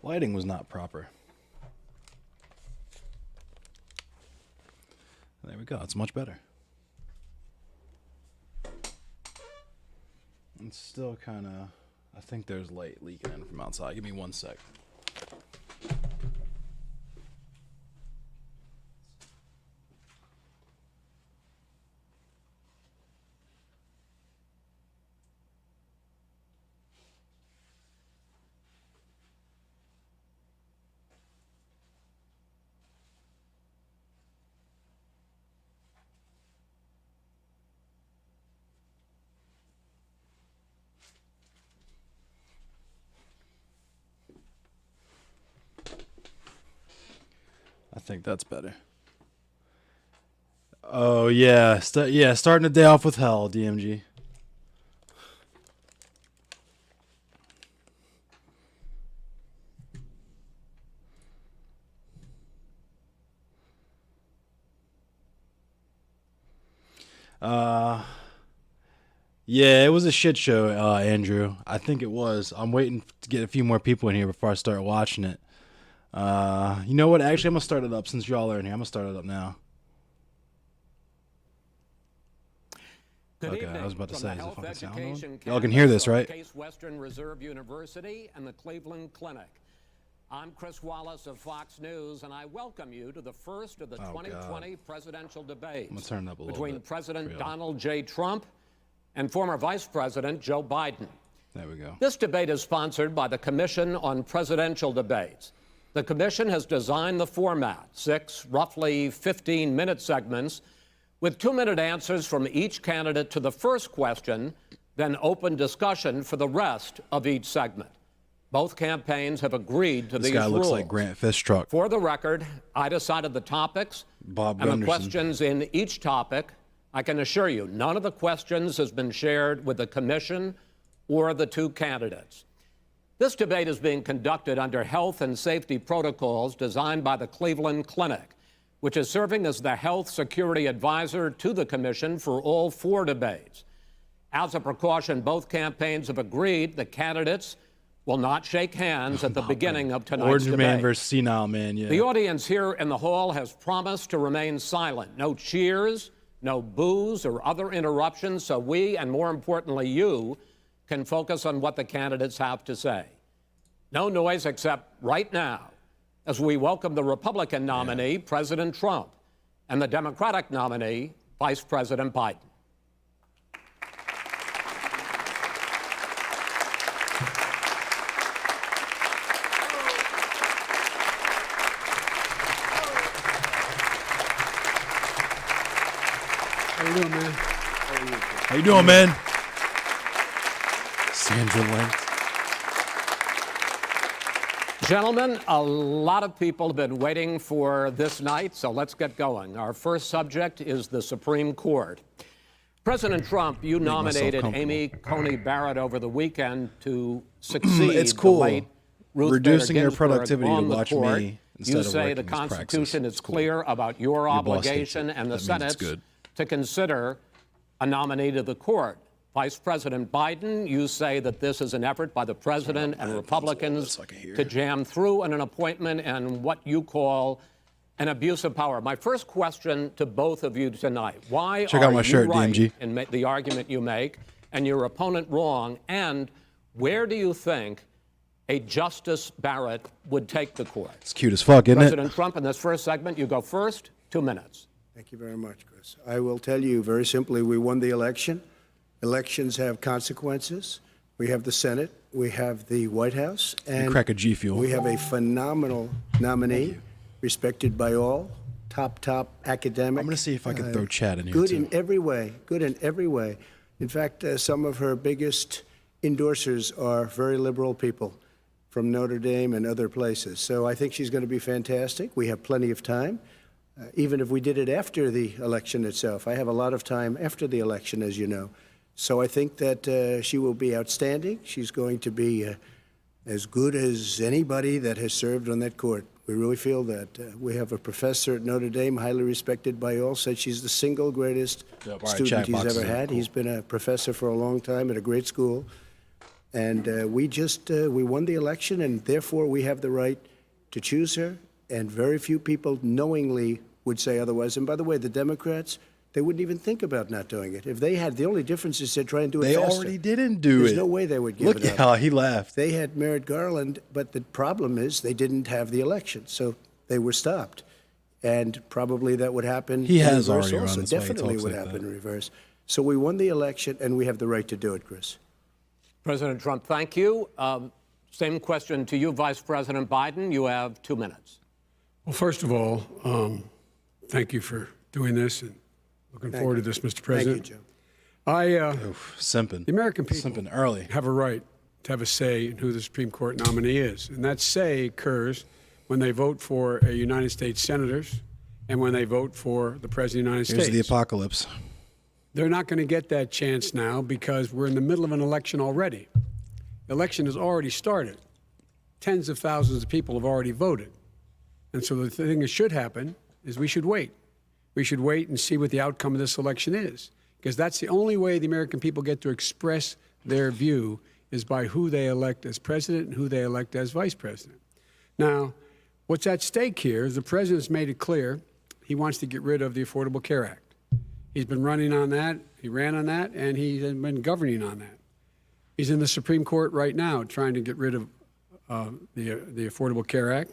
Lighting was not proper. There we go. It's much better. It's still kind of... I think there's light leaking in from outside. Give me 1 sec. I think that's better. Oh, yeah. Starting the day off with hell, DMG. Yeah, it was a shit show, Andrew. I think it was. I'm waiting to get a few more people in here before I start watching it. You know what? Actually, I'm going to start it up since y'all are in here. I'm going to start it up now. Okay, I was about to say, is the fucking sound on? Y'all can hear this, right? Case Western Reserve University and the Cleveland Clinic. I'm Chris Wallace of Fox News, and I welcome you to the first of the 2020 presidential debates I'm gonna turn it up a little between bit President Donald J. Trump and former Vice President Joe Biden. There we go. This debate is sponsored by the Commission on Presidential Debates. The commission has designed the format, 6 roughly 15-minute segments with 2-minute answers from each candidate to the first question, then open discussion for the rest of each segment. Both campaigns have agreed to these rules. This guy looks like Grant Fishtruck. For the record, I decided the topics Bob and Gunderson. the questions in each topic. I can assure you, none of the questions has been shared with the commission or the 2 candidates. This debate is being conducted under health and safety protocols designed by the Cleveland Clinic, which is serving as the health security advisor to the commission for all 4 debates. As a precaution, both campaigns have agreed the candidates will not shake hands at the beginning of tonight's debate. Man versus senile man, yeah. The audience here in the hall has promised to remain silent. No cheers, no boos or other interruptions, so we, and more importantly you, can focus on what the candidates have to say. No noise except right now, as we welcome the Republican nominee, President Trump, and the Democratic nominee, Vice President Biden. How you doing, man? How you doing, man? Sandra Lent. Gentlemen, a lot of people have been waiting for this night, so let's get going. Our first subject is the Supreme Court. President Trump, you nominated Amy Coney Barrett over the weekend to succeed It's cool. the late Ruth Reducing Bader your Ginsburg productivity to on the watch court. me instead You of say the working this Constitution praxis. is It's cool. clear about your boss hates obligation it. and the That means it's Senate's good. to consider a nominee to the court. Vice President Biden, you say that this is an effort by the president and Republicans to jam through an appointment and what you call an abuse of power. My first question to both of you tonight, why Check out my are shirt, you right DMG. in the argument you make and your opponent wrong, and where do you think a Justice Barrett would take the court? It's cute as fuck, isn't President it? Trump, in this first segment, you go first, 2 minutes. Thank you very much, Chris. I will tell you very simply, we won the election. Elections have consequences. We have the Senate, we have the White House, and crack a G Fuel. we have a phenomenal nominee, respected by all, top academic. I'm going to see if I can throw Chad in here, Good too. in every way, good in every way. In fact, some of her biggest endorsers are very liberal people from Notre Dame and other places. So I think she's going to be fantastic. We have plenty of time, even if we did it after the election itself. I have a lot of time after the election, as you know. So I think that she will be outstanding. She's going to be as good as anybody that has served on that court. We really feel that. We have a professor at Notre Dame, highly respected by all, said she's the single greatest Yep, all right, student chat he's boxes ever are had. cool. He's been a professor for a long time at a great school. And we won the election, and therefore we have the right to choose her. And very few people knowingly would say otherwise. And by the way, the Democrats, they wouldn't even think about not doing it. If they had, the only difference is they're trying to do it They faster. already didn't do it. There's no way they would give Look it at up. how he laughed. They had Merrick Garland, but the problem is they didn't have the election, so they were stopped. And probably that would happen He in has reverse already run. also. That's why he Definitely talks would like happen that. in reverse. So we won the election, and we have the right to do it, Chris. President Trump, thank you. Same question to you, Vice President Biden. You have 2 minutes. Well, first of all, thank you for doing this and looking forward to this, Mr. President. Thank you, Joe. Simping. The American people Simping early. have a right to have a say in who the Supreme Court nominee is. And that say occurs when they vote for a United States senators and when they vote for the President of the United Here's States. the apocalypse. They're not going to get that chance now because we're in the middle of an election already. The election has already started. Tens of thousands of people have already voted. And so the thing that should happen is we should wait. We should wait and see what the outcome of this election is, because that's the only way the American people get to express their view is by who they elect as president and who they elect as vice president. Now, what's at stake here is the president's made it clear he wants to get rid of the Affordable Care Act. He's been running on that, he ran on that, and he's been governing on that. He's in the Supreme Court right now trying to get rid of the Affordable Care Act,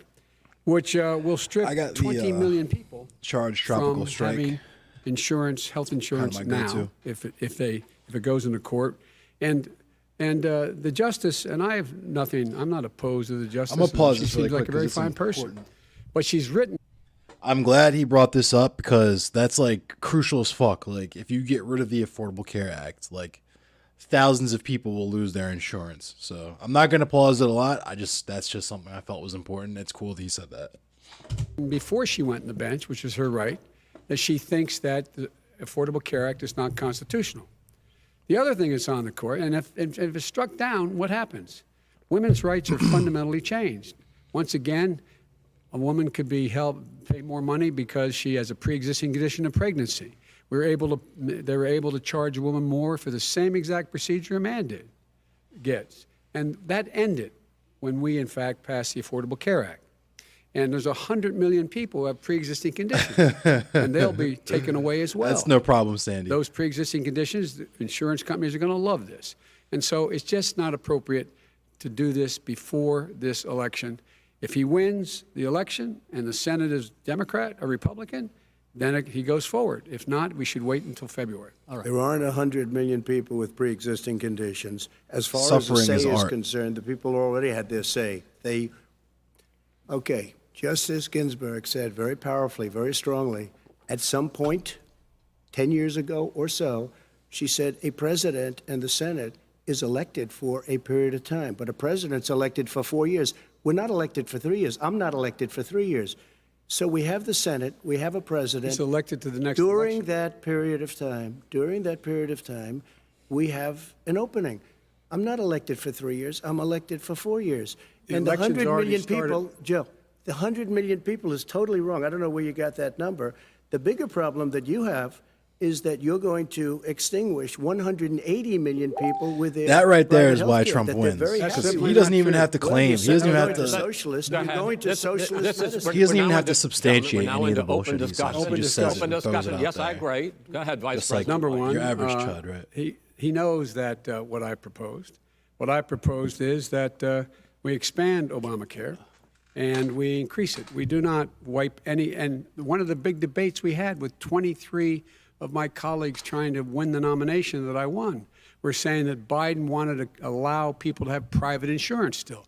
which will strip I got the, 20 million people Charged tropical from strike. having insurance, health insurance Kinda my now, go-to. if it goes into court, and the justice, and I have nothing. I'm not opposed to the justice. I'm gonna pause She this really seems like quick a 'cause very it's fine person, important. but she's written. I'm glad he brought this up because that's like crucial as fuck. Like if you get rid of the Affordable Care Act, like thousands of people will lose their insurance. So I'm not gonna pause it a lot. That's just something I felt was important. It's cool that he said that. Before she went on the bench, which is her right, that she thinks that the Affordable Care Act is not constitutional. The other thing that's on the court, and if it's struck down, what happens? Women's rights are fundamentally changed. Once again, a woman could be pay more money because she has a pre-existing condition of pregnancy. They were able to charge a woman more for the same exact procedure a man gets. And that ended when we, in fact, passed the Affordable Care Act. And there's 100 million people who have pre-existing conditions, and they'll be taken away as well. That's no problem, Sandy. Those pre-existing conditions, the insurance companies are going to love this. And so it's just not appropriate to do this before this election. If he wins the election and the Senate is Democrat or Republican, then he goes forward. If not, we should wait until February. All right. There aren't 100 million people with pre-existing conditions. As far Suffering as the is say is art. concerned, the people already had their say. Okay, Justice Ginsburg said very powerfully, very strongly, at some point, 10 years ago or so, she said a president and the Senate is elected for a period of time, but a president's elected for 4 years. We're not elected for 3 years. I'm not elected for 3 years. So we have the Senate, we have a president. He's elected to the next During election. that period of time, we have an opening. I'm not elected for 3 years. I'm elected for 4 years. The And the election's 100 already million started. people, Joe, the 100 million people is totally wrong. I don't know where you got that number. The bigger problem that you have is that you're going to extinguish 180 million people with their That right there private is why healthcare Trump that they're wins. very That's happy simply He with. doesn't not even true. have to Well, claim. you're He doesn't even going have to to. socialist. Go You're ahead. going to socialist medicine. He doesn't we're even now have to into- substantiate we're now any of into the bullshit open he says. discussion. He just says it Open and throws it discussion. out Yes, I there. agree. Go ahead, Vice Just like President. Number one, your average chud, right? He knows that what I proposed. What I proposed is that we expand Obamacare and we increase it. We do not wipe any. And one of the big debates we had with 23 of my colleagues trying to win the nomination that I won were saying that Biden wanted to allow people to have private insurance still.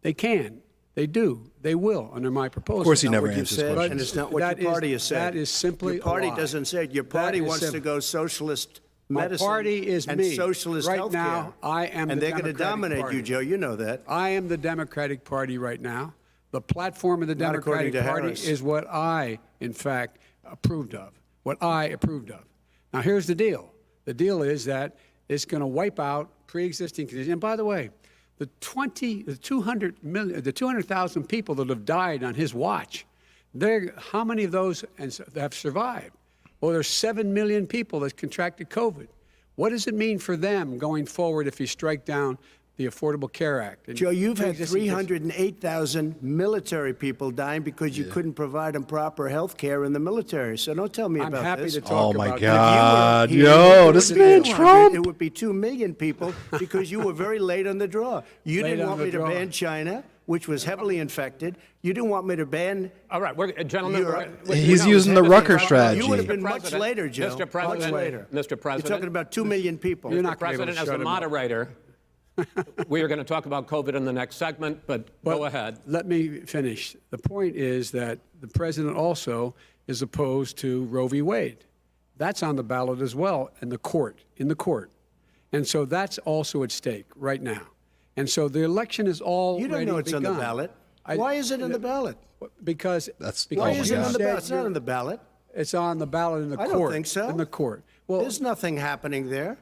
They can. They do. They will under my proposal. Of course, he Not never what you've answers said, questions. and it's not what That your party is- has said. that is simply your party a lie. doesn't say it. Your party That is wants to simple. go socialist My medicine party is and me. socialist Right healthcare. now, I am and the they're going to Democratic dominate Party. you, Joe. You know that. I am the Democratic Party right now. The platform of the Not according Democratic to Party Harris. is what I, in fact, approved of. What I approved of. Now, here's the deal. The deal is that it's going to wipe out pre-existing conditions. And by the way, the 200,000 people that have died on his watch, how many of those have survived? Well, there's 7 million people that contracted COVID. What does it mean for them going forward if you strike down the Affordable Care Act. And Joe, you've had pre-existing 308,000 military people dying because you couldn't provide them proper health care in the military. So don't tell me I'm about happy this. to talk Oh my about God, If you were yo, here, this it would be man 200. Trump. It would be 2 million people because you were very late on the draw. You Late didn't on want the me to draw. ban China, which was heavily infected. You didn't want me to ban. All right, gentlemen. He's using the Rucker strategy. You would have been Mr. much President, later, Joe. Mr. President, much later. Mr. President, You're talking about 2 million people. You're Mr. not gonna be able to President, as shut a him up. moderator, we are going to talk about COVID in the next segment, but go ahead. Let me finish. The point is that the president also is opposed to Roe v. Wade. That's on the ballot as well in the court. And so that's also at stake right now. And so the election is already You don't know it's on the begun. ballot. Why is it on the ballot? Because That's- Why Oh my is it God. on the you ballot? It's said not on the ballot. it's on the ballot in the I court. don't think so. In the court. Well, There's nothing happening there.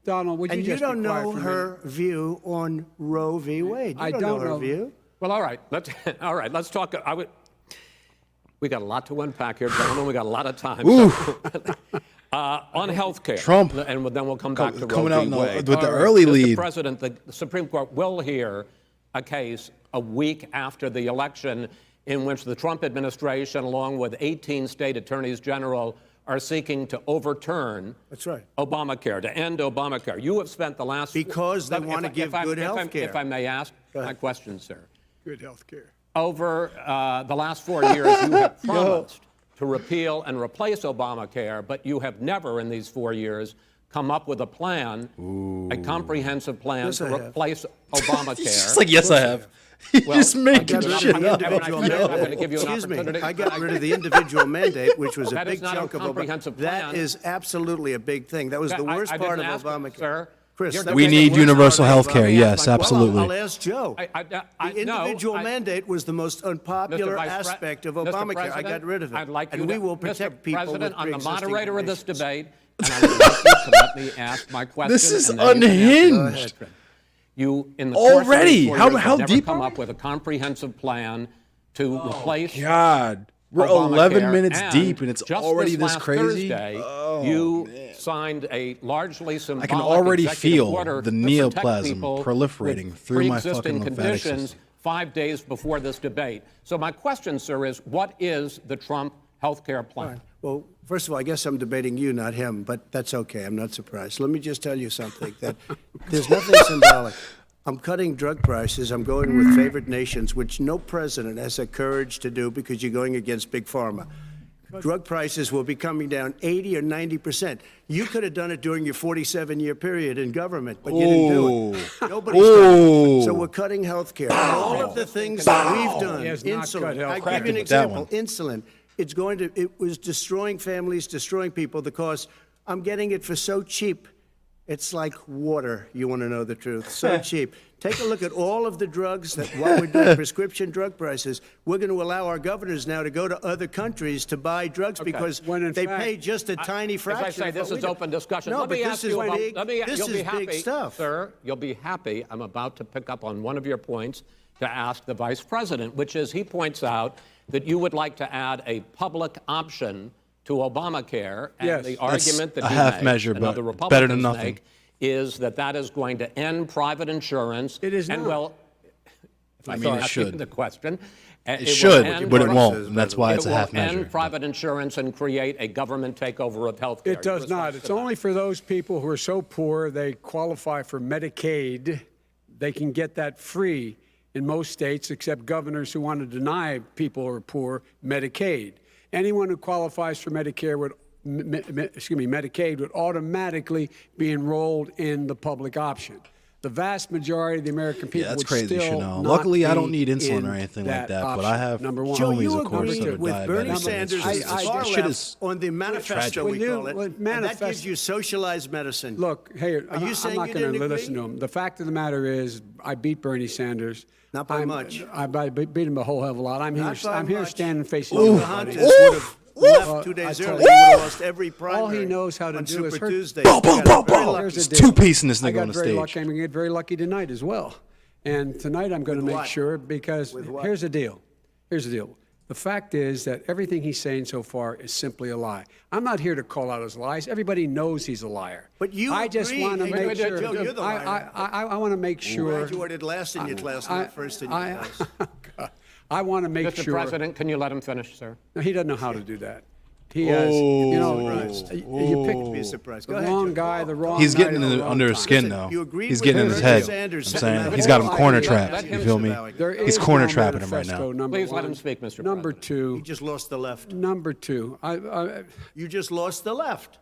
Donald, would you And you just be don't quiet know for a her minute? view on Roe v. Wade. You I don't don't know her know. view. Well, all right. Let's talk. We got a lot to unpack here, gentlemen. We got a lot of time. On health care. Trump And then we'll come back to Roe coming v. out Wade. with the All right, early Mr. lead. President, the Supreme Court will hear a case a week after the election in which the Trump administration, along with 18 state attorneys general, are seeking to overturn That's right. Obamacare, to end Obamacare. You have spent the last... Because they If- want to if give I- good if I- health care. If I may ask Go my ahead. question, sir. Good health care. Over the last 4 years, you have promised to repeal and replace Obamacare, but you have never in these 4 years come up with a plan, a comprehensive plan Yes, to I have. replace Obamacare. He's just like, yes, I have. He's Well, just making got rid of shit the up. individual When I finish, I'm mandate. going to give you an Excuse me. opportunity. I got rid of the individual mandate, which was a That is big not a chunk of comprehensive Obamacare. That plan. is absolutely a big thing. That was the I worst didn't part of ask, Obamacare. sir. Chris, You're that We was the need worst universal part of health care. Obamacare. Yes, Well, absolutely. I'll ask Joe. The no, individual I- mandate was the most unpopular Mr. Vice Pre- aspect of Mr. Obamacare. I President, got rid of it. I'd like you and to, we will protect Mr. people President, with I'm the pre-existing moderator of this conditions. debate, and I would like you to let me ask my question. This is and then you can answer the unhinged. question. You, in the course of Already? these 4 How- years, how have never deep come are up we? with a comprehensive plan to replace God, we're Obamacare, 11 minutes and deep and it's just already this last crazy. Thursday, Oh, you man. signed a largely symbolic I can already executive feel order the to neoplasm protect people proliferating with through my pre-existing fucking lymphatic conditions system. 5 days before this debate. So my question, sir, is what is the Trump health care plan? Well, first of all, I guess I'm debating you, not him, but that's okay. I'm not surprised. Let me just tell you something, that there's nothing symbolic. I'm cutting drug prices. I'm going with favored nations, which no president has the courage to do because you're going against Big Pharma. Drug prices will be coming down 80 or 90%. You could have done it during your 47-year period in government, but you didn't do it. Nobody's done it. So we're cutting health care. All of the things that we've done, He has not cut insulin. health I care. give you an With that example. Insulin. It was destroying families, destroying people because I'm getting it for so cheap. It's like water, you want to know the truth. So cheap. Take a look at all of the drugs that, while we're doing prescription drug prices, we're going to allow our governors now to go to other countries to buy drugs because When in they fact- pay just a tiny fraction. As I say, of this what is we do. open discussion. No, let but me this ask is you about, big. this This you'll be is happy, big stuff. sir. You'll be happy. I'm about to pick up on one of your points to ask the vice president, which is he points out that you would like to add a public option to Obamacare, and Yes. the That's argument that a he half makes, measure, and but other Republicans better than nothing. make, is that is going to end private insurance. It is and not. well, if I mean, can it ask you should. the question. It It will should, end but it pri- won't. And that's why it it's a will half measure. end private insurance and create a government takeover of health care. It does not. It's only for those people who are so poor they qualify for Medicaid. They can get that free in most states, except governors who want to deny people who are poor Medicaid. Anyone who qualifies for Medicare would, Medicaid would automatically be enrolled in the public option. The vast majority of the American people that's would crazy, still Chanel. not Luckily, I be don't need insulin in or anything like that, but option. I have Number one. Joe, homies, you of course, that agreed are with Bernie diabetic. Sanders It's as the far shit left is on the manifesto, tragic. we When you- call it, when and that manifest- gives you socialized medicine. Look, hey, I'm, you saying I'm not you going didn't to listen agree? to him. The fact of the matter is, I beat Bernie Sanders. Not by much. I beat him a whole hell of a lot. I'm Not here. by I'm here much. standing facing Pocahontas everybody. would have left 2 days I tell early. you- He would have lost every primary. All he knows how to on do Super is hurt. Tuesday. Boom, boom, He got boom, very boom. lucky. Here's the It's deal. two-piecing this I nigga got on the very stage. lucky. I'm going to get very lucky tonight as well. And tonight I'm going to With make what? sure because With what? here's the deal. Here's the deal. The fact is that everything he's saying so far is simply a lie. I'm not here to call out his lies. Everybody knows he's a liar. But you I just agree. want to Hey, make sure. Joe, you're the liar. I want to make You sure. graduated last in your class, not first in your class. I want to make Mr. sure. President, can you let him finish, sir? No, he doesn't know how to do that. He has, you know, you Be picked surprised. the Go ahead, wrong Joe. guy, the wrong He's night getting at the in wrong under his time. skin, Listen, though. you agreed He's with getting in his Bernie head. Sanders. I'm saying Let he's him got him finish. corner Let trapped. him You feel me? finish. There He's is corner no trapping him right manifesto, now. number Please let one. him speak, Mr. Number President. two. You just lost the left. Number two. You just lost the left.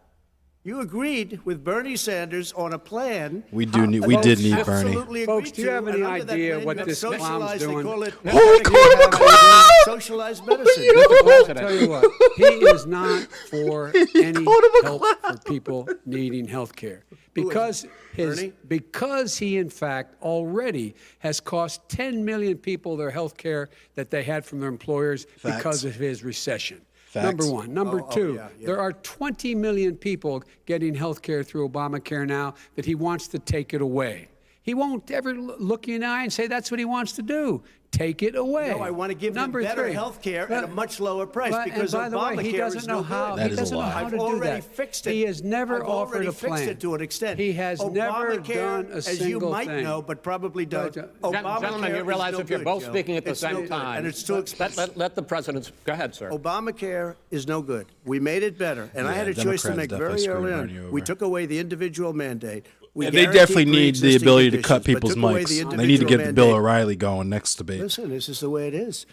You agreed with Bernie Sanders on a plan. We did need Bernie. Absolutely Folks, agreed do you have to, any and under that idea plan, what you have this clown's socialized, doing? They call it Holy call him a clown! socialized medicine. I'll tell you what, he is not for any help for people needing health care. Because Bernie? because he in fact already has cost 10 million people their health care that they had from their employers Facts. because of his recession. Facts. Number one. Number two, yeah. there are 20 million people getting health care through Obamacare now that he wants to take it away. He won't ever look you in the eye and say that's what he wants to do. Take it away. No, I want to give them better health care at a much lower price because and by the way, Obamacare he doesn't is know no how. good. That He is a doesn't know lie. how I've to do already that. fixed it. He has never I've offered already a fixed plan. it to an extent. He has never Obamacare, done a as single you might thing. know, but probably don't. Obamacare Gentlemen, you realize is no if you're good, both Joe. speaking at the It's no same good, time, and it's too expensive. let the president. Go ahead, sir. Obamacare is no good. We made it better, and I Yeah, had a choice to Democrats make definitely very early screwed Bernie on. over. We took away the individual mandate. We And they guaranteed definitely need the pre-existing ability to conditions, cut but people's took away mics. the They need to individual get the Bill mandate. O'Reilly going next debate. Listen, this is the way it is.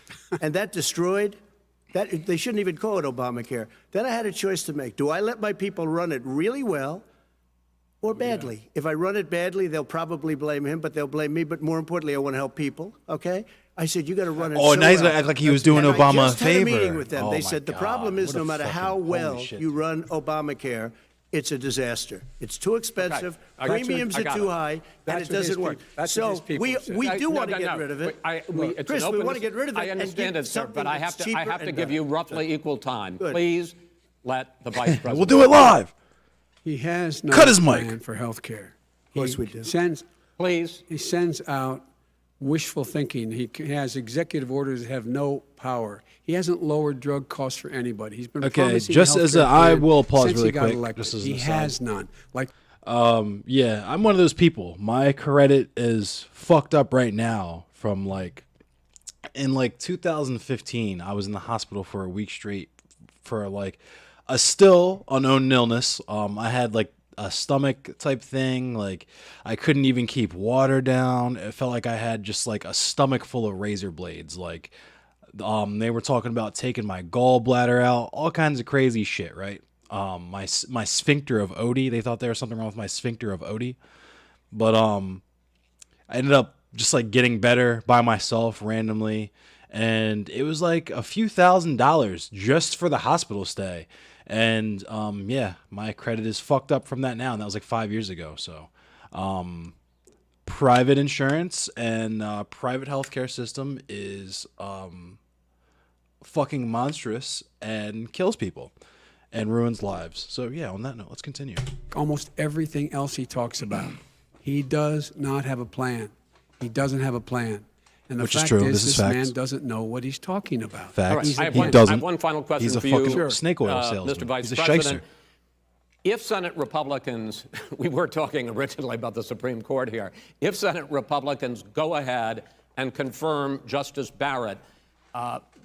And that destroyed, that they shouldn't even call it Obamacare. Then I had a choice to make. Do I let my people run it really well or badly? If I run it badly, they'll probably blame him, but they'll blame me. But more importantly, I want to help people, okay? I said, you got to run it Oh, so now he's well. gonna act like he was doing And Obama I a just had a favor. meeting with them. Oh They my said the God, problem is what a no matter fucking how holy well shit. you run Obamacare, it's a disaster. It's too expensive. I got it. Premiums I are got too it. high, and That's it what his doesn't work. people- that's what his So people said. we I- do no, want to no, get no. rid of it. It's Chris, an we open want to get rid of it. I and understand get it, sir, but I something have to. I cheaper have to and give you better. roughly equal time. Good. Please let the vice president. We'll do it live. He has no Cut his mic. plan for health care. Of course we do. Please. He sends out wishful thinking. He has executive orders that have no power. He hasn't lowered drug costs for anybody. He's been Okay, promising just a as healthcare a- I plan will pause since really he got quick, elected. just as an He aside. has none. Like Yeah, I'm one of those people. My credit is fucked up right now from in 2015, I was in the hospital for a week straight for a still unknown illness. I had a stomach type thing. I couldn't even keep water down. It felt like I had just a stomach full of razor blades. They were talking about taking my gallbladder out, all kinds of crazy shit, right? My sphincter of Odie. They thought there was something wrong with my sphincter of Odie. But I ended up just getting better by myself randomly, and it was a few $1,000s just for the hospital stay. And yeah, my credit is fucked up from that now, and that was 5 years ago. So private insurance and private healthcare system is fucking monstrous and kills people and ruins lives. So yeah, on that note, let's continue. almost everything else he talks about, he does not have a plan. He doesn't have a plan. And the Which is fact true. is, This is this facts. man doesn't know what he's talking about. Facts. All right, He's I have He one, doesn't. I have one final question He's a for fucking you, snake oil salesman. Mr. Vice He's a President. shyster. If Senate Republicans, we were talking originally about the Supreme Court here, if Senate Republicans go ahead and confirm Justice Barrett,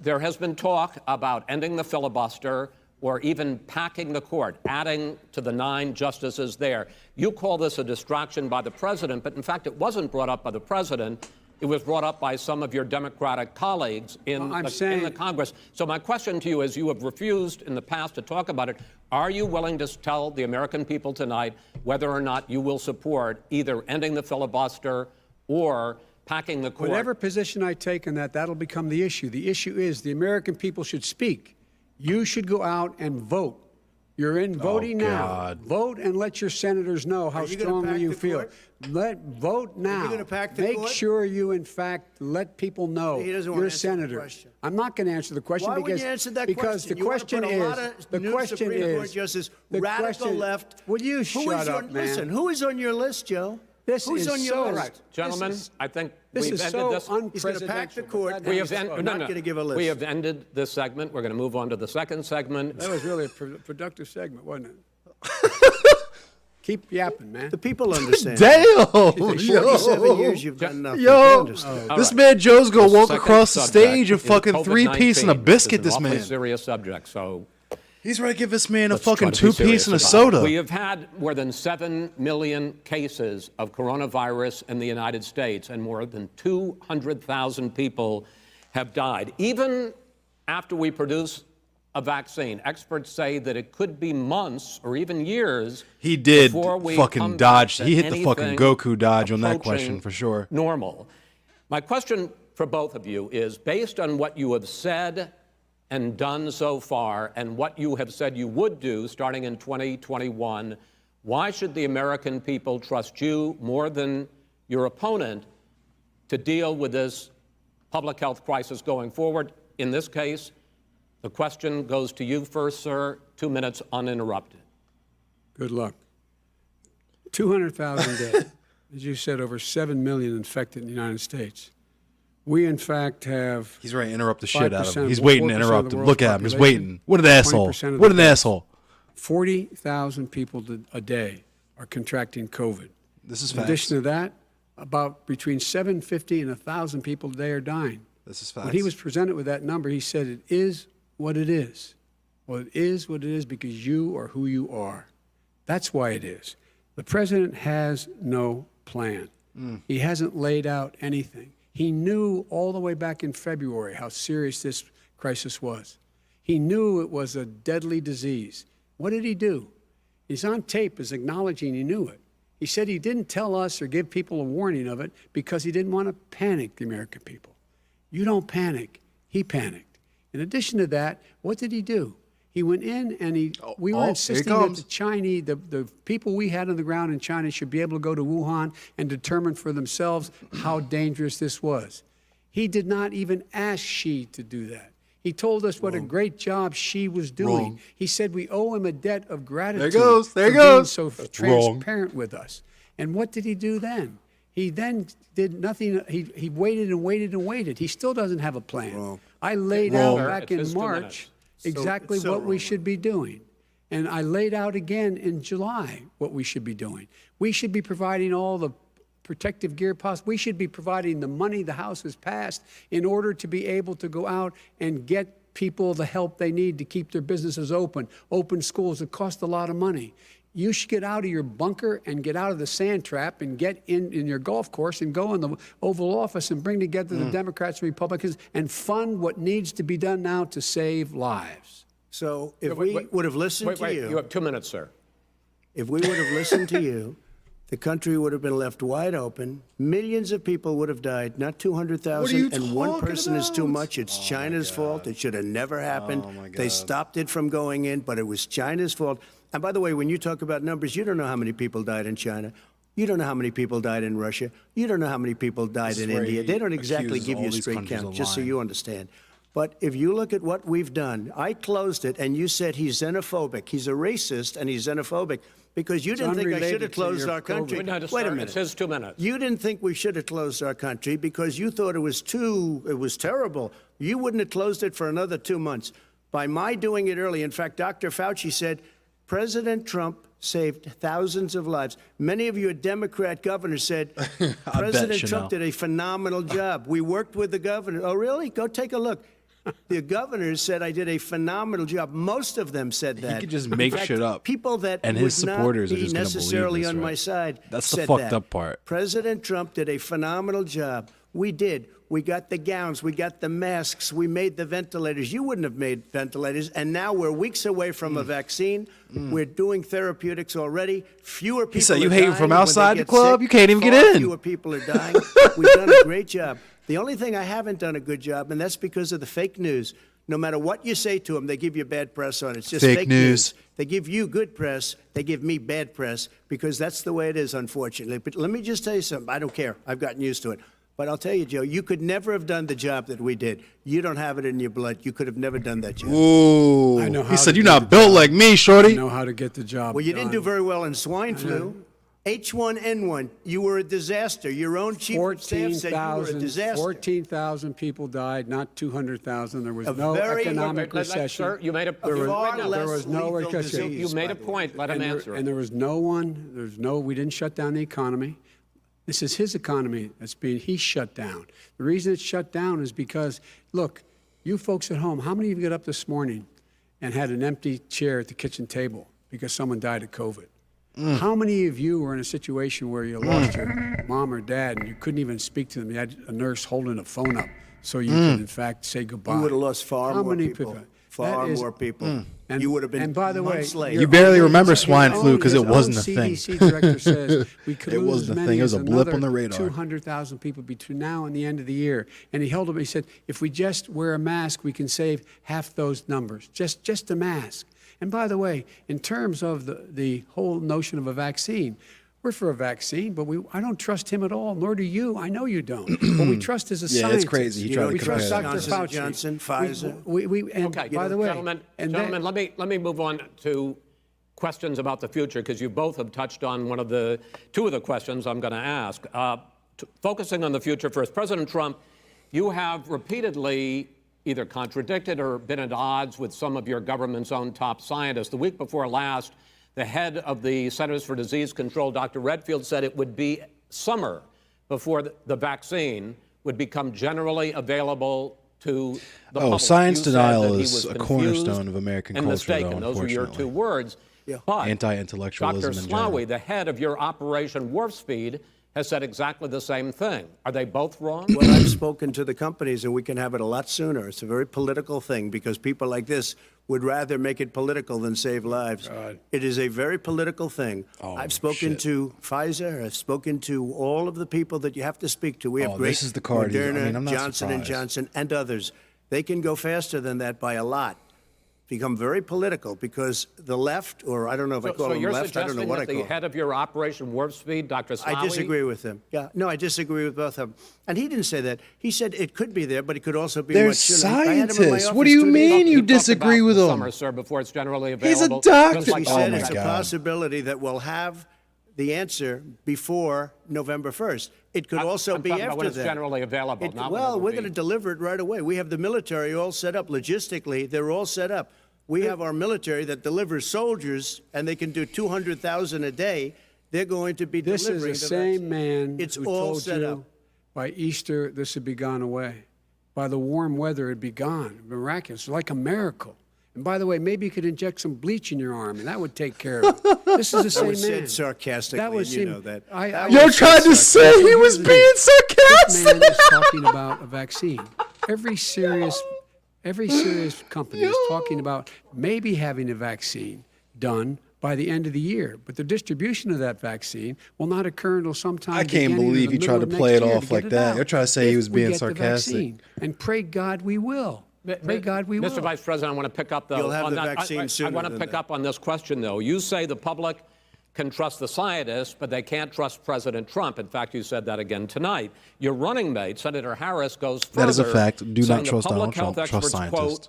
there has been talk about ending the filibuster or even packing the court, adding to the 9 justices there. You call this a distraction by the president, but in fact it wasn't brought up by the president. It was brought up by some of your Democratic colleagues in the Congress. So my question to you is, you have refused in the past to talk about it. Are you willing to tell the American people tonight whether or not you will support either ending the filibuster or packing the court? Whatever position I take on that, that'll become the issue. The issue is the American people should speak. You should go out and vote. You're in voting now. God. Vote and let your senators know how you gonna strongly pack you the feel. court? Vote now. gonna pack the Make court? sure you, in fact, let people know He doesn't wanna you're a answer the senator. question. I'm not going to answer the question Why because wouldn't you answer that because question? the question you is want to put a lot of the new question Supreme Court is justices, the radical question- left. Will you Who shut is up, on, man? Listen, who is on your list, Joe? This Who's is on your so, list? All right, gentlemen, I think this we've is ended so this. He's going to pack the unprecedented. court. We have, He's not going to give a list. we have ended this segment. We're going to move on to the second segment. That was really a productive segment, wasn't it? Keep yapping, man. The people understand. Damn! 47 years you've done nothing. They Yo, understand. this man Joe's gonna walk Second across the subject stage and is fucking three-piece and a COVID-19. biscuit. This is This an awfully man. serious subject, so He's ready to give this man a let's try fucking to be two-piece serious and a about it. soda. We have had more than 7 million cases of coronavirus in the United States, and more than 200,000 people have died. Even after we produce a vaccine, experts say that it could be months or even years. He did before we fucking come dodge. back to He hit the fucking anything Goku dodge on that approaching question for sure. Normal. My question for both of you is, based on what you have said and done so far, and what you have said you would do starting in 2021, why should the American people trust you more than your opponent to deal with this public health crisis going forward? In this case, the question goes to you first, sir. 2 minutes uninterrupted. Good luck. 200,000 dead. As you said, over 7 million infected in the United States. We, in fact, have. He's ready to interrupt the shit out of him. 5%, He's waiting to 4% of interrupt the him. world's Look at him. He's population, waiting. What an asshole. 20% of What an the deaths. asshole. 40,000 people a day are contracting COVID. This is In facts. addition to that, about between 750 and 1,000 people a day are dying. This is facts. When he was presented with that number, he said, it is what it is. Well, it is what it is because you are who you are. That's why it is. The president has no plan. He hasn't laid out anything. He knew all the way back in February how serious this crisis was. He knew it was a deadly disease. What did he do? He's on tape as acknowledging he knew it. He said he didn't tell us or give people a warning of it because he didn't want to panic the American people. You don't panic. He panicked. In addition to that, what did he do? He went in and we were here he insisting that comes. the Chinese, the people we had on the ground in China should be able to go to Wuhan and determine for themselves how dangerous this was. He did not even ask Xi to do that. He told us what a great job Xi was doing. Wrong. He said we owe him a debt of gratitude goes. There for he goes. being so Wrong. transparent with us. And what did he do then? He then did nothing. He waited and waited and waited. He still doesn't have a plan. I laid out Wrong. back It's in 2 March minutes. exactly so what we wrong. should be doing. And I laid out again in July what we should be doing. We should be providing all the protective gear possible. We should be providing the money the House has passed in order to be able to go out and get people the help they need to keep their businesses open schools. It costs a lot of money. You should get out of your bunker and get out of the sand trap and get in your golf course and go in the Oval Office and bring together the Democrats and Republicans and fund what needs to be done now to save lives. So if we would have listened to You have 2 minutes, sir. if we would have listened to you, the country would have been left wide open. Millions of people would have died, not 200,000. And one talking person is too about? much. It's China's fault. It should have never happened. They stopped it from going in, but it was China's fault. And by the way, when you talk about numbers, you don't know how many people died in China. You don't know how many people died in Russia. You don't know how many people died in where India. he They don't exactly accuses give you all a these straight countries count, of just so lying. you understand. But if you look at what we've done, I closed it, and you said he's xenophobic. He's a racist, and he's xenophobic because you didn't think I should unrelated have to closed your our country. COVID. No, Wait a sir, minute. It's his 2 minutes. You didn't think we should have closed our country because you thought it was terrible. You wouldn't have closed it for another 2 months. By my doing it early, in fact, Dr. Fauci said President Trump saved thousands of lives. Many of your Democrat governors said President Trump did a phenomenal job. We worked with the governor. Oh, really? Go take a look. The governors said I did a phenomenal job. Most of them said that. could just In make fact, shit up. People that And would his supporters are not be just gonna believe necessarily this, on right? my side. That's the said fucked that. up part. President Trump did a phenomenal job. We did. We got the gowns. We got the masks. We made the ventilators. You wouldn't have made ventilators. And now we're weeks away from a vaccine. We're doing therapeutics already. Fewer people said are you hating dying from when they outside the get club? sick. You can't even get Far in. Fewer people are dying. We've done a great job. The only thing I haven't done a good job, and that's because of the fake news. No matter what you say to them, they give you bad press on it. It's just Fake news. They give you good press. They give me bad press because that's the way it is, unfortunately. But let me just tell you something. I don't care. I've gotten used to it. But I'll tell you, Joe, you could never have done the job that we did. You don't have it in your blood. You could have never done that job. Ooh. I know how He said to you're do not the built job. like me, I shorty. know how to get the job Well, you done. didn't do very well in swine flu. H1N1, you were a disaster. Your own chief of staff said you were a disaster. 14,000 people died, not 200,000. There was no very- economic recession. Sir, you made a Far point. less there was no lethal recession. disease, You made a by the point. way. Let him answer it. And there was no one, we didn't shut down the economy. This is his economy he's shut down. The reason it's shut down is because, look, you folks at home, how many of you got up this morning and had an empty chair at the kitchen table because someone died of COVID? How many of you were in a situation where you lost your mom or dad and you couldn't even speak to them? You had a nurse holding a phone up so you could, in fact, say goodbye. You would have lost far How more many people. That Far is- more people. And, You would have been and by the way, months late. You barely remember your swine flu own- 'cause it your wasn't own a thing. CDC director says we could It lose wasn't as a many thing. It was as a blip on another the radar. 200,000 people between now and the end of the year. And he held up. He said, if we just wear a mask, we can save half those numbers. Just a mask. And by the way, in terms of the whole notion of a vaccine, we're for a vaccine, but I don't trust him at all, nor do you. I know you don't. What we trust is a Yeah, scientist. it's crazy. He You tried know, to We trust compare Dr. that. Johnson & Fauci. Johnson, Pfizer. And Okay, by the way, gentlemen, and let me move on to questions about the future because you both have touched on two of the questions I'm going to ask. Focusing on the future first, President Trump, you have repeatedly either contradicted or been at odds with some of your government's own top scientists. The week before last, the head of the Centers for Disease Control, Dr. Redfield, said it would be summer before the vaccine would become generally available to the public. Science You said denial that he is was a confused cornerstone of American and culture, mistaken. though, Those were your unfortunately. two words. Yeah. But Anti-intellectualism Dr. in general. Slaoui, the head of your Operation Warp Speed, has said exactly the same thing. Are they both wrong? Well, I've spoken to the companies, and we can have it a lot sooner. It's a very political thing because people like this would rather make it political than save lives. It is a very political thing. I've spoken shit. to Pfizer. I've spoken to all of the people that you have to speak to. We have great this is the card he's- I Moderna, mean, I'm not Johnson surprised. & Johnson, and others. They can go faster than that by a lot. Become very political because the left, or I don't know if I call So them you're left, I don't know suggesting what I that call the them. head of your Operation Warp Speed, Dr. Slaoui... I disagree with him. Yeah, no, I disagree with both of them. And he didn't say that. He said it could be there, but it could also be They're much sooner. I had him in my scientists. What office do you 2 days mean ago. you He talked disagree about with the him? Summer, sir, before it's generally He's a available. doctor. Just like He Oh, said my it's a God. possibility that we'll have the answer before November 1st. It could also I'm be talking about after when it's that. generally available, not when well, it'll we're be. going to deliver it right away. We have the military all set up. Logistically, they're all set up. We have our military that delivers soldiers, and they can do 200,000 a day. They're going to be This delivering is the the same vaccine. man It's who all told set you up. by Easter this would be gone away. By the warm weather, it'd be gone. Miraculous, like a miracle. And by the way, maybe you could inject some bleach in your arm, and that would take care of it. This is the same was man. said sarcastically, That was and you him. know that. I- That I- You're was trying to sarcastic. say he was being This sarcastic. man is talking about a vaccine. Every serious company is talking about maybe having a vaccine done by the end of the year, but the distribution of that vaccine will not occur until sometime. I can't beginning believe of he the tried middle to of play next it year off to like get that. out. You're trying to say he If was we being get the sarcastic. vaccine. And pray God we will. Pray God we will. Mr. Vice President, I want to pick up You'll have on the that. vaccine I sooner want to than pick that. up on this question, though. You say the public can trust the scientists, but they can't trust President Trump. In fact, you said that again tonight. Your running mate, Senator Harris, goes further. That is a fact. Do not saying trust the public Donald health Trump. Trust experts, scientists. quote,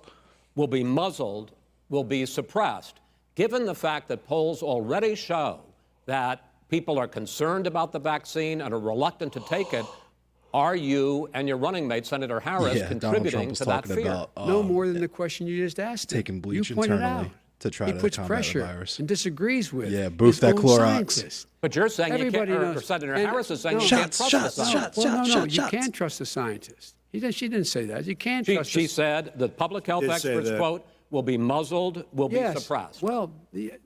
will be muzzled, will be suppressed. Given the fact that polls already show that people are concerned about the vaccine and are reluctant to take it, are you and your running mate, Senator Harris, Yeah, Donald Trump contributing was to that talking fear? about No more than the question you just asked. him. taking bleach you pointed internally out. to try he to puts combat the pressure virus. and disagrees with. Yeah, boof his that own Clorox. scientists. But you're saying Everybody you can't, knows. or Senator And- Harris is saying no. you can't Shots, trust the shots, scientists. Well, no, shots, you shots. can't trust the scientists. She didn't say that. You can't She trust. the- said the public health Did say experts, that. quote, will be muzzled, will Yes. be suppressed. Well,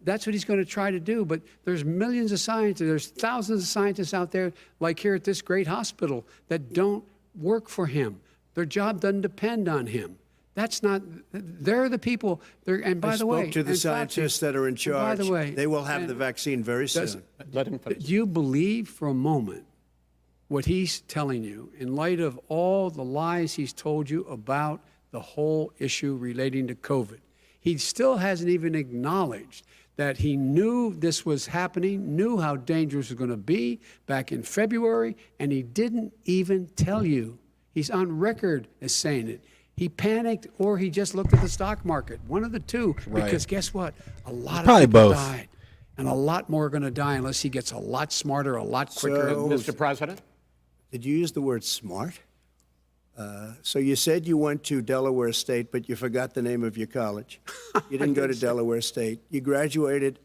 that's what he's going to try to do. But there's millions of scientists. There's thousands of scientists out there, like here at this great hospital, that don't work for him. Their job doesn't depend on him. That's not. They're the people. And by I the way, spoke to the and Fauci, scientists that are in and charge. By the way, they will have and the vaccine very does- soon. Let him finish. Do you believe for a moment what he's telling you in light of all the lies he's told you about the whole issue relating to COVID? He still hasn't even acknowledged that he knew this was happening, knew how dangerous it was going to be back in February, and he didn't even tell you. He's on record as saying it. He panicked or he just looked at the stock market, one of the two, Right. because guess what? A lot of Probably people both. died. And a lot more are going to die unless he gets a lot smarter, a lot quicker. So- Mr. President? Did you use the word smart? So you said you went to Delaware State, but you forgot the name of your college. You didn't go to Delaware State. You graduated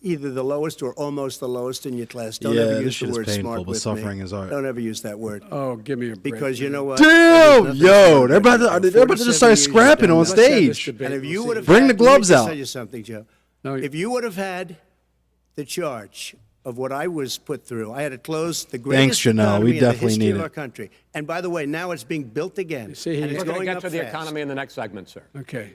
either the lowest or almost the lowest in your class. Don't Yeah, ever this use shit the is word painful, smart but with suffering me. is art. Don't ever use that word. Oh, give me a break. Because you know what? Damn, There's nothing yo, smart they're about to about it. they're about to just start 47 years scrapping you've on done Let's have this stage. debate. And if We'll you see. would have Bring had, the gloves let me just out. tell you something, Joe. No, If you would have had the charge of what I was put through, I had to close the greatest Janelle. economy We in the definitely history need of it. our country. And by the way, now it's being built again. see, he- and it's We're going to going get up to the fast. economy in the next segment, sir. Okay.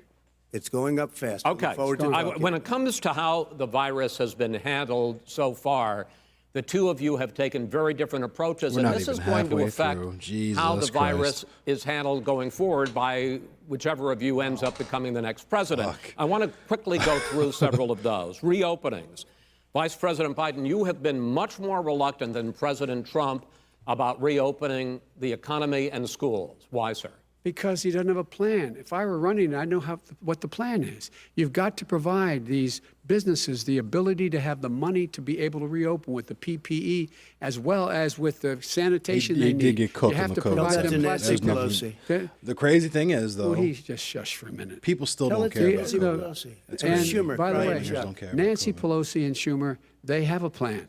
It's going up fast. I look Okay. forward to talking. When it comes to how the virus has been handled so far, the two of you have taken very different approaches, We're and not this is even going to halfway affect through. Jesus how the virus Christ. is handled going forward by whichever of you ends up becoming the next president. Fuck. I want to quickly go through several of those. Reopenings. Vice President Biden, you have been much more reluctant than President Trump about reopening the economy and schools. Why, sir? Because he doesn't have a plan. If I were running, I'd know what the plan is. You've got to provide these businesses the ability to have the money to be able to reopen with the PPE as well as with the sanitation He they did need. get cooked you on have the to COVID provide side. them That's plastic. Nancy Pelosi. The crazy thing is, Well, though, he just shush for a minute. people still Tell don't it to care you, about you know, COVID. Pelosi. It's And Schumer, by the right? way, Rangers don't care about Nancy COVID. Pelosi and Schumer, they have a plan.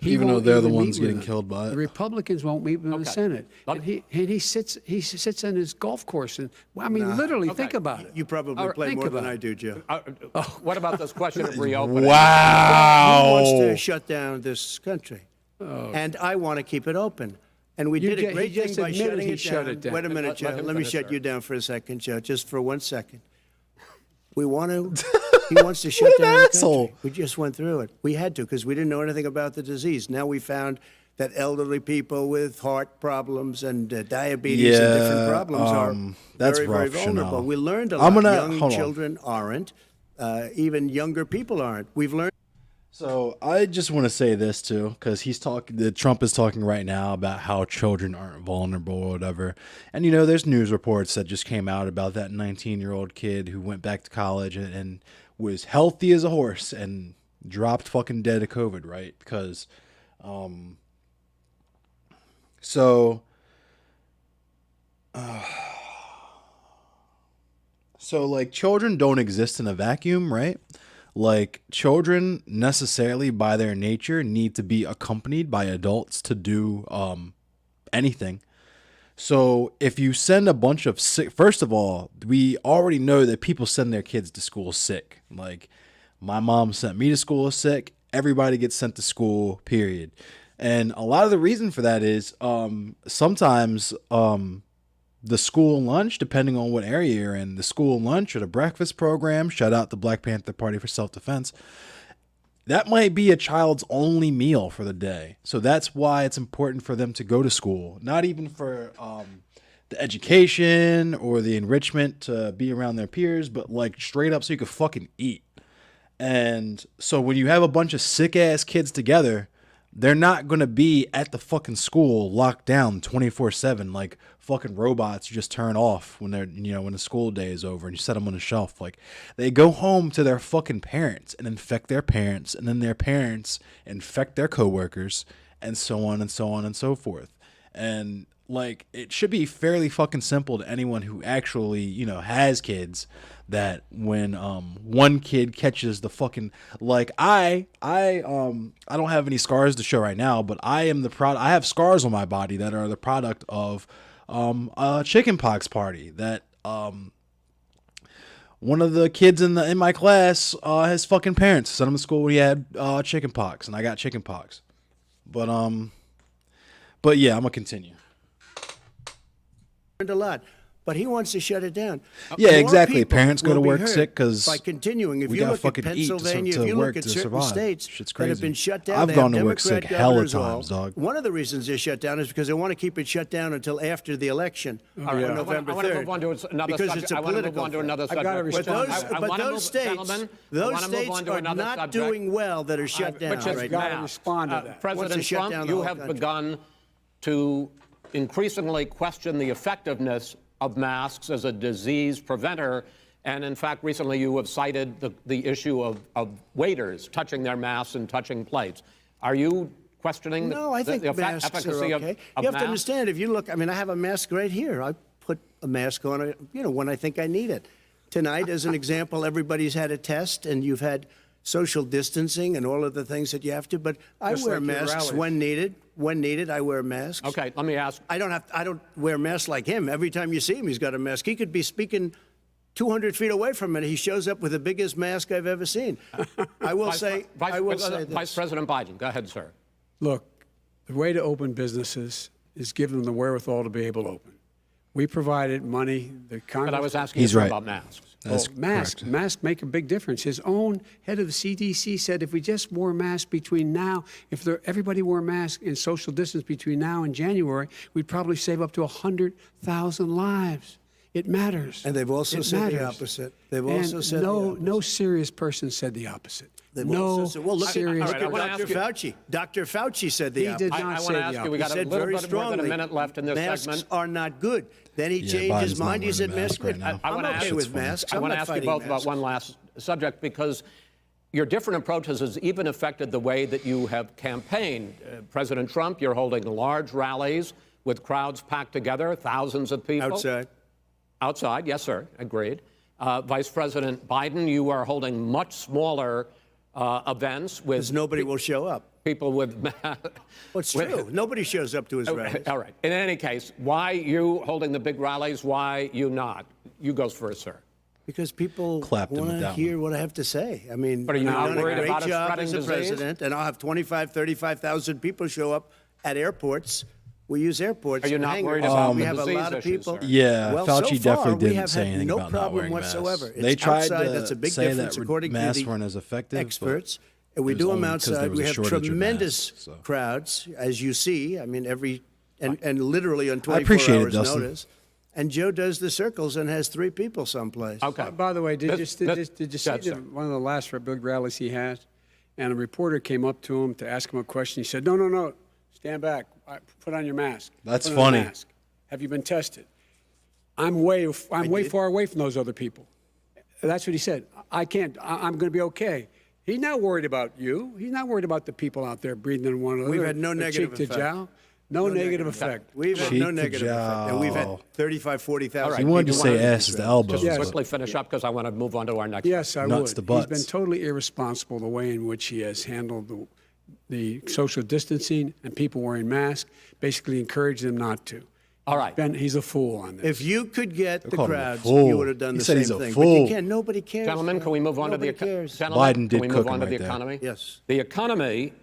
He Even though won't they're the even ones meet with getting them. killed by it. The Republicans won't meet with him in the Okay. Senate, Let- and he sits on his golf course, and well, I mean, literally, think about it. You probably play think more than about I it. do, Joe. What about this question of reopening? He wants Wow. to shut down this country. And I want to keep it open. And we You did a ju- he great thing just by admitted shutting he it shut down. it down. Wait a minute, Let Joe. him Let me finish, shut sir. you down for a second, Joe, just for 1 second. We want to. He wants to shut an down the asshole. country. We just went through it. We had to because we didn't know anything about the disease. Now we found that elderly people with heart problems and diabetes and different Yeah, problems are that's very, very rough, vulnerable. Chanel. We learned a I'm lot. gonna- Young hold on. children aren't. Even younger people aren't. We've learned. So I just want to say this too, because Trump is talking right now about how children aren't vulnerable or whatever. And you know, there's news reports that just came out about that 19-year-old kid who went back to college and was healthy as a horse and dropped fucking dead of COVID, right? Because, so like children don't exist in a vacuum, right? Like children necessarily by their nature need to be accompanied by adults to do anything. So if you send a bunch of sick, first of all, we already know that people send their kids to school sick. Like my mom sent me to school sick. Everybody gets sent to school, period. And a lot of the reason for that is sometimes the school lunch, depending on what area you're in, the school lunch or the breakfast program, shout out the Black Panther Party for self-defense, that might be a child's only meal for the day. So that's why it's important for them to go to school, not even for the education or the enrichment to be around their peers, but like straight up so you could fucking eat. And so when you have a bunch of sick ass kids together, they're not going to be at the fucking school locked down 24/7 like fucking robots you just turn off when they're, you know, when the school day is over and you set them on a shelf. Like they go home to their fucking parents and infect their parents, and then their parents infect their coworkers, and so on and so on and so forth. And like it should be fairly fucking simple to anyone who actually, you know, has kids, that when one kid catches the fucking, like I don't have any scars to show right now, but I have scars on my body that are the product of a chickenpox party that one of the kids in my class, his fucking parents sent him to school when he had chickenpox, and I got chickenpox. But yeah, I'm gonna continue. A lot, but he wants to shut it down. Yeah, More exactly. people Parents go to will be work hurt sick 'cause by continuing. If we you gotta look at fucking eat to Pennsylvania, to if you work look at to certain survive. states Shit's that have crazy. been shut down, I've they gone have to work Democrat sick hella governors all. times, dog. One of the reasons they're shut down is because they want to keep it shut down until after the election on November I want to 3rd. move on to another because subject. it's a I want to move political on to thing. another I've subject. gotta But respond those, to that. I but wanna those move- states, gentlemen, I those wanna move states on to are another not subject. doing well that are shut down Which is right gotta now. respond to that. Wants to President shut Trump, down the you whole have country. begun to increasingly question the effectiveness of masks as a disease preventer And in fact, recently you have cited the issue of waiters touching their masks and touching plates. Are you questioning No, I think the masks efficacy are of okay. of You have masks? to understand, if you look, I mean, I have a mask right here. I put a mask on, when I think I need it. Tonight, as an example, everybody's had a test, and you've had social distancing and all of the things that you have to. But I Just wear like your masks rallies. when needed. When needed, I wear masks. Okay, let me ask. I don't wear masks like him. Every time you see him, he's got a mask. He could be speaking 200 feet away from it. He shows up with the biggest mask I've ever seen. I will say this. Vice President Biden, go ahead, sir. Look, the way to open businesses is give them the wherewithal to be able to open. We provided money. The Congress. But I was asking He's you right. about masks. That's Masks. correct. Masks make a big difference. His own head of the CDC said if we just wore masks between now, everybody wore masks in social distance between now and January, we'd probably save up to 100,000 lives. It matters. And they've also It said the matters. opposite. They've And also said the opposite. no serious person said the opposite. They've No also said, well, look serious all right, I at wanna Dr. ask you- Fauci. Dr. Fauci said the He opposite. did not I say want to the ask you, we opposite. got a Said little very bit more than a strongly, minute left in this masks segment. are not good. Then he changed Biden's his not mind. He wearing said a mask masks are right good. now. I I'm wanna okay ask- with masks. I I'm want to not ask you fighting both about masks. one last subject because your different approaches has even affected the way that you have campaigned. President Trump, you're holding large rallies with crowds packed together, thousands of people. Outside. Outside, yes, sir, agreed. Vice President Biden, you are holding much smaller events with Because nobody will show up. people with. Well, it's true. Nobody shows up to his rallies. All right. In any case, why you holding the big rallies? Why you not? You goes first, sir. Because people Clapped him want with to that hear what I have to say. I mean, But are you I've not done a worried great about it job spreading as a disease? president, and I'll have 35,000 people show up at airports. We use airports. Are you to not hang worried around. about we the have a disease lot of issues, people. sir? Yeah, Well, Fauci so definitely far, we didn't have say had anything no about not problem wearing masks. whatsoever. They It's tried outside. to That's a big say difference that according to masks the weren't as effective, but experts. And we it was do them only because there outside. was We a have shortage of tremendous masks, so. crowds, as you see. I mean, and literally on 24 appreciate it, hours Dustin. notice. And Joe does the circles and has 3 people someplace. Okay. By the way, did you see Yes, sir. one of the last big rallies he had? And a reporter came up to him to ask him a question. He said, no, stand back. Put on your mask. That's Put on a funny. mask. Have you been tested? I'm way far away from those other people. That's what he said. I can't. I'm going to be okay. He's not worried about you. He's not worried about the people out there breathing in one another. We've had no or negative cheek to effect. jowl. No negative effect. We've had Cheek no to negative effect. And we've had jowl. 35, 40,000 right. He wanted to people say at ass these to rallies. elbows. Just but- quickly finish up because I want to move on to our next. Yes, I Nuts would. to butts. He's been totally irresponsible the way in which he has handled the social distancing and people wearing masks, basically encouraged them not to. All right. He's a fool on this. If you could get the called him a crowds, fool. you would have done He the said same he's a thing. But fool. you can't. Nobody cares. Gentlemen, can we move on to the Nobody cares. Gentlemen, Biden did can we cook move on him to right the there. economy? Yes. The economy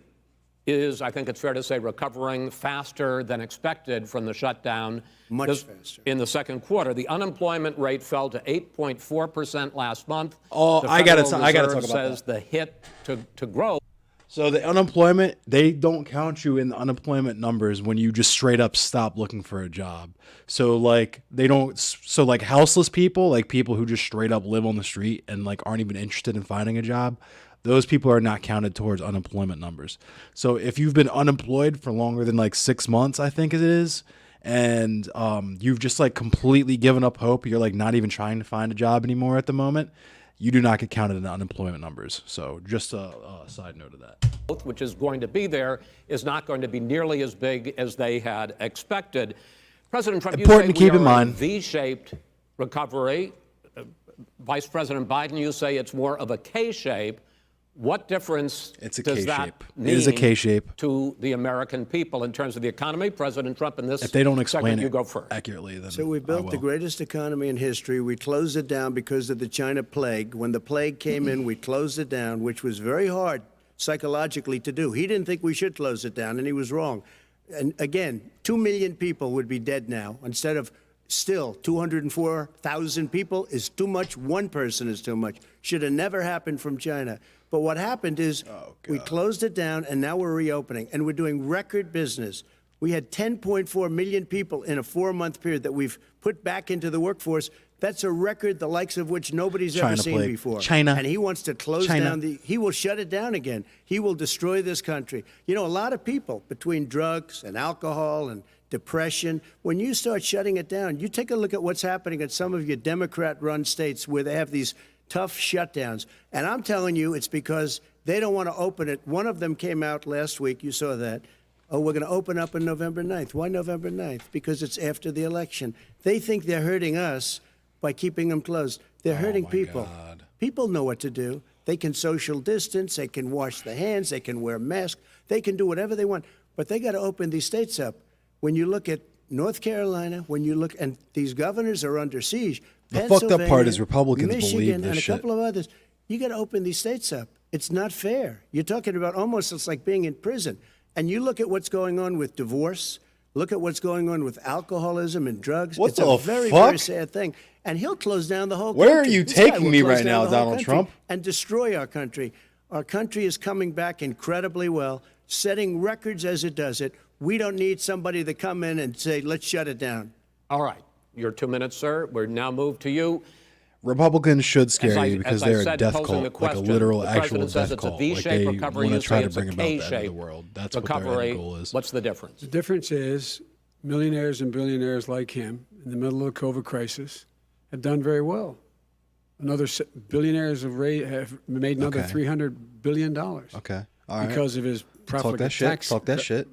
is, I think it's fair to say, recovering faster than expected from the shutdown. Much faster. In the second quarter, the unemployment rate fell to 8.4% last month. Oh, The I gotta Federal talk about Reserve that. says the hit to growth. So the unemployment, they don't count you in the unemployment numbers when you just straight up stop looking for a job. So like they don't, so like houseless people, like people who just straight up live on the street and like aren't even interested in finding a job, those people are not counted towards unemployment numbers. So if you've been unemployed for longer than like 6 months, I think it is, and you've just like completely given up hope, you're like not even trying to find a job anymore at the moment, you do not get counted in the unemployment numbers. So just a side note of that. Which is going to be there, is not going to be nearly as big as they had expected. President Trump, Important you to say keep we in are mind. a V-shaped recovery. Vice President Biden, you say it's more of a K-shape. What difference It's a does that K-shape. mean It is a K-shape. to the American people in terms of the economy? President Trump, in this If they don't explain segment, you it go first. accurately, then So we I built the will. greatest economy in history. We closed it down because of the China plague. When the plague came in, we closed it down, which was very hard psychologically to do. He didn't think we should close it down, and he was wrong. And again, 2 million people would be dead now instead of still 204,000 people is too much. One person is too much. Should have never happened from China. But what happened is we closed it down, and now we're reopening, and we're doing record business. We had 10.4 million people in a 4-month period that we've put back into the workforce. That's a record the likes of which nobody's ever China seen plague. before. China. And he wants to close China. down he will shut it down again. He will destroy this country. You know, a lot of people between drugs and alcohol and depression. When you start shutting it down, you take a look at what's happening in some of your Democrat-run states where they have these tough shutdowns. And I'm telling you, it's because they don't want to open it. One of them came out last week. You saw that. Oh, we're going to open up on November 9th. Why November 9th? Because it's after the election. They think they're hurting us by keeping them closed. They're hurting people. God. People know what to do. They can social distance. They can wash their hands. They can wear masks. They can do whatever they want. But they got to open these states up. When you look at North Carolina, when you look, and these governors are under siege. The fucked up part Pennsylvania, is Republicans Michigan, believe this and a shit. couple of others. You got to open these states up. It's not fair. You're talking about almost it's like being in prison. And you look at what's going on with divorce. Look at what's going on with alcoholism and drugs. What it's the a very, fuck? very sad thing. And he'll close down the whole country. Where are you This guy taking will me close right down now, the whole Donald country Trump? and destroy our country. Our country is coming back incredibly well, setting records as it does it. We don't need somebody to come in and say, let's shut it down. All right. Your 2 minutes, sir. We're now moved to you. Republicans should scare As I- you because as I they're a said, death posing the cult, like a question, literal, the actual president says death it's a cult. Like V-shaped they recovery. want You to try say to it's a bring about the end of the K-shaped world. That's what their recovery. end goal is. What's the difference? The difference is millionaires and billionaires like him in the middle of the COVID crisis have done very well. Billionaires have made another Okay. $300 billion Okay. All right. because of his profligate that shit. tax Talk that shit.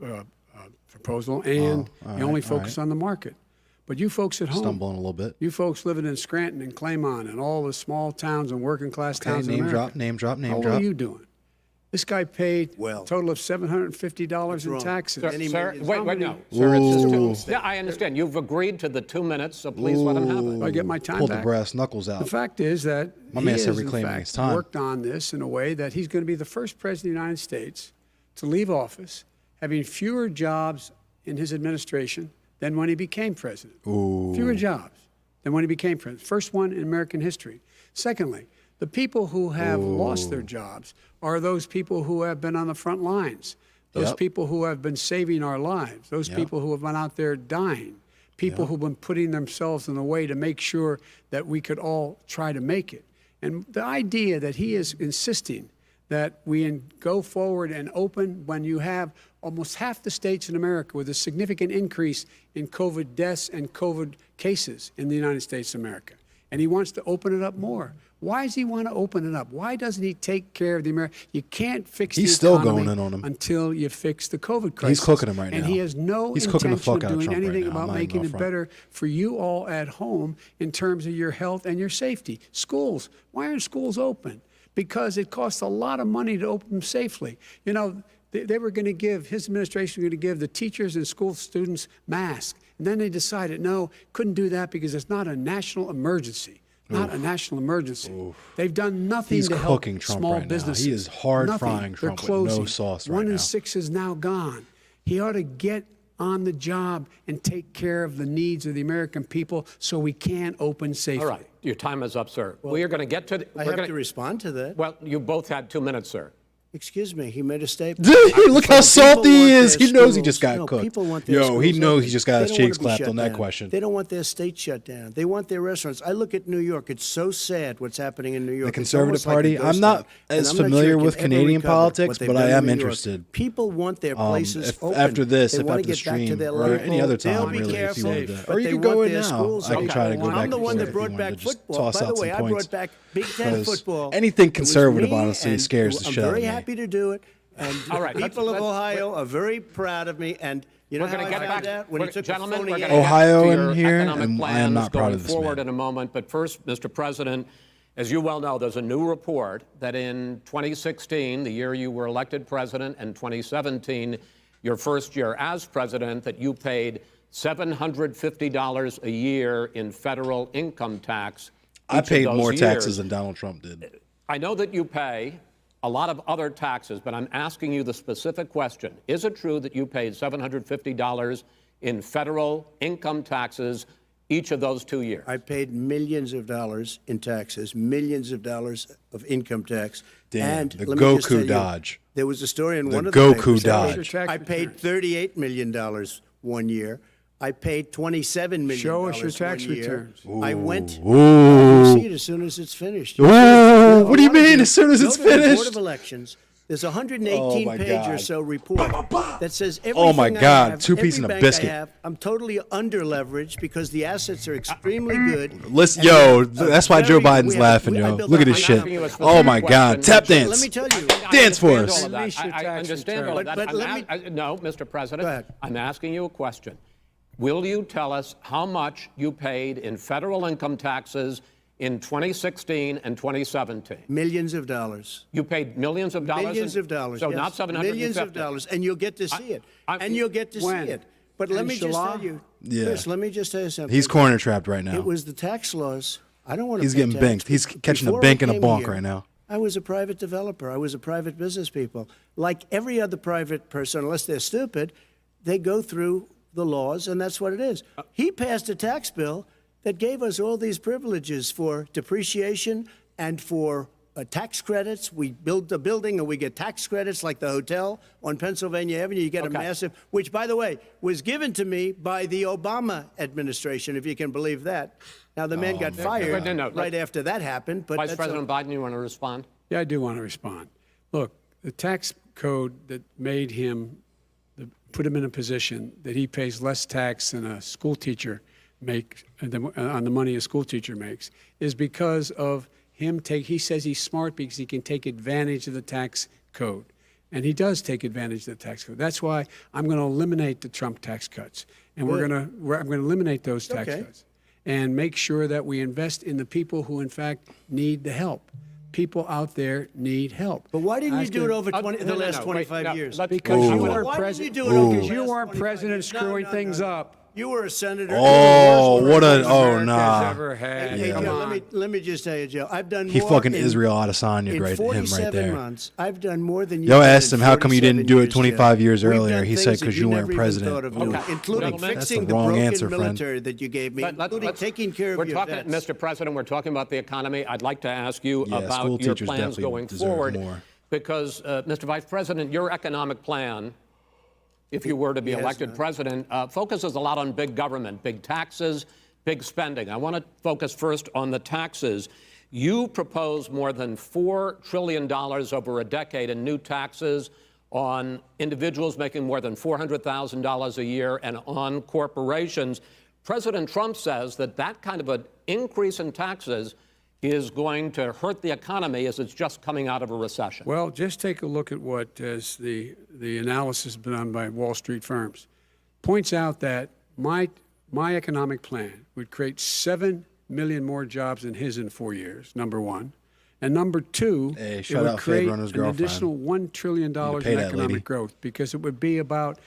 proposal, and all he only right, all focused on the market. But you folks at home, Stumbling a little bit. you folks living in Scranton and Claymont and all the small towns and working class Okay, towns in name America. drop, name drop, name How drop. are you doing? This guy paid Well, a total of $750 in wrong. taxes. Sir, Any sir, millions. wait, no. How Sir, it's just Ooh. two. Yeah, I understand. You've agreed to the 2 minutes, so please let him have Do I it. get my time Pull the back? brass knuckles out. The fact is that My he man has, said in reclaiming fact, his time. worked on this in a way that he's going to be the first president of the United States to leave office having fewer jobs in his administration than when he became president. Fewer jobs than when he became president. First one in American history. Secondly, the people who have lost their jobs are those people who have been on the front lines, those Yep. people who have been saving our lives, those people who have been out there dying, people who've been putting themselves in the way to make sure that we could all try to make it. And the idea that he is insisting that we go forward and open when you have almost half the states in America with a significant increase in COVID deaths and COVID cases in the United States of America. And he wants to open it up more. Why does he want to open it up? Why doesn't he take care of the American? You can't fix He's the still economy going in on him. until you fix the COVID crisis. He's cooking him right and now. he has no He's cooking the intention fuck of out of doing Trump right anything now. I'm about not even making gonna it front. better for you all at home in terms of your health and your safety. Schools. Why aren't schools open? Because it costs a lot of money to open them safely. You know, they were going to give, his administration was going to give the teachers and school students masks. And then they decided, no, couldn't do that because it's not a national emergency. Not a national emergency. They've done nothing He's to help cooking Trump small right now. businesses. He is hard Nothing. frying They're Trump with closing. no sauce right 1 in now. 6 is now gone. He ought to get on the job and take care of the needs of the American people so we can open safely. All right. Your time is up, sir. We are going to get to... I have to respond to that. Well, you both had 2 minutes, sir. Excuse me, he made a statement. Look how People salty he want is. their He knows he schools- just got no, cooked. people want their Yo, he schools knows open. he just got They his don't wanna cheeks be clapped shut on that down. question. They don't want their state shut down. They want their restaurants. I look at New York. It's so sad what's happening in New York. The It's Conservative almost like a Party, ghost I'm not town. And as I'm not familiar sure it with can ever Canadian recover politics, what they've but done I in am New York. interested. People want their places If open. after this, They if wanna after the get back to stream, their or life. any other They'll time, be really, if you careful, wanted to. but Or you they can go want in their now. schools I can try to open. go back I'm the and one forth that if you brought wanted back to just football. toss By the out way, some I points. brought back Big Ten 'Cause football. anything It was conservative, me, honestly, and scares the I'm shit out of very me. happy to do it. And All right, people of let's- Ohio are very proud of me. And you know We're how going I to get found back, out? When he took gentlemen, the we're phony going ad. to Ohio get in to your here, economic and I plans am not proud going of this forward man. in a moment. But first, Mr. President, as you well know, there's a new report that in 2016, the year you were elected president, and 2017, your first year as president, that you paid $750 a year in federal income tax. I each of paid those more years. taxes than Donald Trump did. I know that you pay a lot of other taxes, but I'm asking you the specific question. Is it true that you paid $750 in federal income taxes each of those 2 years? I paid millions of dollars in taxes, millions of dollars of income tax. Damn, and the let me just Goku tell you, dodge. There was a story in The one of the Goku papers. dodge. Your tax I paid returns. $38 million 1 year. I paid $27 million. Show us your tax 1 year. returns. I went. Ooh. You'll see it as soon as it's finished. Ooh, You'll see it. what do you A lot of mean, as soon as go it's to the Board finished? of Elections. There's a Oh, 118 my page or God. so report that says everything Oh, my I God. have, 2 every pieces and a bank biscuit. I have, I'm totally under leveraged because the assets are extremely good. Listen, And yo, we have a that's why Joe very- Biden's we have a- laughing, we- I yo. built Look a at this high shit. asking you a company. Oh, my specific God. question. Tap Let dance. me tell you. Dance for understand us. all of that. Release your I tax understand return. all of that. But let me- No, Mr. President, Go ahead. I'm asking you a question. Will you tell us how much you paid in federal income taxes in 2016 and 2017? Millions of dollars. You paid millions of dollars? Millions of dollars. So yes. not 750? Millions of dollars, and you'll get to see it. I- And you'll get to When? see it. But let In me just Shala? tell you, Yeah. Chris, let me just tell you something. He's corner trapped right now. It was the tax laws. I don't want to. He's pay getting tax. banked. He's catching a Before bank I and a came bonk here, right now. I was a private developer. I was a private business people. Like every other private person, unless they're stupid, they go through the laws, and that's what it is. He passed a tax bill that gave us all these privileges for depreciation and for tax credits. We build a building and we get tax credits like the hotel on Pennsylvania Avenue. You get a massive, which, by the way, was given to me by the Obama administration, if you can believe that. Now, the man got fired No. right after that happened. But Vice that's President Biden, you want to respond? Yeah, I do want to respond. Look, the tax code that made him, put him in a position that he pays less tax than a school teacher makes on the money a school teacher makes is because of him he says he's smart because he can take advantage of the tax code. And he does take advantage of the tax code. That's why I'm going to eliminate the Trump tax cuts. And I'm going to eliminate those tax cuts and make sure that we invest in the people who, in fact, need the help. People out there need help. But why didn't you do it over No, the last wait, 25 no, years? Because you Why were didn't president. you do it over Because the you last weren't 25 president years? screwing things up. You were a senator. Oh, what a America's nah. ever had. Hey, Come Joe, on. let me just tell you, Joe. I've done He more fucking in, Israel Adesanya in right him 47 right there. months. I've done more than you. Yo did asked in him, how come you didn't 47 do it years, 25 Joe. years We've earlier? done He things said, that 'cause you weren't never even president. thought of doing, Okay. including Gentlemen, that's fixing the the wrong broken answer, friend. military that you gave me, including taking care of we're your talking, vets. Mr. President, we're talking about the economy. I'd like to ask you Yeah, about school your teachers plans definitely going deserve forward. more. Because, Mr. Vice President, your economic plan, if you were to be elected president, focuses a lot on big government, big taxes, big spending. I want to focus first on the taxes. You propose more than $4 trillion over a decade in new taxes on individuals making more than $400,000 a year and on corporations. President Trump says that that kind of an increase in taxes is going to hurt the economy as it's just coming out of a recession. Well, just take a look at what as the analysis done by Wall Street firms points out that my economic plan would create 7 million more jobs than his in 4 years, number one. And number two, Hey, it shout would out create Favor's an girlfriend. additional $1 trillion pay in that economic lady. growth because it would be about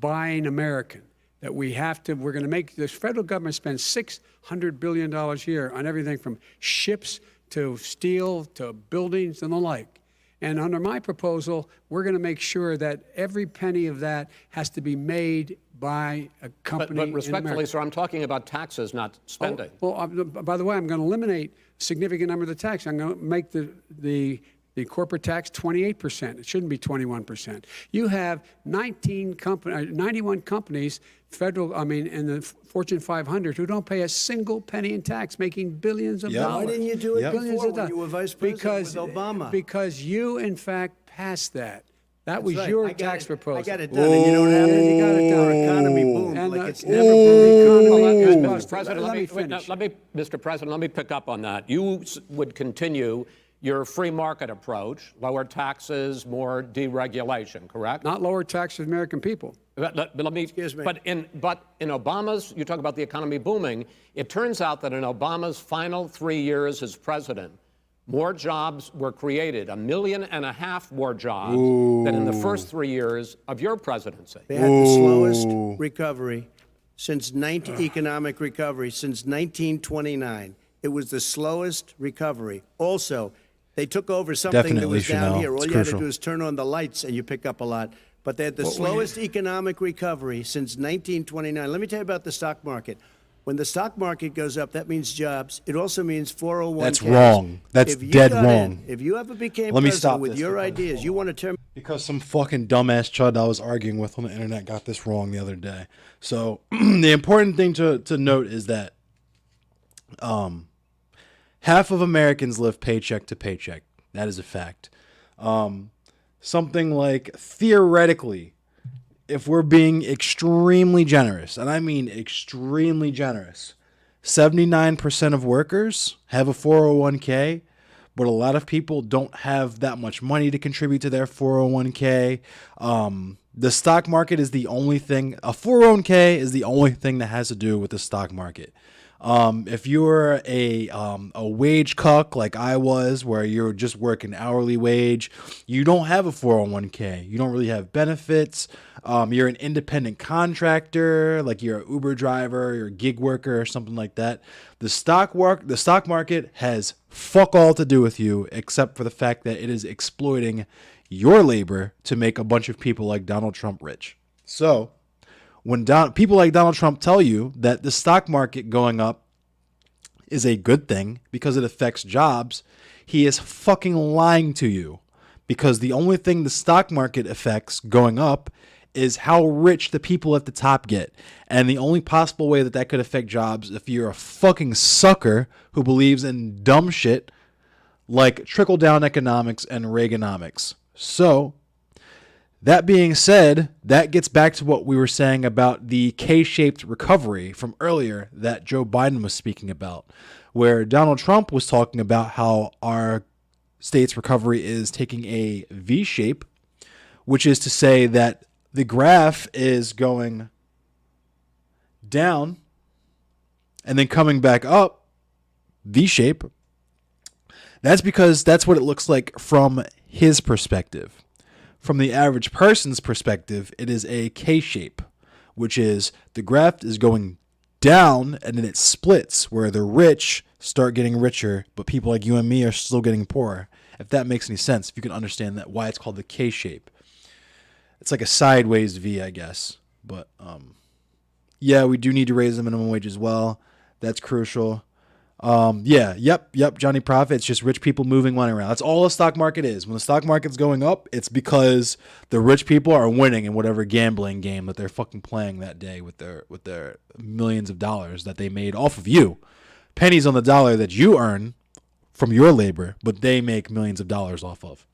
buying American. That we're going to make, the federal government spends $600 billion a year on everything from ships to steel to buildings and the like. And under my proposal, we're going to make sure that every penny of that has to be made by a company But in respectfully, America. sir, I'm talking about taxes, not spending. By the way, I'm going to eliminate a significant number of the tax. I'm going to make the corporate tax 28%. It shouldn't be 21%. You have 91 companies, in the Fortune 500 who don't pay a single penny in tax, making billions of dollars. Why didn't you do it Billions before of when you were vice president with Obama? Because you, in fact, passed that. That was Right. your I got tax it. proposal. I got it done, and you know what happened? You got it done. Our economy boomed And like the- it's never boomed. economy is Mr. busted. President, Let me finish. Mr. President, let me pick up on that. You would continue your free market approach, lower taxes, more deregulation, correct? Not lower taxes for American people. But let me. Excuse me. But in Obama's, you talk about the economy booming. It turns out that in Obama's final 3 years as president, more jobs were created, 1.5 million more jobs than in the first 3 years of your presidency. They had the slowest recovery economic recovery since 1929. It was the slowest recovery. Also, they took over something that Definitely, was down Chanel. here. All It's you had to crucial. do is turn on the lights and you pick up a lot. But they had the slowest economic recovery since 1929. Let me tell you about the stock market. When the stock market goes up, that means jobs. It also means 401k. That's wrong. That's dead wrong. If you ever became Let me president stop with this your because- ideas, you want to turn. Because some fucking dumbass chud I was arguing with on the internet got this wrong the other day. So the important thing to note is that half of Americans live paycheck to paycheck. That is a fact. something like, theoretically, if we're being extremely generous, and I mean extremely generous, 79% of workers have a 401k, but a lot of people don't have that much money to contribute to their 401k. The stock market is the only thing, a 401k is the only thing that has to do with the stock market. If you're a wage cuck like I was, where you're just working hourly wage, you don't have a 401k. You don't really have benefits. You're an independent contractor, like you're an Uber driver, you're a gig worker or something like that. The stock market has fuck all to do with you, except for the fact that it is exploiting your labor to make a bunch of people like Donald Trump rich. So when people like Donald Trump tell you that the stock market going up is a good thing because it affects jobs, he is fucking lying to you, because the only thing the stock market affects going up is how rich the people at the top get. And the only possible way that that could affect jobs if you're a fucking sucker who believes in dumb shit like trickle-down economics and Reaganomics. So, that being said, that gets back to what we were saying about the K-shaped recovery from earlier that Joe Biden was speaking about, where Donald Trump was talking about how our state's recovery is taking a V shape, which is to say that the graph is going down and then coming back up, V shape. That's because that's what it looks like from his perspective. From the average person's perspective, it is a K-shape, which is the graph is going down and then it splits, where the rich start getting richer, but people like you and me are still getting poorer. If that makes any sense, if you can understand that, why it's called the K-shape. It's like a sideways V, I guess. But yeah, we do need to raise the minimum wage as well. That's crucial. Yep, Johnny Profit. It's just rich people moving money around. That's all the stock market is. When the stock market's going up, it's because the rich people are winning in whatever gambling game that they're fucking playing that day with their millions of dollars that they made off of you. Pennies on the dollar that you earn from your labor, but they make millions of dollars off of.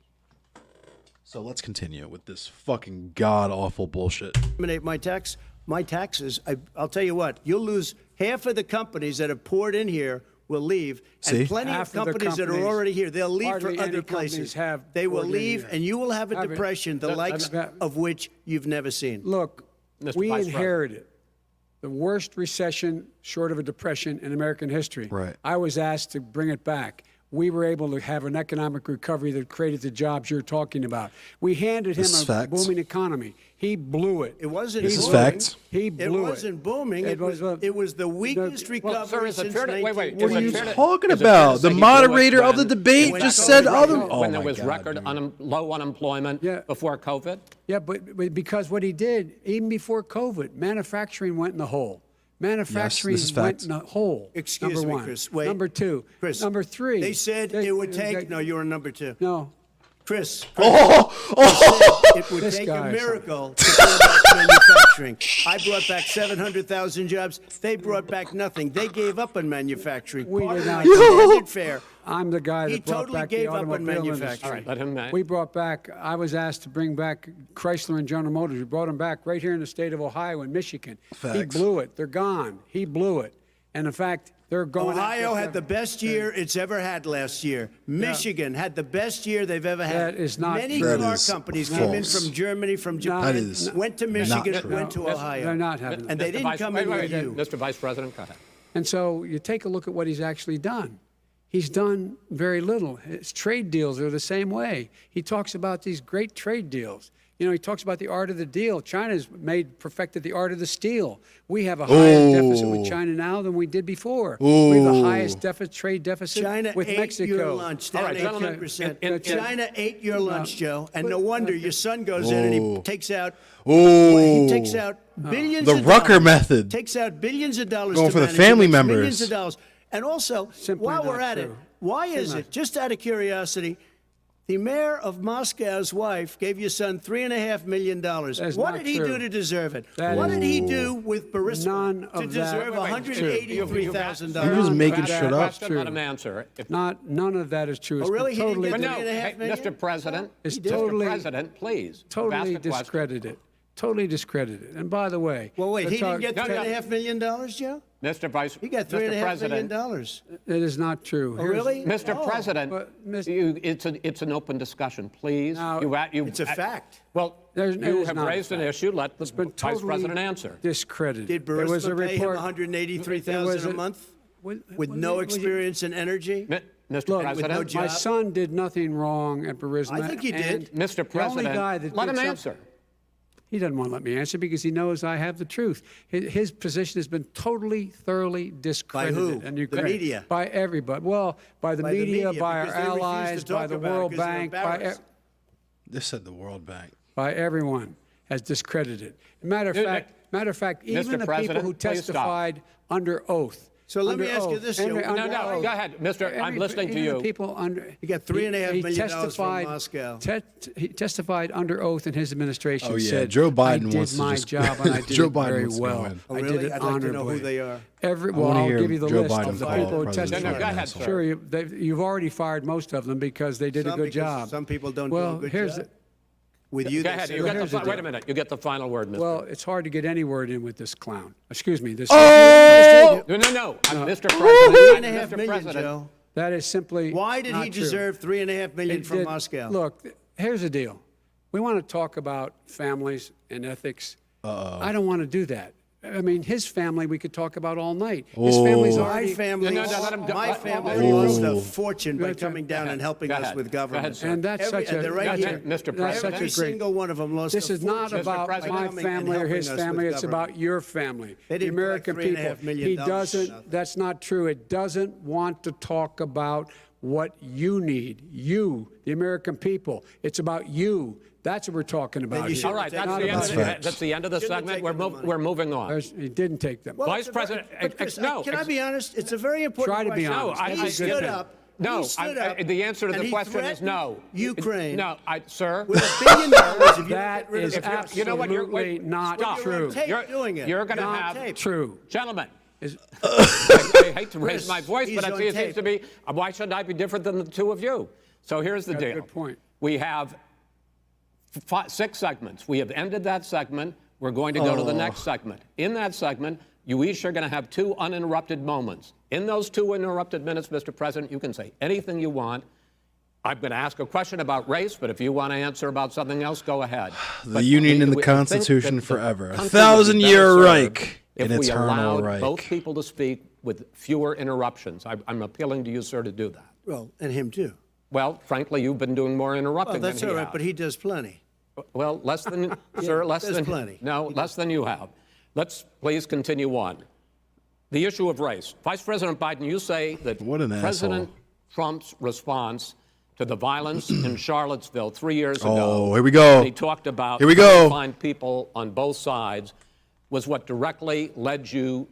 So let's continue with this fucking god-awful bullshit. Eliminate my taxes. I'll tell you what, you'll lose half of the companies that have poured in here will leave, See? and plenty Half of of the companies that are companies, already here, they'll leave for hardly any other companies places. have They will poured in leave, here. and you will have a Have it. depression, the likes of which you've never seen. Look, Mr. we Vice inherited the worst recession short of a depression in American history. Right. I was asked to bring it back. We were able to have an economic recovery that created the jobs you're talking about. We handed him This is a facts. booming economy. He blew it. It wasn't This is booming. facts. He blew it. It wasn't booming. It was the weakest recovery sir, is it since fair to- wait, wait, 19... is What are it you fair to- talking is it fair to about? say The he blew it moderator of the when- debate when just COVID said was other. right. Oh when there my was God, record dude. low unemployment Yeah. before COVID? Yeah, but because what he did, even before COVID, manufacturing went in the hole. Manufacturing this is went fact. in the hole. Excuse number me, one. Chris. Wait. Number two. Chris. Number three. They said it would take... No, you were number two. No. Chris. Oh, It would This take guy a is miracle to bring back manufacturing. I brought back 700,000 jobs. They brought back nothing. They gave up on manufacturing. We Part did of not. my standard fare. I'm the guy that He brought totally back gave the up on automobile manufacturing. industry. Let him We brought back, I was asked to bring back Chrysler and General Motors. We brought them back right here in the state of Ohio and Michigan. He Facts. blew it. They're gone. He blew it. And in fact, they're going Ohio after had the best year it's ever had last year. Michigan had the best year they've ever had. That is not Many true. That car is companies came in false. from Germany, from Japan, That is went to not Michigan, true. went to Ohio. They're not having And it. they didn't come in with you. Mr. Vice President, go ahead. And so you take a look at what he's actually done. He's done very little. His trade deals are the same way. He talks about these great trade deals. You know, he talks about the art of the deal. China's perfected the art of the steal. We have a higher deficit with China now than we did before. We have the highest trade deficit China with ate Mexico. your lunch, down All right, gentlemen, 18%. China ate your lunch, Joe. And no wonder your son goes in and he takes out billions The of Rucker dollars. method. Takes out billions of dollars Going to for the manage. family He makes members. Millions of dollars. And also, Simply while not we're at it, true. why is Simply it, just out of curiosity, The mayor of Moscow's wife gave your son $3.5 million. That's What not did he true. do to deserve it? That What is- did he do with Burisma None to of that- deserve Wait, wait, $183,000? You're just making Ask shit a up. question, let him answer. If, None of that is true. It's really? He didn't totally, get but no, $3.5 hey, million? Mr. President, It's Mr. totally- President, please. totally ask a question. discredited. Totally discredited. And by the way, Well, wait, let's he didn't talk- get No, no. $3.5 million, Joe? Mr. Vice, He got Mr. $3.5 million. President, It is not true. Oh, Here's- really? Mr. Oh. President, But, Mr. it's an open discussion, please. Now, It's a fact. Well, There's- it you is have not a raised an fact. issue. Let the It's been Vice totally President answer. discredited. Did There was a Burisma pay him report. $183,000 a month with no experience in energy? Mr. Look, President, no job. my son did nothing wrong at Burisma. I think he did. and Mr. the only President, guy that let did him something- answer. He doesn't want to let me answer because he knows I have the truth. His position has been totally, thoroughly discredited. who? And The media? By everybody. Well, by the By the media, media, by our because they refuse to allies, by talk the about it World because they're Bank, embarrassed. They said the World Bank. by everyone has discredited. Matter of fact, even the people President, who please stop. testified under oath. So let me under ask you oath, this, under- Joe. under No, oath. go ahead, Mr. I'm listening to Even you. the people under. He got $3.5 million from testified- Moscow. He testified under oath in his administration. Oh, yeah, Said, Joe Biden I did wants to my just- job and I did Joe it Biden very wants to go well. in. Oh, I really? did it I'd like to know honorably. who they are. wanna I'll hear give you the Joe list Biden of the call people who President testified. No, go ahead, sir. Sure, you've already fired most of them because they did a Some good because job. some people don't well, do a good here's job. With you, Go they ahead. say You get here's the, the wait a deal. minute. You get the final word, Mr. Well, it's hard to get any word in with this clown. Excuse me. This. No, Mr. President. $3.5 Mr. million, President. Joe. That is simply. Why did not he true. deserve $3.5 million It from did- Moscow? Look, here's the deal. We want to talk about families and ethics. I don't want to do that. I mean, his family we could talk about all night. His family's My already. family, No, let him go. my Let- family let- lost a fortune by Go coming down ahead. and helping Go us ahead. with Go ahead, government. sir. And that's such a. they're right that's here. Mr. That's President. such Every a great. single one of them lost This a is not fortune about President. my coming and family or helping his us family. with It's government. about your family, They the didn't American collect people. $3.5 million He for doesn't. nothing. That's not true. It doesn't want to talk about what you need. You, the American people. It's about you. That's what we're talking about. you here. should All right, Take that's them. the, end That's of the, facts. that's the end of the Shouldn't have segment. taken the money. We're moving on. He didn't take them. Well, Vice it's a President, but Chris, no, can I be honest? It's a very important Try to be question. honest. No, I- He I- stood I- up. No, he stood up, the answer to and the he question is threatened no. Ukraine. No, sir. With $1 billion, if you That get rid of is the troops. absolutely You know what? Wait, not stop. You're on true. tape doing it. You're going to Not have tape. True. Gentlemen, Is- I hate to raise Chris, my voice, he's but on it seems tape. to be, why should I be different than the two of you? So here's the Got a deal. good point. We have 6 segments. We have ended that segment. We're going to go to the next segment. In that segment, you each are going to have 2 uninterrupted moments. In those 2 uninterrupted minutes, Mr. President, you can say anything you want. I'm going to ask a question about race, but if you want to answer about something else, go ahead. The Union and the I think Constitution that the forever. A country would be 1,000-year better served Reich, if an we eternal allowed Reich. both people to speak with fewer interruptions. I'm appealing to you, sir, to do that. Well, and him too. Well, frankly, you've been doing more Well, interrupting that's than all he right, has. but he does plenty. Well, less than, sir, less there's than. plenty. No, less than you have. Let's please continue on. The issue of race. Vice President Biden, you say that What an President asshole. Trump's response to the violence in Charlottesville 3 years ago. Oh, here we go. when He talked about Here we trying to go. find people on both sides was what directly led you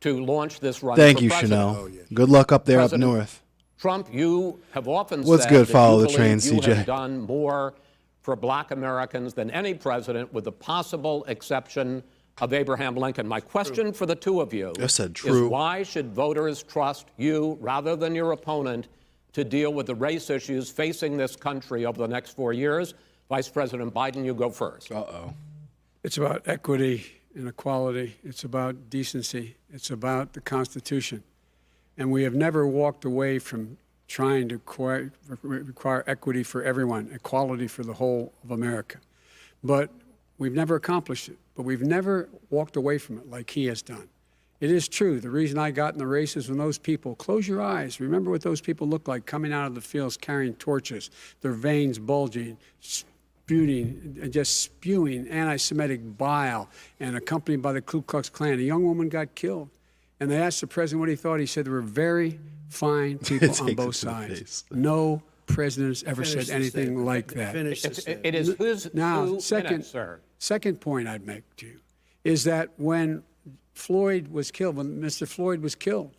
to launch this run Thank for you, president. Chanel. Good luck up there President- up north. Trump, you have often What's said good? that Follow you the train, believe you CJ. have done more for black Americans than any president, with the possible exception of Abraham Lincoln. My question for the two of you I said is true. why should voters trust you rather than your opponent to deal with the race issues facing this country over the next 4 years? Vice President Biden, you go first. Uh-oh. It's about equity and equality. It's about decency. It's about the Constitution. And we have never walked away from trying to require equity for everyone, equality for the whole of America. But we've never accomplished it. But we've never walked away from it like he has done. It is true. The reason I got in the race is when those people, close your eyes, remember what those people looked like coming out of the fields carrying torches, their veins bulging, just spewing anti-Semitic bile, and accompanied by the Ku Klux Klan. A young woman got killed. And they asked the president what he thought. He said there were very fine people Takes on it both to the sides. face. No president has ever Finish said the anything statement. like that. Finish the statement. It is whose Now, 2 second, minutes, sir. second point I'd make to you is that when Floyd was killed, when Mr. Floyd was killed,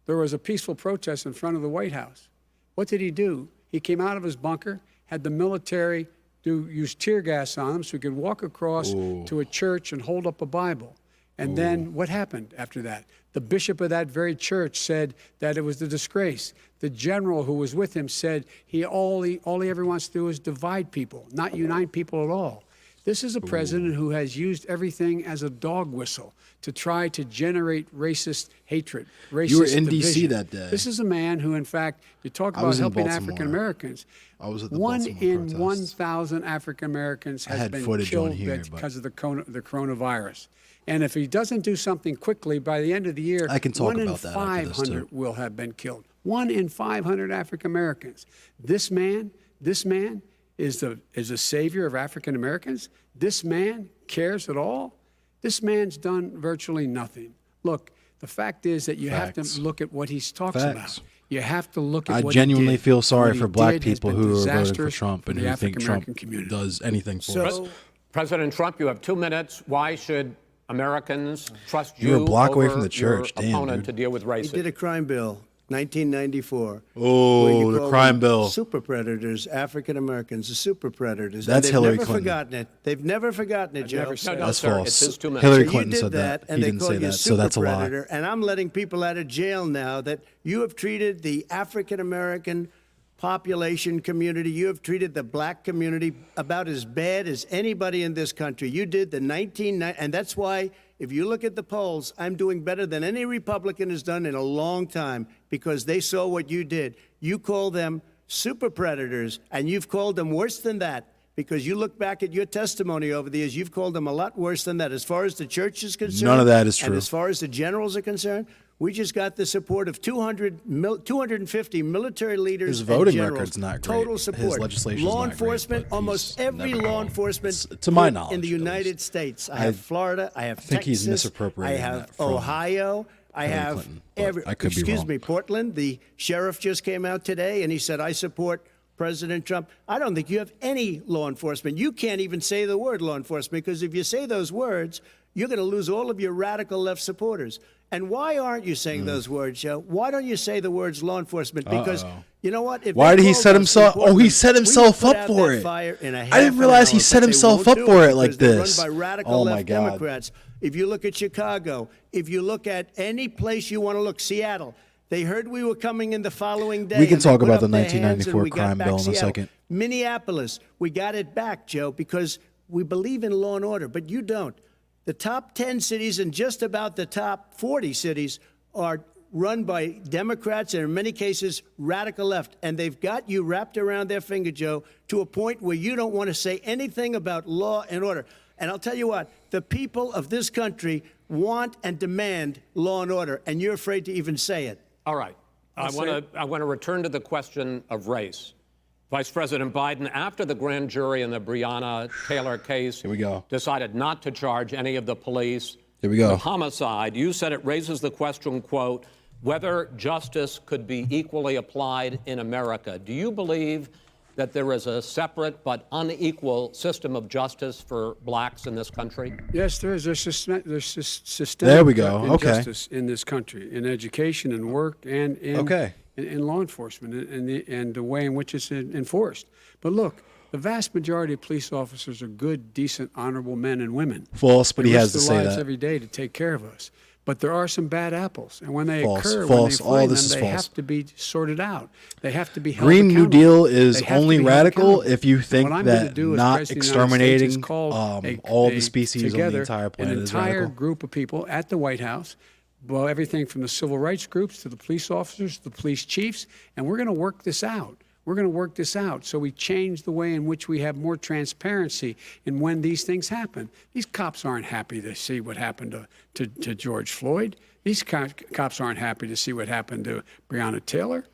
there was a peaceful protest in front of the White House. What did he do? He came out of his bunker, had the military use tear gas on him so he could walk across to a church and hold up a Bible. And then what happened after that? The bishop of that very church said that it was a disgrace. The general who was with him said all he ever wants to do is divide people, not unite people at all. This is a president who has used everything as a dog whistle to try to generate racist hatred, racist You were in division. D.C. that day. This is a man who, in fact, you talk I about was in helping Baltimore. African Americans. I was at the One Baltimore in protests. 1,000 African Americans I has had been footage on killed here, but- because of the coronavirus. And if he doesn't do something quickly, by the end of the year, I can talk 1 in about that after this, 500 too. will have been killed. 1 in 500 African Americans. This man is a savior of African Americans. This man cares at all. This man's done virtually nothing. Look, the fact is that you have Facts. to look at what he talks Facts. about. You have to look at I what genuinely he did. feel sorry What he for black did has people been who are voting for disastrous Trump and for the who think Trump African-American community. does anything for us. President Trump, you have 2 minutes. Why should Americans trust You're you a block away over from the church. your Damn, opponent dude. to deal with He racism? did a crime bill, 1994. Oh, where you the call crime them bill. Super predators, African Americans, the super predators. That's and they've Hillary never Clinton. forgotten it. They've never forgotten it, Joe. never said No, That's sir, false. it's his 2 minutes. Hillary So Clinton you did said that. and He they didn't call say you that, so super that's a lie. predator. And I'm letting people out of jail now that you have treated the African American population community, you have treated the black community about as bad as anybody in this country. You did the 1990, and that's why, if you look at the polls, I'm doing better than any Republican has done in a long time because they saw what you did. You call them super predators, and you've called them worse than that. Because you look back at your testimony over the years, you've called them a lot worse than that. As far as the church is concerned, None of that is and true. as far as the generals are concerned, we just got the support of 250 military leaders. His voting and generals. record's not great. Total His support. legislation's law not great, enforcement, but almost he's every never law wrong. enforcement To my in knowledge, the at United least. States. I have Florida. I have think Texas. he's misappropriating I have that from Ohio. I Hillary have Clinton, but every. I could be Excuse wrong. me, Portland. The sheriff just came out today and he said, "I support President Trump." I don't think you have any law enforcement. You can't even say the word law enforcement because if you say those words, you're going to lose all of your radical left supporters. And why aren't you saying those words, Joe? Why don't you say the words law enforcement? Because you know what? If Why they did he called set us himself? in Oh, he Portland, set we himself would put up out for that it. fire in a I half didn't an realize he hour, set but they himself won't up do for it like because they're this. Run by radical Oh, my left God. Democrats. If you look at Chicago, if you look at any place you want to look, Seattle. They heard we were coming in the following day. We can and they talk put about up the their hands 1994 and we got crime back bill in a Seattle. second. Minneapolis, we got it back, Joe, because we believe in law and order, but you don't. The top 10 cities and just about the top 40 cities are run by Democrats and in many cases radical left. And they've got you wrapped around their finger, Joe, to a point where you don't want to say anything about law and order. And I'll tell you what, the people of this country want and demand law and order, and you're afraid to even say it. All right. I want to return to the question of race. Vice President Biden, after the grand jury in the Breonna Taylor case Here we go. decided not to charge any of the police Here we go. with homicide, you said it raises the question, quote, whether justice could be equally applied in America. Do you believe that there is a separate but unequal system of justice for blacks in this country? Yes, there is. There's systemic There we go. Okay. injustice in this country, in education and work and in law enforcement and the way in which it's enforced. But look, the vast majority of police officers are good, decent, honorable men and women. False, but They he has risk to their say lives that. every day to take care of us. But there are some bad apples, and when they False, occur, false. when All they find this them, is they false. have to be sorted out. They have to be held Green New accountable. Deal is They have to only be held radical accountable. if you think What I'm gonna that do as not President of the United States is exterminating call all the species on the together entire planet an is entire radical. group of people at the White House, well, everything from the civil rights groups to the police officers, to the police chiefs, and we're going to work this out. We're going to work this out so we change the way in which we have more transparency in when these things happen. These cops aren't happy to see what happened to George Floyd. These cops aren't happy to see what happened to Breonna Taylor.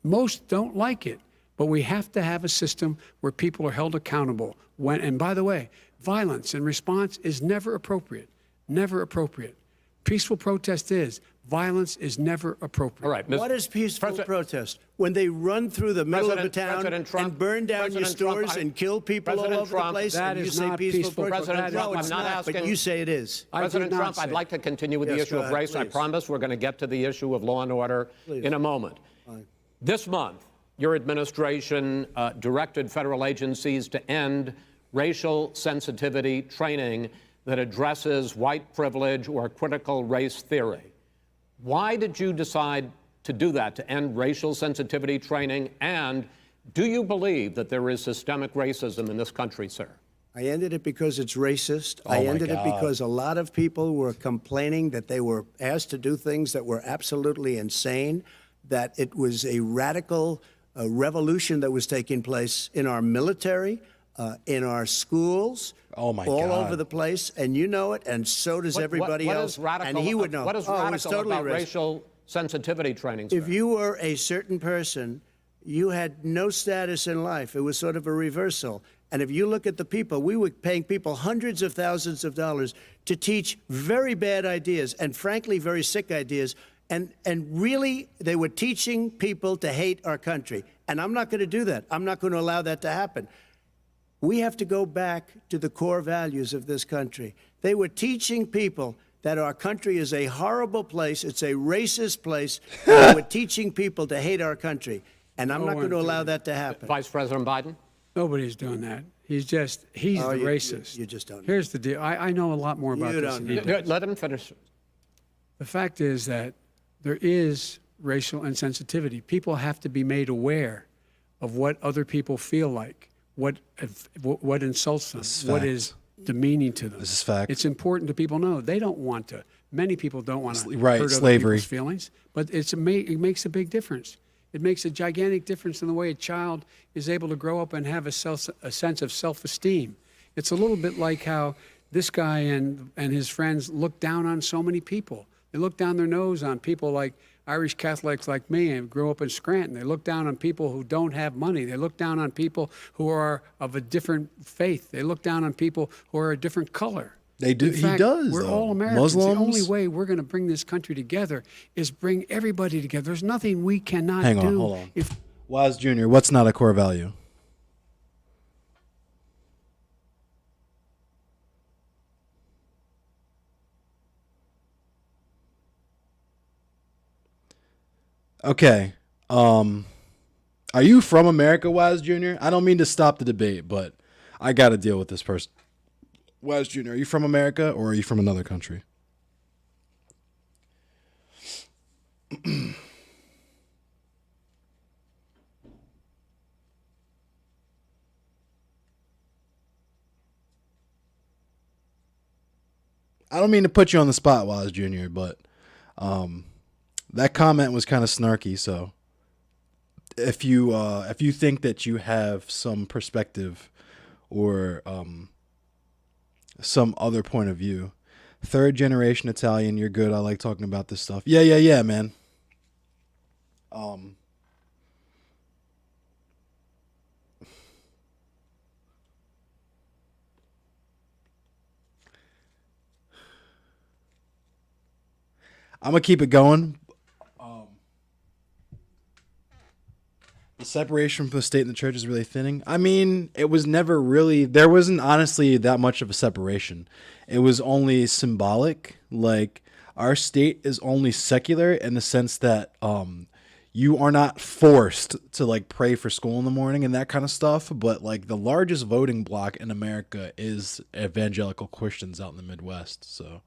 Most don't like it, but we have to have a system where people are held accountable. And by the way, violence in response is never appropriate. Never appropriate. Peaceful protest is. Violence is never appropriate. All right. What is peaceful protest? When they run through the middle of a town President Trump, and burn down your President Trump, stores and kill people all President over Trump, the place, that and you is say not peaceful peaceful. protest? President No, Trump, it's I'm not not, but asking- you say it is. I did President not Trump, say I'd it. like to continue with the Yes, issue go of ahead, race. I please. promise we're going to get to the issue of law and order in a moment. This month, your administration directed federal agencies to end racial sensitivity training that addresses white privilege or critical race theory. Why did you decide to do that, to end racial sensitivity training? And do you believe that there is systemic racism in this country, sir? I ended it because it's racist. Oh I my ended it God. because a lot of people were complaining that they were asked to do things that were absolutely insane, that it was a radical revolution that was taking place in our military, in our schools, Oh my all God. over the place. And you know it, and so does everybody what else. Is radical, and he would know. What is Oh, it was radical totally about racist. racial sensitivity training, sir? If you were a certain person, you had no status in life. It was sort of a reversal. And if you look at the people, we were paying people hundreds of thousands of dollars to teach very bad ideas and, frankly, very sick ideas. And really, they were teaching people to hate our country. And I'm not going to do that. I'm not going to allow that to happen. We have to go back to the core values of this country. They were teaching people that our country is a horrible place. It's a racist place. They were teaching people to hate our country. And I'm not going to allow that to happen. Vice President Biden? Nobody's doing that. He's the racist. You just don't know. Here's the deal. I know a lot more about You this don't than he know. does. Let him finish. The fact is that there is racial insensitivity. People have to be made aware of what other people feel like, what insults them, This is what fact. is demeaning to them. This is fact. It's important to people know. They don't want to. Many people don't want to Right, hurt other slavery. people's feelings, but it makes a big difference. It makes a gigantic difference in the way a child is able to grow up and have a sense of self-esteem. It's a little bit like how this guy and his friends look down on so many people. They look down their nose on people like Irish Catholics like me and grew up in Scranton. They look down on people who don't have money. They look down on people who are of a different faith. They look down on people who are a different color. They do. In He fact, does, We're though. all Americans. Muslims? The only way we're going to bring this country together is bring everybody together. There's nothing we cannot Hang on, do. hold on. If Waz Jr., what's not a core value? Okay. Are you from America, Waz Jr.? I don't mean to stop the debate, but I got to deal with this person. Waz Jr., are you from America or are you from another country? I don't mean to put you on the spot, Waz Jr., but that comment was kind of snarky. So if you think that you have some perspective or some other point of view, third generation Italian, you're good. I like talking about this stuff. Yeah, man. I'm gonna keep it going. The separation from the state and the church is really thinning. I mean, it was never really, there wasn't honestly that much of a separation. It was only symbolic. Like, our state is only secular in the sense that you are not forced to like pray for school in the morning and that kind of stuff. But like the largest voting bloc in America is evangelical Christians out in the Midwest. So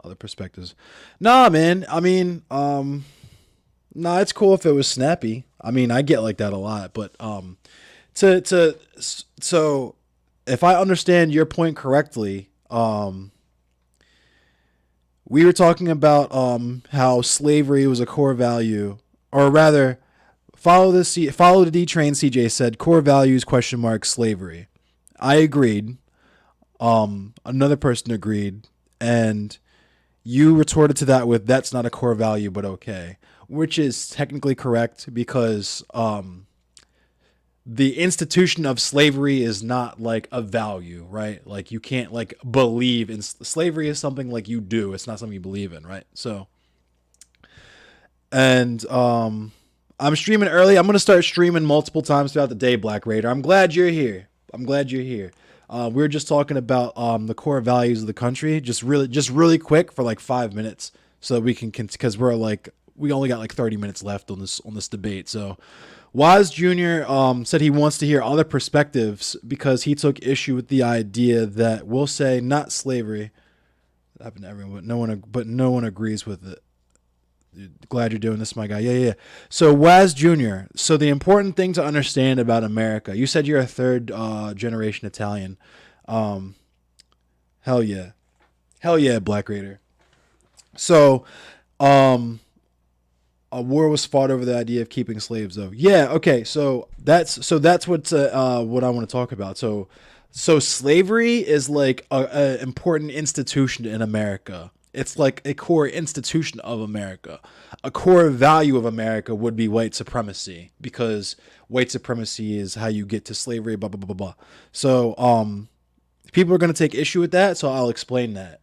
other perspectives. Nah, man. I mean, nah, it's cool if it was snappy. I mean, I get like that a lot, but so if I understand your point correctly, we were talking about how slavery was a core value, or rather, follow the D train. CJ said core values ? Slavery. I agreed. Another person agreed, and you retorted to that with, that's not a core value, but okay, which is technically correct because the institution of slavery is not like a value, right? Like you can't like believe in slavery is something like you do. It's not something you believe in, right? So, and I'm streaming early. I'm going to start streaming multiple times throughout the day, Black Raider. I'm glad you're here. We were just talking about the core values of the country, just really quick for like 5 minutes, so that we can, because we're like we only got like 30 minutes left on this debate. So Waz Jr. Said he wants to hear other perspectives because he took issue with the idea that we'll say not slavery. That happened to everyone, but no one agrees with it. Glad you're doing this, my guy. Yeah. So Waz Jr. So the important thing to understand about America, you said you're a third generation Italian. Hell yeah, Black Raider. So, a war was fought over the idea of keeping slaves, though. Yeah, okay. So that's what I want to talk about. So slavery is like a important institution in America. It's like a core institution of America. A core value of America would be white supremacy, because white supremacy is how you get to slavery, blah, blah, blah, blah. So, people are going to take issue with that, so I'll explain that.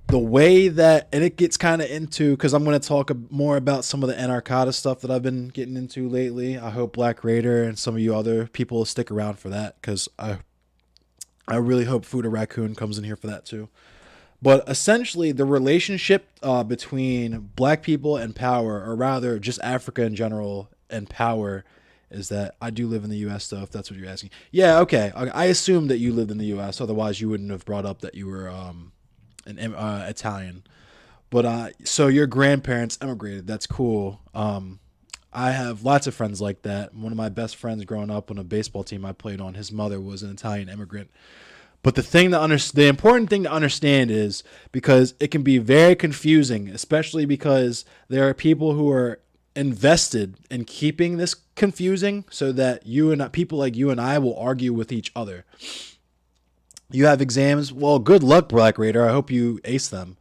The way that, and it gets kind of into, because I'm going to talk more about some of the Anarchata stuff that I've been getting into lately. I hope Black Raider and some of you other people will stick around for that, because I really hope Fuda Raccoon comes in here for that too. But essentially, the relationship between black people and power, or rather just Africa in general and power, is that I do live in the U.S., though, if that's what you're asking. Yeah, okay. I assumed that you lived in the U.S., otherwise you wouldn't have brought up that you were an Italian. But so your grandparents emigrated. That's cool. I have lots of friends like that. One of my best friends growing up on a baseball team I played on, his mother was an Italian immigrant. But the important thing to understand is, because it can be very confusing, especially because there are people who are invested in keeping this confusing, so that people like you and I will argue with each other. You have exams. Well, good luck, Black Raider. I hope you ace them.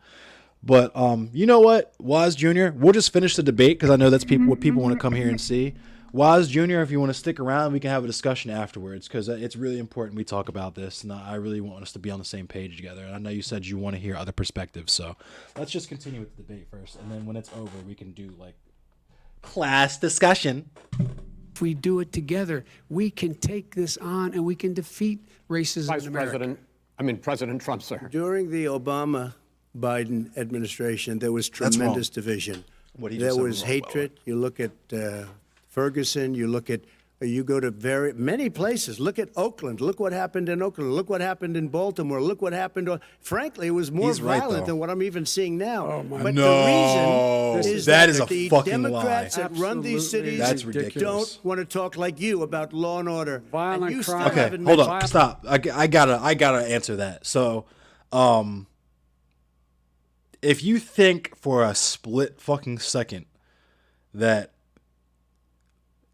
But you know what, Waz Jr., we'll just finish the debate, because I know that's what people want to come here and see. Waz Jr., if you want to stick around, we can have a discussion afterwards, because it's really important we talk about this, and I really want us to be on the same page together. And I know you said you want to hear other perspectives, so let's just continue with the debate first, and then when it's over, we can do like class discussion. If we do it together, we can take this on and we can defeat racism in America. President Trump, sir. During the Obama-Biden administration, there was tremendous division. There was hatred. You look at Ferguson. You go to many places. Look at Oakland. Look what happened in Oakland. Look what happened in Baltimore. Look what happened. Frankly, it was more violent than what I'm even seeing now. Oh my but no, the reason is that is a the fucking Democrats lie. that run these cities That's ridiculous. don't want to talk like you about law and order. Violent crime. Okay, hold up, stop. I gotta answer that. So, if you think for a split fucking second that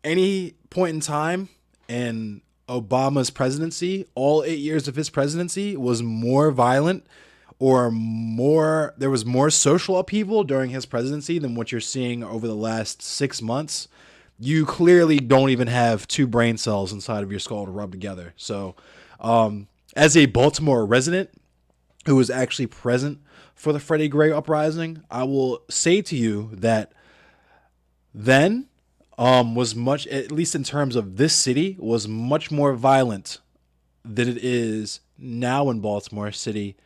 any point in time in Obama's presidency, all 8 years of his presidency, was more violent or there was more social upheaval during his presidency than what you're seeing over the last 6 months, you clearly don't even have two brain cells inside of your skull to rub together. So, as a Baltimore resident who was actually present for the Freddie Gray uprising, I will say to you that then was much, at least in terms of this city, was much more violent than it is now in Baltimore City,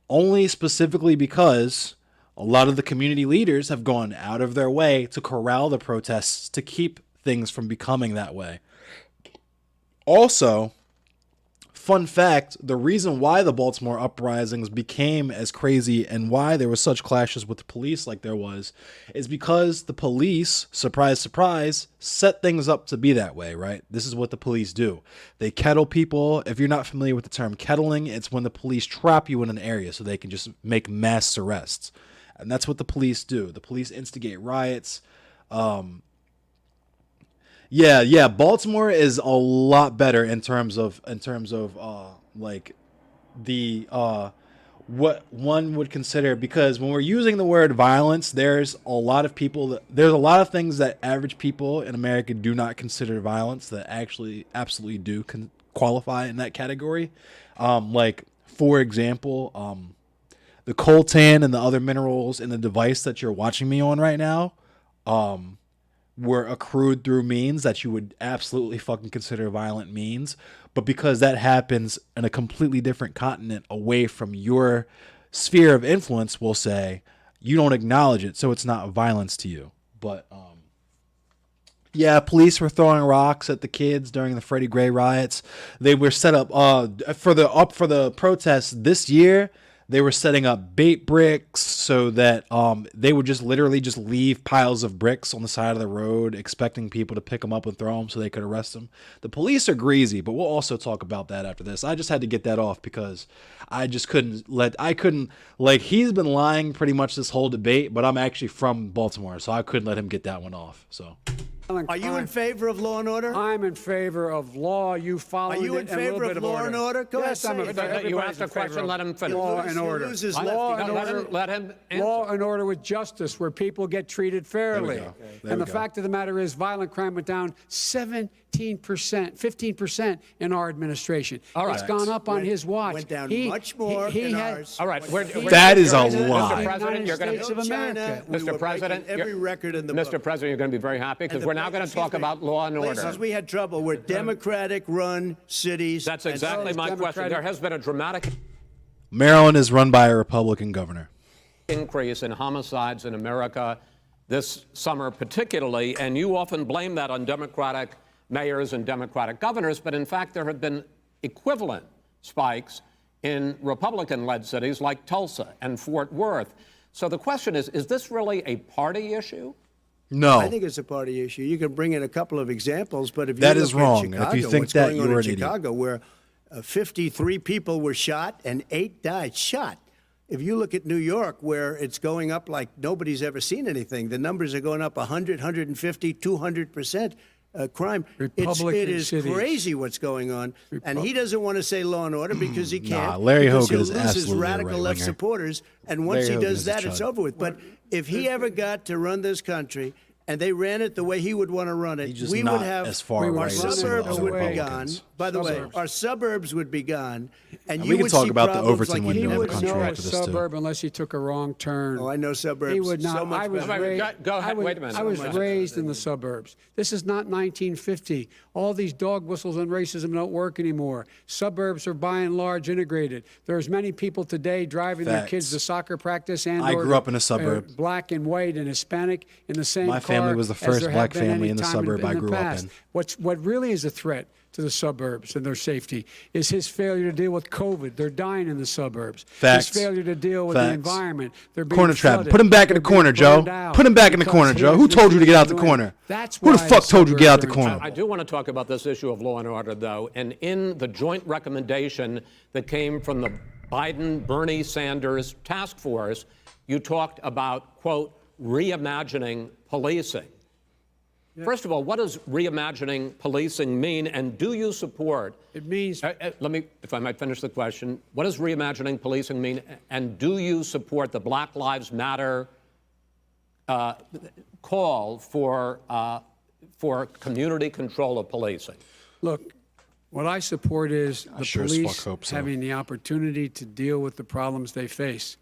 only specifically because a lot of the community leaders have gone out of their way to corral the protests to keep things from becoming that way. Also, fun fact, the reason why the Baltimore uprisings became as crazy and why there was such clashes with the police like there was is because the police, surprise, surprise, set things up to be that way, right? This is what the police do. They kettle people. If you're not familiar with the term kettling, it's when the police trap you in an area so they can just make mass arrests. And that's what the police do. The police instigate riots. Yeah, Baltimore is a lot better in terms of like the what one would consider, because when we're using the word violence, there's a lot of things that average people in America do not consider violence that actually absolutely do qualify in that category. Like, for example, the coltan and the other minerals in the device that you're watching me on right now, were accrued through means that you would absolutely fucking consider violent means. But because that happens in a completely different continent away from your sphere of influence, we'll say, you don't acknowledge it, so it's not violence to you. But yeah, police were throwing rocks at the kids during the Freddie Gray riots. They were set up for the protests this year. They were setting up bait bricks so that they would just literally just leave piles of bricks on the side of the road, expecting people to pick them up and throw them so they could arrest them. The police are greasy, but we'll also talk about that after this. I just had to get that off because I just couldn't, he's been lying pretty much this whole debate, but I'm actually from Baltimore, so I couldn't let him get that one off. So. Are you in favor of law and order? I'm in favor of law. You follow it. Are you in favor of law and order? Go yes, ahead. I'm in favor. You asked a question, let him finish. Law and order. Law and order. Let him answer. Law and order with justice, where people get treated fairly. And the fact of the matter is, violent crime went down 17%, 15% in our administration. All right. It's gone up on his watch. Went down much more in ours. All right. That is a lie. Mr. President, you're going to... China, we were Mr. President, breaking every record in the book. Mr. President, you're going to be very happy because we're now going to talk about law and order. Places we had trouble were Democratic-run cities. That's exactly my question. There has been a dramatic Maryland is run by a Republican governor. increase in homicides in America this summer particularly, and you often blame that on Democratic mayors and Democratic governors, but in fact there have been equivalent spikes in Republican-led cities like Tulsa and Fort Worth. So the question is this really a party issue? No. I think it's a party issue. You can bring in a couple of examples, but if you That look is wrong. at Chicago, If you think what's that, going on you're in an idiot. Chicago, where 53 people were shot and 8 died shot. If you look at New York, where it's going up like nobody's ever seen anything, the numbers are going up 100, 150, 200%. Crime. It is cities. crazy what's going on. And he doesn't want to say law and order because he can't. Larry because Hogan he'll is lose his absolutely a radical left right-winger. supporters. And once Larry he Hogan does is a that, it's chud. over with. But if he ever got to run this country and they ran it the way he would want to run it, He's just we not would have as far our right as some of the suburbs other would be gone. Republicans. By the way, Suburbs. our suburbs would be gone, and we you can would talk see about the problems Overton like window you in the would country know. know a after this, too. suburb unless he took a wrong turn. Oh, I know suburbs. He would not. So much I was better. raised, Go ahead. Wait a minute. I was So much raised in the suburbs. This is not 1950. All these dog whistles and racism don't work anymore. Suburbs are by and large integrated. There's many people today driving their kids Facts. to soccer practice and I or grew up in a to, suburb. black and white and Hispanic in the same My family car was the as first there black have been family any in the time suburb I the grew up past. in. What really is a threat to the suburbs and their safety is his failure to deal with COVID. They're dying in the suburbs. Facts. His failure to deal with the Facts. environment. They're being Corner trap. flooded. Put him back in the They're being corner, Joe. burned out Put him back in the because corner, he Joe. has Who told you to get out the doing it. corner? That's Who the why fuck told you to get out the suburbs are in corner? I do want to talk about this issue of law and order, though. And in the joint recommendation that came from the Biden-Bernie Sanders task force, you talked about, quote, reimagining policing. First of all, what does reimagining policing mean, and do you support? It means Let me, if I might finish the question. What does reimagining policing mean, and do you support the Black Lives Matter call for community control of policing? Look, what I support is the sure as police fuck hope so. having the opportunity to deal with the problems they face.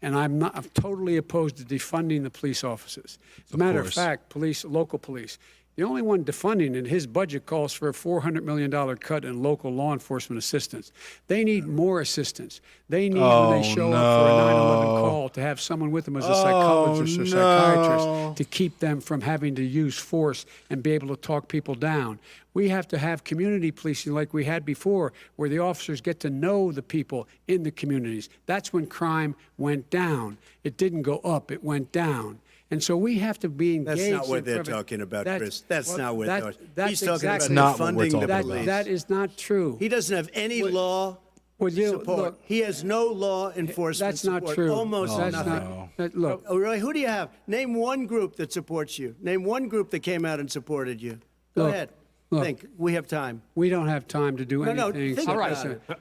And I'm totally opposed to defunding the police offices. As a matter of course. fact, local police, the only one defunding it, his budget calls for a $400 million cut in local law enforcement assistance. They need more assistance. They need, when they show up for a 9/11 call, to have someone with them as a psychologist or psychiatrist to keep them from having to use force and be able to talk people down. We have to have community policing like we had before, where the officers get to know the people in the communities. That's when crime went down. It didn't go up, it went down. And so we have to be engaged. That's not what in they're prevent- talking about, That's- Chris. That's well, not what that- they're that's He's talking exactly, about not what we're defunding the talking about. police. that is not true. He doesn't have any law Well, you- support. look, He has no law enforcement that's not support. true. Almost That's nothing. not. Look, Oh, really? Who do you have? Name one group that supports you. Name one group that came out and supported you. Go Look, ahead. look. Think. We have time. we don't have time to do No, anything. think except about listen. it.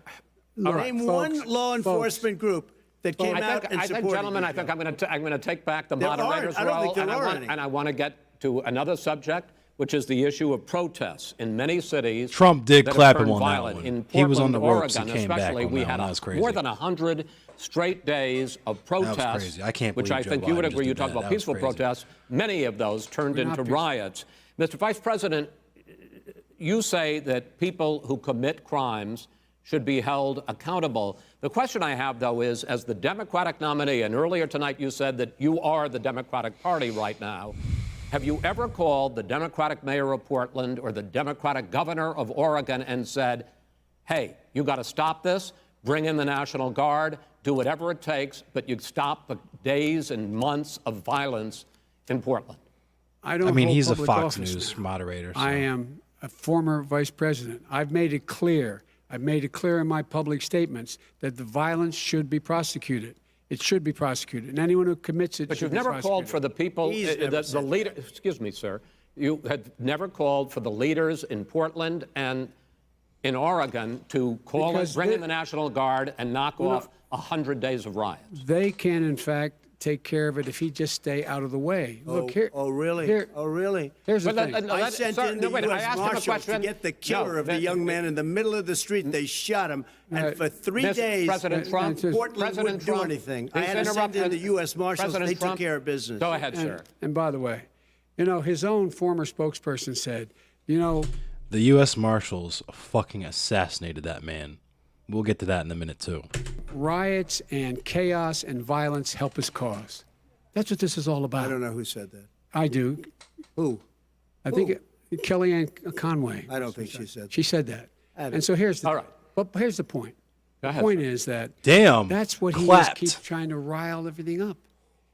Look, Name folks, one law folks, enforcement group that came I out think, and I think, supported gentlemen, you, I think Joe. I'm going to take back the There aren't. moderator's I don't role, think there and are any. I want to get to another subject, which is the issue of protests in many cities. Trump did that have clap him turned on that violent. one. In He was on Portland, the ropes and Oregon, came back especially, on we that had one. That was crazy. more than 100 straight days of protests, crazy. I can't which believe I Joe think you would Biden just agree. You did talk that. about That was peaceful crazy. protests. Many of those turned We're not into peaceful. riots. Mr. Vice President, you say that people who commit crimes should be held accountable. The question I have, though, is as the Democratic nominee, and earlier tonight you said that you are the Democratic Party right now, have you ever called the Democratic mayor of Portland or the Democratic governor of Oregon and said, hey, you got to stop this, bring in the National Guard, do whatever it takes, but you stop the days and months of violence in Portland? I don't. I mean, hold he's a public Fox office News now. moderator. So. I am a former vice president. I've made it clear. I've made it clear in my public statements that the violence should be prosecuted. It should be prosecuted, and anyone who commits it. But should you've be never called prosecuted. for the people, He's never the said leader. Excuse me, sir. You had never called for the leaders in Portland and in Oregon to call Because bring they- in the National Guard and knock off 100 days of riots. They can, in fact, take care of it if he just stay out of the way. Look here. Oh, really? Here, Oh, really? here's the But thing. I sent in the wait, I U.S. asked him a Marshals to question. get the killer No, of the young man in the middle of the street. They shot him, and for 3 Mr. days, President Trump, Portland President wouldn't do Trump, anything. I please had to send interrupt- in the U.S. Marshals. President They took Trump, care of business. Go ahead, sir. And by the way, you know, his own former spokesperson said, you know, The U.S. Marshals fucking assassinated that man. We'll get to that in a minute, too. riots and chaos and violence help his cause. That's what this is all about. I don't know who said that. I do. Who? I think Kellyanne Conway. I don't think she said that. She said that. don't- And so here's the All right. But here's the point. Go The ahead, point sir. is that Damn. that's what he Clapped. just keeps trying to rile everything up.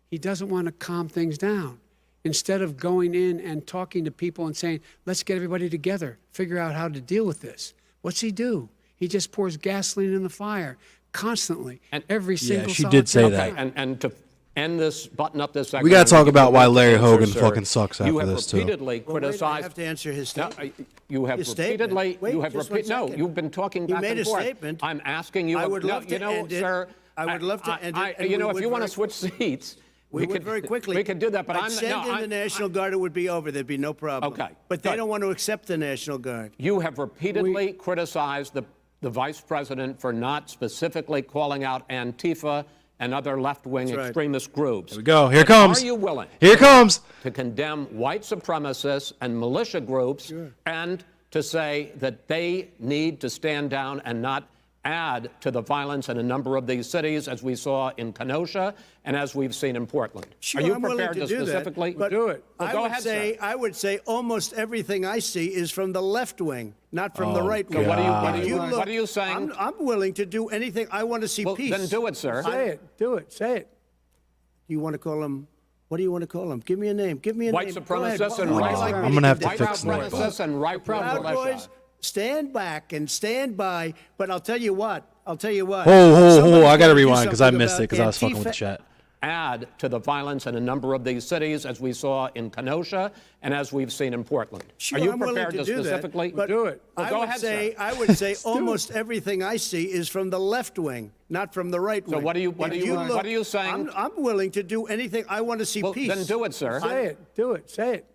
He doesn't want to calm things down. Instead of going in and talking to people and saying, let's get everybody together, figure out how to deal with this. What's he do? He just pours gasoline in the fire constantly. And- every single she did say solitary that. time. And to end this, button up this segment. We gotta and talk give you about why one Larry answer, Hogan sir. fucking sucks You after have this, too. repeatedly Well, wait, I criticized. have to answer his No, statement. you have His statement. repeatedly. Wait, you have just 1 repeat. No, second. you've been talking He back made and a forth. statement. I'm asking you. I would no, love to you know, end it. sir. I would love to end it, and You we know, if would you want to very- switch seats, We could would very quickly. We could do that, but I'd I'm send no, in the National Guard. It would be over. There'd be no problem. Okay, But they good. don't want to accept the National Guard. You have repeatedly criticized the vice president for not specifically calling out Antifa and other left-wing right. extremist groups. Here we go. Here it But comes. Are you willing Here it comes. to condemn white supremacists and militia groups and to say that they need to stand down and not add to the violence in a number of these cities, as we saw in Kenosha and as we've seen in Portland? Sure, are you I'm willing prepared to do specifically that, but do it? Well, I go would ahead, say, sir. I would say almost everything I see is from the left wing, not from the Oh, right So wing. what are you, God. If what look, are you saying? I'm willing to do anything. I want to see Well, peace. then do it, sir. Say it. Do it. Say it. You want to call him? What do you want to call him? Give me a name. Give me a White name. Go ahead. supremacists and What would right you like me I'm gonna have to white fix the mic, supremacists and right Proud militia. Boys, stand back and stand by. But I'll tell you what. I'll tell you what. Ho, Somebody's I gotta gotta do rewind because I something missed it about because I was fucking with the Antifa. chat. Add to the violence in a number of these cities, as we saw in Kenosha and as we've seen in Portland. Sure, are you I'm willing prepared to do that, specifically but do it? Well, I go would ahead, say, sir. I would say almost everything I see is from the left wing, not from the right wing. what are you- what If are you- look, what are you saying? I'm willing to do anything. I want to see Well, peace. then do it, sir. Say it. Do it. Say it.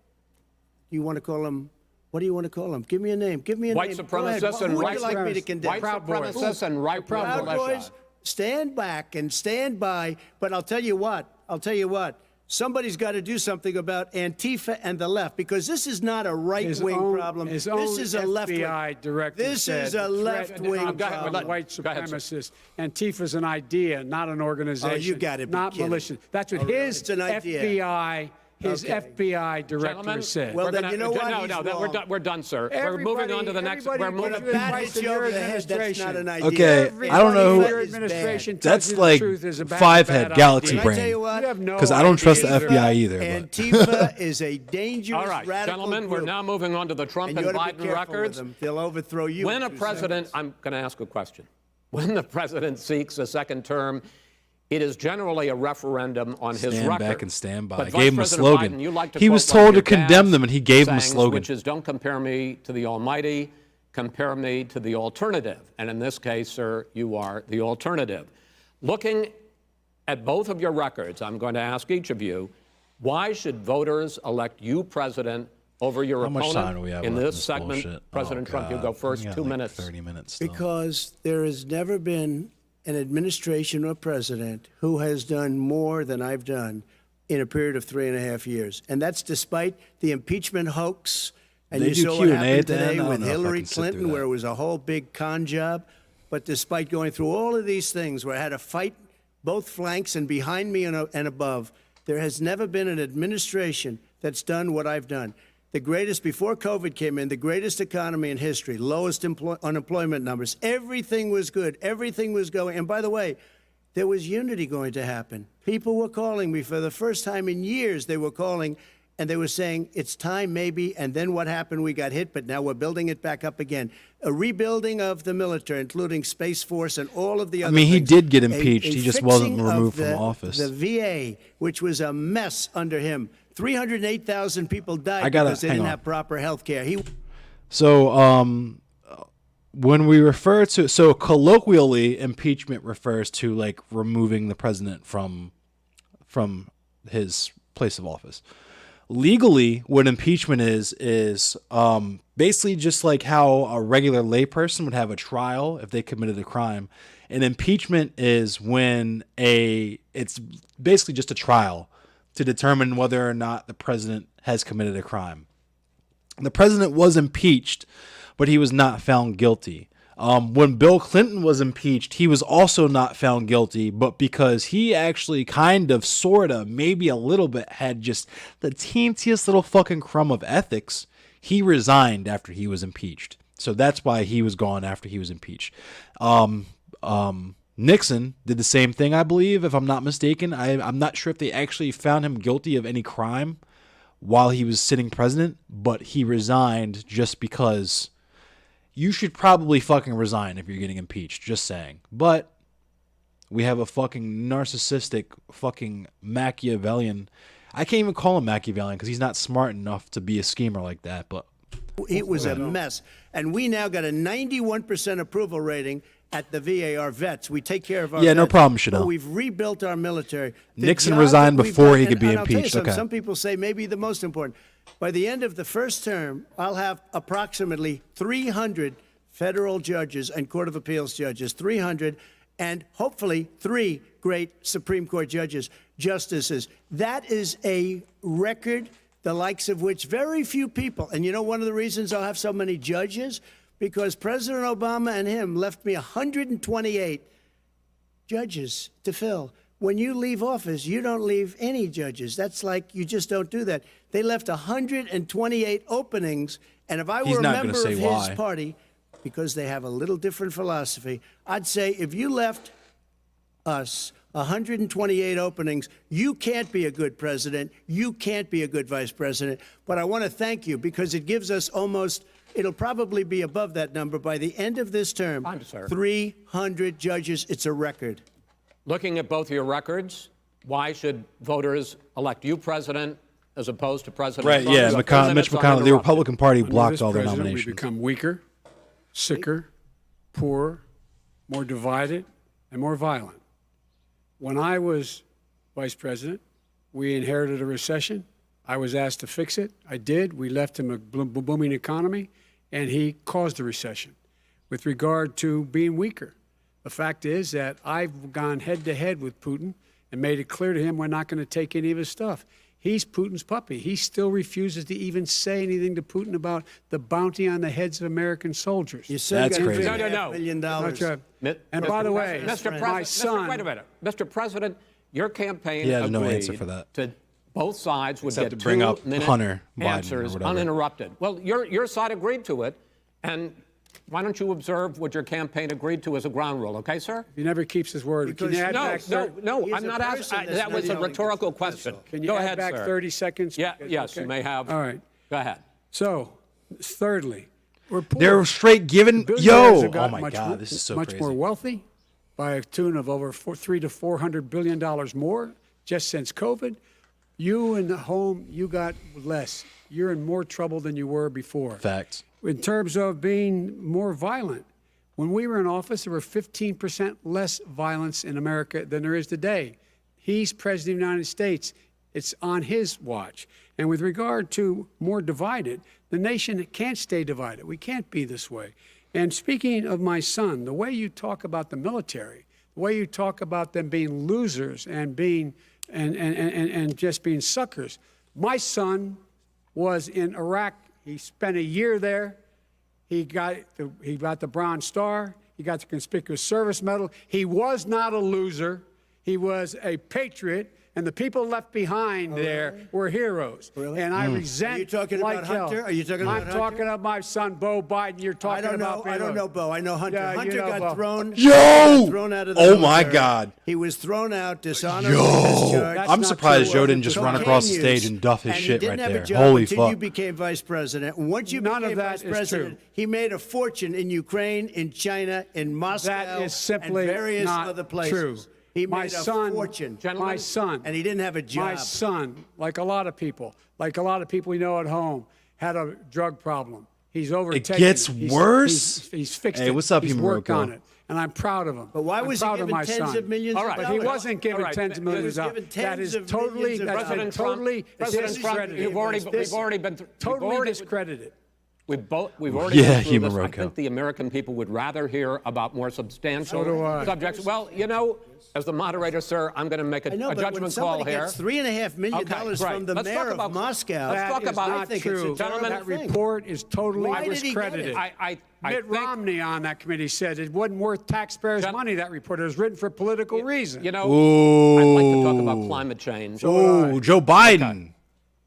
You want to call him? What do you want to call him? Give me a name. Give me a White name. Go ahead. supremacists Who and would right you like me to condemn? White supremacists and right Proud militia. Boys, stand back and stand by. But I'll tell you what. I'll tell you what. Somebody's got to do something about Antifa and the left, because this is not a right-wing problem. His This own is a left-wing. FBI director This said is a the threat left-wing of problem. white Go ahead, sir. supremacists. Antifa's an idea, not an organization. you gotta be not kidding. militia. That's what Oh, really? his It's an idea. FBI, Okay. FBI director Gentlemen, said. Well, we're then gonna- you know what? No, He's no, wrong. we're done, sir. Everybody- we're moving on to the next. everybody We're gives moving. you Bat advice hits in you your over the head. That's not administration. an idea. Okay, I don't know Your who. administration tells That's you like the truth is a bad, five-head bad galaxy idea. Can I tell brain. you what? You have no Because I don't trust the idea. FBI either. But. Antifa is a dangerous All right, radical gentlemen, group. we're now moving on to the Trump And and you ought to be Biden careful with records. them. They'll overthrow you. When in a 2 president, seconds. I'm going to ask a question. When the president seeks a second term, it is generally a referendum on his Stand record. back and stand by. But I Vice gave him a President slogan. Biden, you like to He quote was one of told your to condemn dad's them, and he gave him a sayings, slogan. which is, "Don't compare me to the Almighty, compare me to the alternative." And in this case, sir, you are the alternative. Looking at both of your records, I'm going to ask each of you, why should voters elect you president over your How much opponent? time do we have in left this in this segment, bullshit? President Oh, Trump, you God. go first. We got 2 like minutes. 30 minutes still. Because there has never been an administration or president who has done more than I've done in a period of 3.5 years. And that's despite the impeachment hoax. And They you do saw what Q&A happened at the end? today I don't with know if I Hillary can sit through Clinton, that. where it was a whole big con job. But despite going through all of these things where I had to fight both flanks and behind me and above, there has never been an administration that's done what I've done. The greatest, before COVID came in, the greatest economy in history, lowest unemployment numbers. Everything was good. Everything was going. And by the way, there was unity going to happen. People were calling me for the first time in years. They were calling and they were saying, it's time maybe. And then what happened? We got hit, but now we're building it back up again. A rebuilding of the military, including Space Force and all of the other he things. did get impeached. He just wasn't fixing removed of from office. The VA, which was a mess under him. 308,000 people died gotta- because they hang didn't on. have proper health care. So, when we refer to, so colloquially, impeachment refers to like removing the president from his place of office. Legally, what impeachment is basically just like how a regular layperson would have a trial if they committed a crime. An impeachment is when it's basically just a trial to determine whether or not the president has committed a crime. The president was impeached, but he was not found guilty. When Bill Clinton was impeached, he was also not found guilty, but because he actually kind of, sort of, maybe a little bit had just the teensiest little fucking crumb of ethics, he resigned after he was impeached. So that's why he was gone after he was impeached. Nixon did the same thing, I believe, if I'm not mistaken. I'm not sure if they actually found him guilty of any crime while he was sitting president, but he resigned just because you should probably fucking resign if you're getting impeached, just saying. But we have a fucking narcissistic fucking Machiavellian. I can't even call him Machiavellian because he's not smart enough to be a schemer like that, but It was a mess. And we now got a 91% approval rating at the VA, our vets. We take care of our Yeah, no vets. problem, Chanel. But we've rebuilt our military. The Nixon job resigned that we've before done- he could be and I'll tell you impeached. something, Okay. Some people say maybe the most important. By the end of the first term, I'll have approximately 300 federal judges and Court of Appeals judges, 300, and hopefully 3 great Supreme Court justices. That is a record the likes of which very few people, and you know one of the reasons I'll have so many judges? Because President Obama and him left me 128 judges to fill. When you leave office, you don't leave any judges. That's like, you just don't do that. They left 128 openings, and if I He's were a not gonna member say of why. his party, because they have a little different philosophy, I'd say if you left us 128 openings, you can't be a good president, you can't be a good vice president. But I want to thank you because it gives us almost, it'll probably be above that number by the end of this term. Fine, sir. 300 judges, it's a record. Looking at both your records, why should voters elect you president as opposed to President right, Trump? yeah, You have 2 Mitch minutes McConnell, the uninterrupted. Republican Party Under blocked this all their president, nominations. We've become weaker, sicker, poorer, more divided, and more violent. When I was vice president, we inherited a recession. I was asked to fix it. I did. We left him a booming economy, and he caused a recession. With regard to being weaker, the fact is that I've gone head-to-head with Putin and made it clear to him we're not going to take any of his stuff. He's Putin's puppy. He still refuses to even say anything to Putin about the bounty on the heads of American soldiers. You still That's got crazy. $3.5 No. million. That's right. Mi- And Mr. by the way, President, my son. wait a minute. Mr. President, your campaign He has agreed no answer for that. to both sides would Except get to bring up 2-minute Hunter Biden or answers whatever. uninterrupted. Well, your side agreed to it, and why don't you observe what your campaign agreed to as a ground rule, okay, sir? He never keeps his word. Can you add back No, He's I'm a not person asking. that's That was a not telling rhetorical the truth, that's question. all. Can you Go add ahead, back sir. 30 seconds? Yeah, yes, Okay. you may have. All right. Go ahead. So, thirdly, we're poor. They're straight giving, Billionaires have oh gotten my much God, more- this is so much crazy. more wealthy by a tune of over $300 to $400 billion more just since COVID. You in the home, you got less. You're in more trouble than you were before. Facts. In terms of being more violent, when we were in office, there were 15% less violence in America than there is today. He's president of the United States. It's on his watch. And with regard to more divided, the nation can't stay divided. We can't be this way. And speaking of my son, the way you talk about the military, the way you talk about them being losers and being and just being suckers. My son was in Iraq. He spent a year there. He got the Bronze Star. He got the Conspicuous Service Medal. He was not a loser. He was a patriot. And the people left behind there were heroes. Really? And I resent. Are you talking about Hunter? Are you talking about Hunter? I'm talking about my son, Bo Biden. You're talking about. I don't know Bo. I know Hunter. Yeah, Hunter got Bo. thrown. Yo! Got thrown out of the Oh my military. God! He was thrown out, dishonored, Yo! discharged. I'm not surprised true. Joe didn't just run across the Cocaine stage use. and duff his And shit he right didn't have there. a job Holy until you fuck! became vice president. And once you None of became that vice is president, true. he made a fortune in Ukraine, in China, in Moscow, That is simply and various not other places. true. He My made a son, fortune. My son, and he didn't have a job. My son, like a lot of people we know at home, had a drug problem. He's overtaken. It gets He's- worse? He's fixed Hey, it. what's up, He's Yumuroko? worked on it, and I'm proud of him. But why was he I'm proud of given my tens son. of millions All of right, dollars? But he wasn't given All right, tens of he was millions of given dollars. That tens is of totally, millions of that's dollars. been totally President Trump, discredited. we've already been Totally discredited. We've already Yeah, been through this. I Yumuroko. think the American people would rather hear about more substantial So do I. subjects. Well, you know, as the moderator, sir, I'm going to make I know, a but when judgment call somebody here. gets $3.5 million Okay, from right. the Let's mayor talk of about- Moscow, Let's talk That is about- not I think true. it's a terrible That thing. report is totally Why did he get discredited. it? I Mitt think, Romney on that committee said it wasn't worth taxpayers' money, that report. It was written for political reasons. you know, Ooh. I'd like to talk about climate change. Ooh, Joe Biden.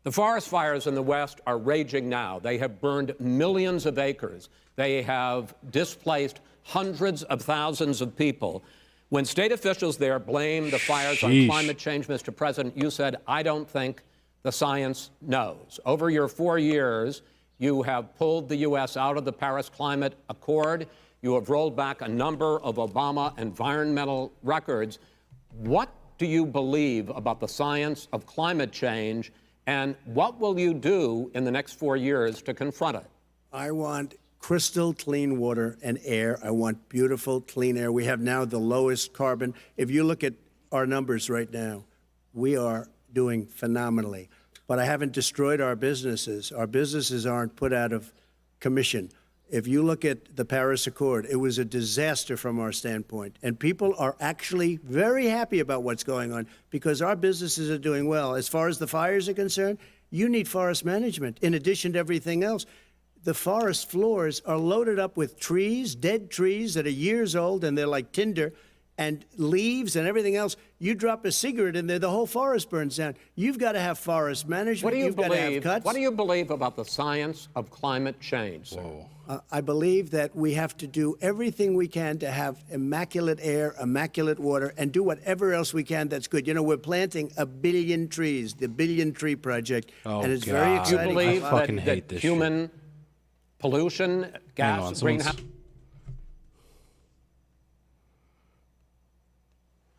The forest fires in the West are raging now. They have burned millions of acres. They have displaced hundreds of thousands of people. When state officials there blame the fires on Sheesh. climate change, Mr. President, you said, I don't think the science knows. Over your 4 years, you have pulled the U.S. out of the Paris Climate Accord. You have rolled back a number of Obama environmental records. What do you believe about the science of climate change, and what will you do in the next 4 years to confront it? I want crystal clean water and air. I want beautiful, clean air. We have now the lowest carbon. If you look at our numbers right now, we are doing phenomenally. But I haven't destroyed our businesses. Our businesses aren't put out of commission. If you look at the Paris Accord, it was a disaster from our standpoint. And people are actually very happy about what's going on because our businesses are doing well. As far as the fires are concerned, you need forest management in addition to everything else. The forest floors are loaded up with trees, dead trees that are years old, and they're like tinder, and leaves and everything else. You drop a cigarette in there, the whole forest burns down. You've got to have forest management. What do you You've got to have believe? cuts. What do you believe about the science of climate change, sir? I believe that we have to do everything we can to have immaculate air, immaculate water, and do whatever else we can that's good. You know, we're planting 1 billion trees, the Billion Tree Project, Oh, and it's God. very Do you exciting. believe I fucking that, hate that this human pollution, Hang on, gas, someone's- greenhouse?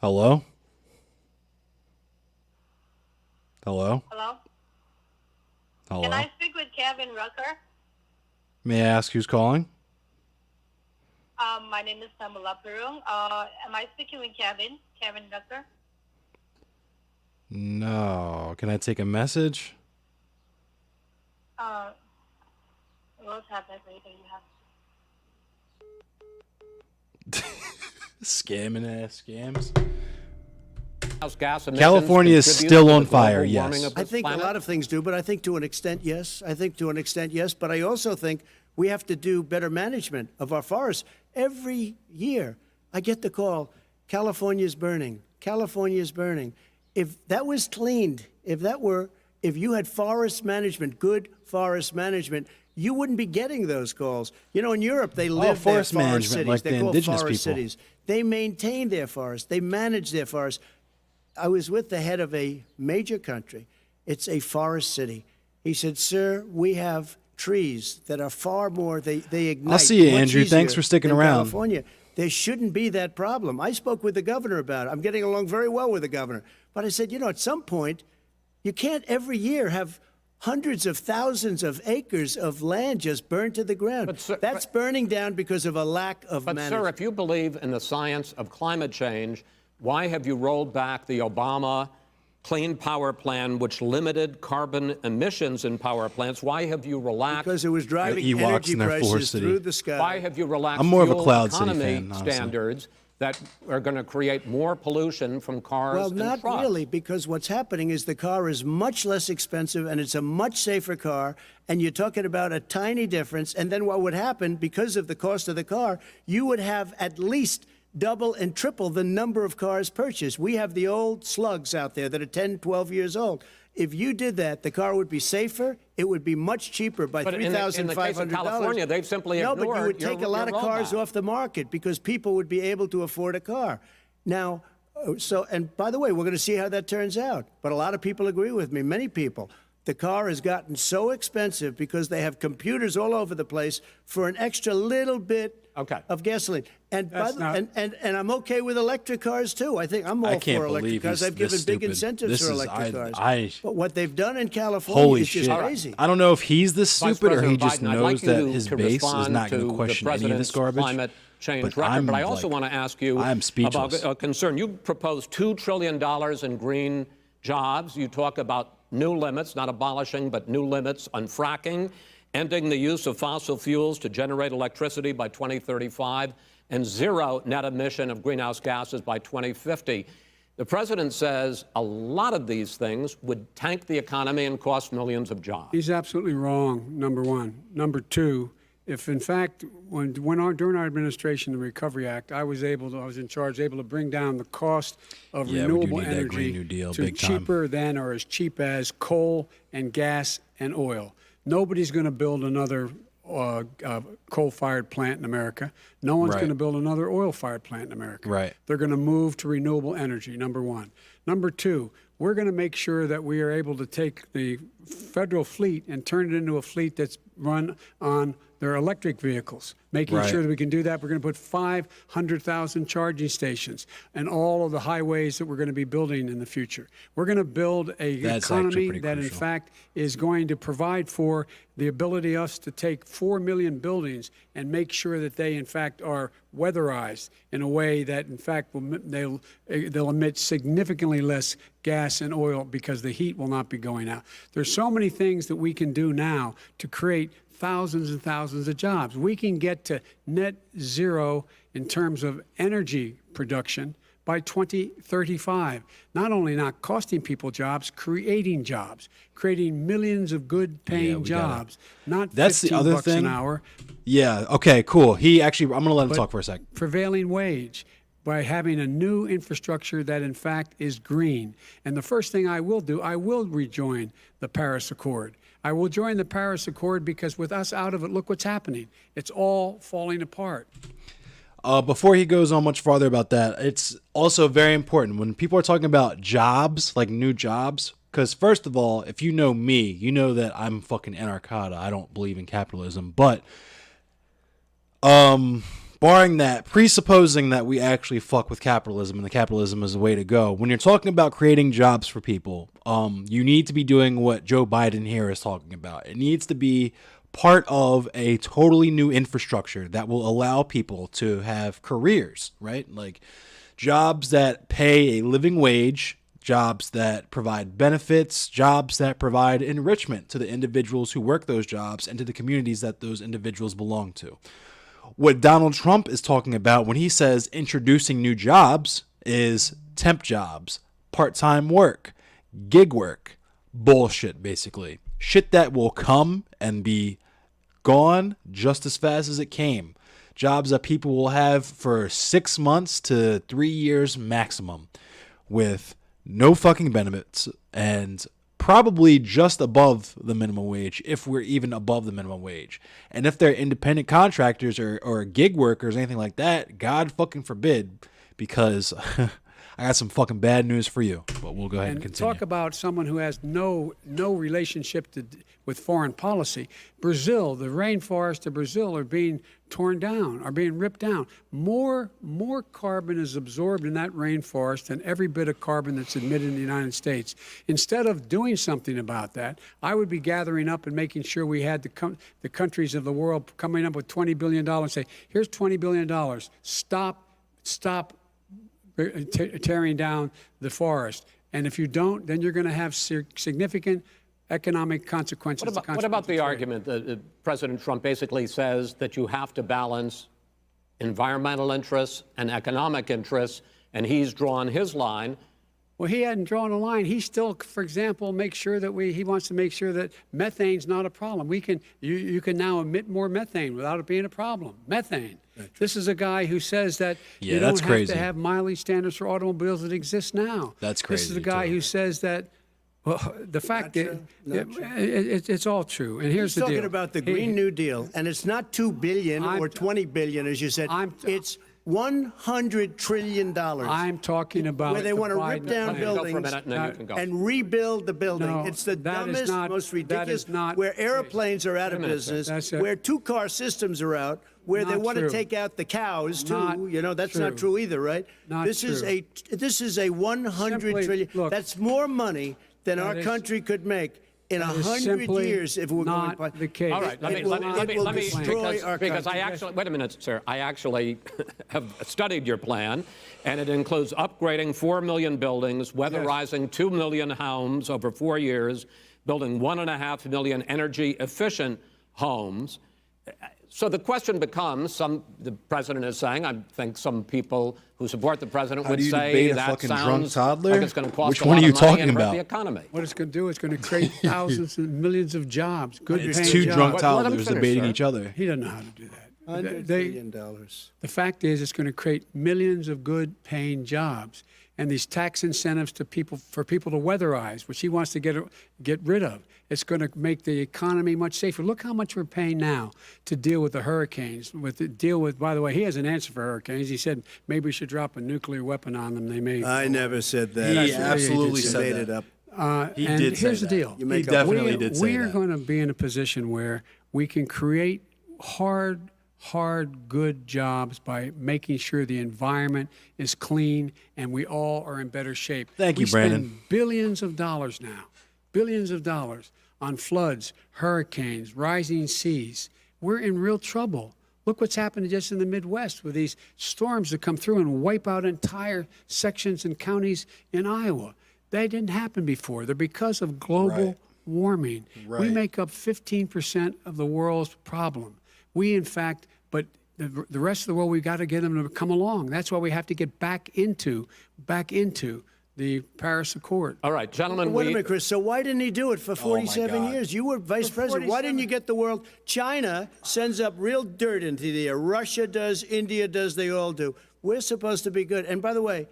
Hello? Hello? Hello? Hello? Can I speak with Kevin Rucker? May I ask who's calling? My name is Samula Perung. Am I speaking with Kevin? Kevin Rucker? No. Can I take a message? What happened later? You have Scamming ass scams. Gas emissions California is contribute still to on the global fire, warming yes. of I this think planet? a lot of things do, but I think to an extent, yes. But I also think we have to do better management of our forests. Every year, I get the call, California's burning. California's burning. If that was cleaned, if you had forest management, good forest management, you wouldn't be getting those calls. You know, in Europe, they live forest their forest management, cities. like They're the called indigenous forest people. cities. They maintain their forests. They manage their forests. I was with the head of a major country. It's a forest city. He said, sir, we have trees that are far more, they ignite. I'll see you, much Andrew. Thanks easier for sticking than around. California. There shouldn't be that problem. I spoke with the governor about it. I'm getting along very well with the governor. But I said, you know, at some point, you can't every year have hundreds of thousands of acres of land just burned to the ground. But, sir, That's burning down because of a lack of But, management. sir, if you believe in the science of climate change, why have you rolled back the Obama Clean Power Plan, which limited carbon emissions in power plants? Why have you relaxed? Because it was driving Ewoks energy in their prices forest city. through the sky. Why have you relaxed I'm more of a fuel Cloud City economy fan, honestly. standards that are going to create more pollution from cars Well, and not trucks. really, because what's happening is the car is much less expensive and it's a much safer car, and you're talking about a tiny difference. And then what would happen, because of the cost of the car, you would have at least double and triple the number of cars purchased. We have the old slugs out there that are 10, 12 years old. If you did that, the car would be safer. It would be much cheaper by But in the case of $3,500. California, they've simply No, but you ignored would take your a lot of cars roadmap. off the market because people would be able to afford a car. Now, and by the way, we're going to see how that turns out. But a lot of people agree with me, many people. The car has gotten so expensive because they have computers all over the place for an extra little bit of gasoline. And, and I'm okay with electric cars, too. I think I'm all for electric cars. I've given big incentives for electric cars. But what they've done in California is just crazy. I don't know if he's this stupid or he just Biden, knows that his base is not going to question any of this garbage. Climate change record. But I also want to ask you about a concern. You proposed $2 trillion in green jobs. You talk about new limits, not abolishing, but new limits on fracking, ending the use of fossil fuels to generate electricity by 2035, and zero net emission of greenhouse gases by 2050. The president says a lot of these things would tank the economy and cost millions of jobs. He's absolutely wrong, number one. Number two, if in fact, during our administration, the Recovery Act, I was in charge, able to bring down the cost of renewable energy to cheaper than or as cheap as coal and gas and oil. Nobody's going to build another coal-fired plant in America. No one's going to build another oil-fired plant in America. Right. They're going to move to renewable energy, number one. Number two, we're going to make sure that we are able to take the federal fleet and turn it into a fleet that's run on their electric vehicles. Making sure that we can do that. We're going to put 500,000 charging stations and all of the highways that we're going to be building in the future. We're going to build an economy that, in fact, is going to provide for the ability of us to take 4 million buildings and make sure that they, in fact, are weatherized in a way that, in fact, they'll emit significantly less gas and oil because the heat will not be going out. There's so many things that we can do now to create thousands and thousands of jobs. We can get to net zero in terms of energy production by 2035. Not only not costing people jobs, creating millions of good-paying jobs. Not that's the other $15 thing. An hour. Yeah. Okay. Cool. I'm going to let him talk for a sec. Prevailing wage. By having a new infrastructure that, in fact, is green. And the first thing I will do, I will rejoin the Paris Accord. I will join the Paris Accord because with us out of it, look what's happening. It's all falling apart. Before he goes on much farther about that, it's also very important when people are talking about jobs, like new jobs, because first of all, if you know me, you know that I'm fucking anarchata. I don't believe in capitalism, but barring that, presupposing that we actually fuck with capitalism and the capitalism is the way to go, when you're talking about creating jobs for people, you need to be doing what Joe Biden here is talking about. It needs to be part of a totally new infrastructure that will allow people to have careers, right? Like jobs that pay a living wage, jobs that provide benefits, jobs that provide enrichment to the individuals who work those jobs and to the communities that those individuals belong to. What Donald Trump is talking about when he says introducing new jobs is temp jobs, part-time work, gig work, bullshit, basically. Shit that will come and be gone just as fast as it came. Jobs that people will have for 6 months to 3 years maximum with no fucking benefits and probably just above the minimum wage, if we're even above the minimum wage. And if they're independent contractors or gig workers, anything like that, God fucking forbid, because I got some fucking bad news for you. But we'll go ahead and continue. Talk about someone who has no relationship with foreign policy. Brazil, the rainforests of Brazil are being torn down, are being ripped down. More carbon is absorbed in that rainforest than every bit of carbon that's emitted in the United States. Instead of doing something about that, I would be gathering up and making sure we had the countries of the world coming up with $20 billion and say, here's $20 billion. Stop tearing down the forest. And if you don't, then you're going to have significant economic consequences. What about the argument that President Trump basically says that you have to balance environmental interests, and economic interests, and he's drawn his line. Well, he hadn't drawn a line. He still, for example, makes sure that he wants to make sure that methane's not a problem. You can now emit more methane without it being a problem. Methane. This is a guy who says that you don't have to have mileage standards for automobiles that exist now. That's crazy. This is a guy who says that. Well, the fact is, it's all true. And here's the deal. He's talking about the Green New Deal, and it's not $2 billion or $20 billion, as you said. It's $100 trillion. I'm talking about where they want to rip down buildings and rebuild the building. No, it's the dumbest, most ridiculous. Where airplanes are out of business, where two-car systems are out, where they want to take out the cows too. That's not true either, right? This is a $100 trillion. Look, that's more money than our country could make in 100 years if we're going by the case. All right, let me destroy our country. I actually, wait a minute, sir. I actually have studied your plan, and it includes upgrading 4 million buildings, weatherizing 2 million homes over 4 years, building 1.5 million energy-efficient homes. So the question becomes, the president is saying, I think some people who support the president would say that sounds like it's going to cost a lot of money and hurt the economy. What it's going to do is going to create thousands and millions of jobs. It's two drunk toddlers debating each other. He doesn't know how to do that. $100 billion. The fact is, it's going to create millions of good-paying jobs, and these tax incentives to people for people to weatherize, which he wants to get rid of. It's going to make the economy much safer. Look how much we're paying now to deal with the hurricanes. By the way, he has an answer for hurricanes. He said maybe we should drop a nuclear weapon on them. They may. I never said that. He absolutely said that. He and did here's say the deal. He definitely did say that. We are going to be in a position where we can create hard, good jobs by making sure the environment is clean and we all are in better shape. Thank you, Brandon. We spend billions of dollars on floods, hurricanes, rising seas. We're in real trouble. Look what's happened just in the Midwest with these storms that come through and wipe out entire sections and counties in Iowa. That didn't happen before. They're because of global warming. We make up 15% of the world's problem. We, in fact, but the rest of the world, we've got to get them to come along. That's why we have to get back into the Paris Accord. All right, gentlemen. Wait a minute, Chris. So why didn't he do it for 47 years? You were vice president. Why didn't you get the world? China sends up real dirt into the air. Russia does. India does. They all do. We're supposed to be good. And by the way,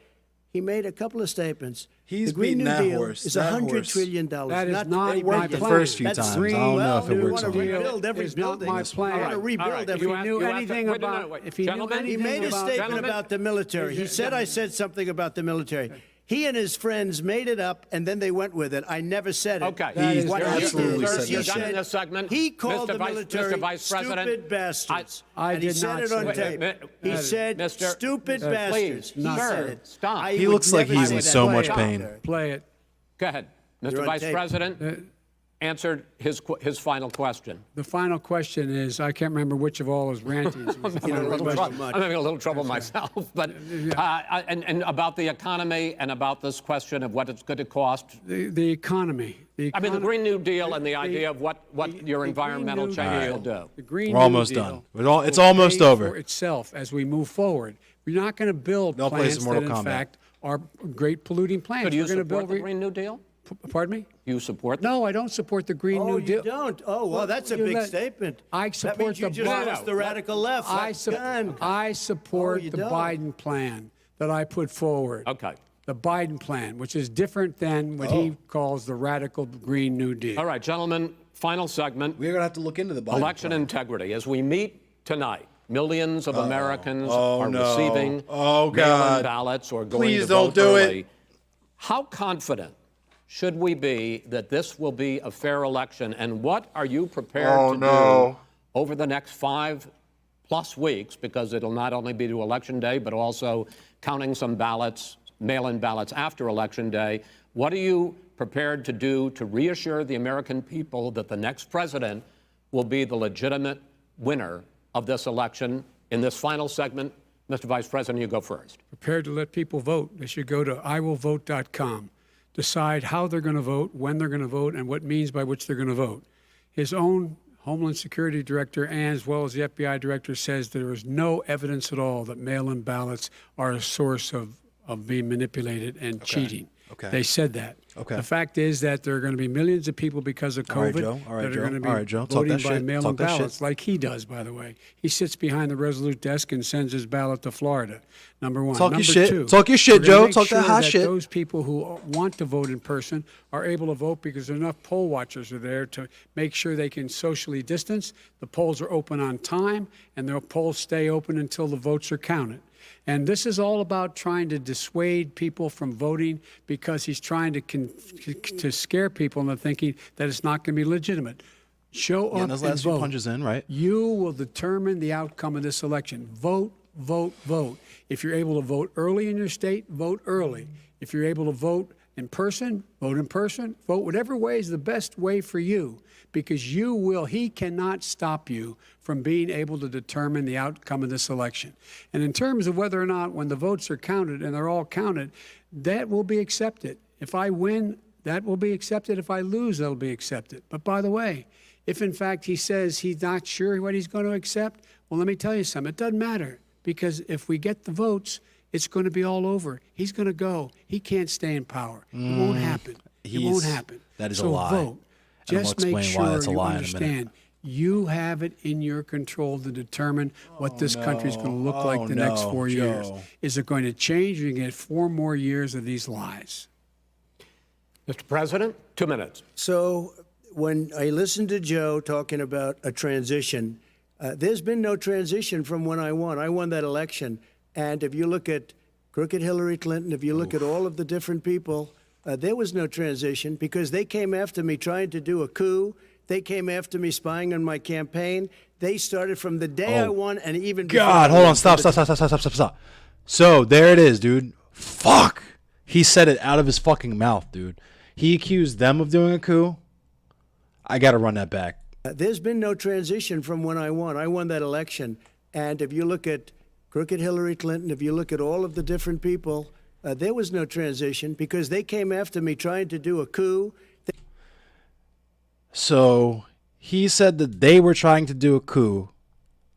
he made a couple of statements. He's the Green beating New that Deal horse. is That $100 horse. trillion. That is not my The plan. first few That's times. green. I don't know if it We works want to on that. rebuild every building. my plan. I want to rebuild every If he knew anything about, if he knew Gentlemen, He anything made a about, statement about the military. He said I said something about the military. He and his friends made it up, and then they went with it. I never said it. Okay. He's What absolutely said You're that. done in this segment. He called Mr. the military Mr. Vice President, stupid bastards. I and he did said not it on say tape. that. He said Mr. stupid Please, bastards. He sir, said it. stop. I He would looks like never he's say in that. so much Play it. pain. play it. Go ahead. Mr. You're on Vice tape. President answered his final question. The final question is, I can't remember which of all his rantings. I'm having a little trouble myself, but and about the economy and about this question of what it's going to cost. The economy. I mean, the Green New Deal and the idea of what your environmental change will do. The Green We're almost New done. Deal It's will almost pay over. for itself as we move forward. We're not going to build They'll play plants some Mortal that, in Kombat. fact, are great polluting plants. So do you We're going to support build the Green New Deal? Pardon me? You support No, I don't support the Green Oh, New Deal. you don't? Oh, well, that's a You big let- statement. I That support means you the just Biden- lost the radical left. I Done. support you the don't. Biden plan that I put forward. Okay. The Biden plan, which is different than what he calls the radical Green New Deal. All right, gentlemen, final segment. We're gonna have to look into the Biden Election plan. integrity. As we meet tonight, millions of Americans Oh, are no. receiving Oh, mail-in God. ballots or going Please to don't vote do it. early. How confident should we be that this will be a fair election? And what are you prepared to do over the next 5+ weeks? Because it'll not only be to Election Day, but also counting some ballots, mail-in ballots after Election Day. What are you prepared to do to reassure the American people that the next president will be the legitimate winner of this election? In this final segment, Mr. Vice President, you go first. Prepared to let people vote. They should go to iwillvote.com. Decide how they're going to vote, when they're going to vote, and what means by which they're going to vote. His own Homeland Security Director, and as well as the FBI Director, says there is no evidence at all that mail-in ballots are a source of being manipulated and cheating. Okay. They said that. Okay. The fact is that there are going to be millions of people because of All right, COVID Joe. All right, that Joe. are going to All be right, Joe. Talk voting that by shit. mail-in Talk that ballots, shit. like he does, by the way. He sits behind the Resolute desk and sends his ballot to Florida. Number one. Talk your Number shit. two, Talk your shit, we're gonna Joe. make Talk that sure hot shit. Those people who want to vote in person are able to vote because enough poll watchers are there to make sure they can socially distance. The polls are open on time, and the polls stay open until the votes are counted. And this is all about trying to dissuade people from voting because he's trying to scare people into thinking that it's not going to be legitimate. Show Getting up those and last few vote. punches in, right? You will determine the outcome of this election. Vote, vote, vote. If you're able to vote early in your state, vote early. If you're able to vote in person, vote in person. Vote whatever way is the best way for you, because he cannot stop you from being able to determine the outcome of this election. And in terms of whether or not, when the votes are counted, and they're all counted, that will be accepted. If I win, that will be accepted. If I lose, that'll be accepted. But by the way, if in fact he says he's not sure what he's going to accept, well, let me tell you something. It doesn't matter, because if we get the votes, it's going to be all over. He's going to go. He can't stay in power. It won't happen. It won't happen. That is so a lie. Vote. And I'm Just gonna make explain why sure that's a you lie in a minute. understand you have it in your control to determine what this country's going to look like the next 4 years. Joe. Is it going to change, or you get 4 more years of these lies? Mr. President, 2 minutes. So when I listened to Joe talking about a transition, there's been no transition from when I won. I won that election. And if you look at crooked Hillary Clinton, if you look at all of the different people, there was no transition, because they came after me trying to do a coup. They came after me spying on my campaign. They started from the day I won, and even before God, I hold won, on. Stop. So there it is, dude. Fuck. He said it out of his fucking mouth, dude. He accused them of doing a coup. I got to run that back. There's been no transition from when I won. I won that election. And if you look at crooked Hillary Clinton, if you look at all of the different people, there was no transition, because they came after me trying to do a coup. So he said that they were trying to do a coup,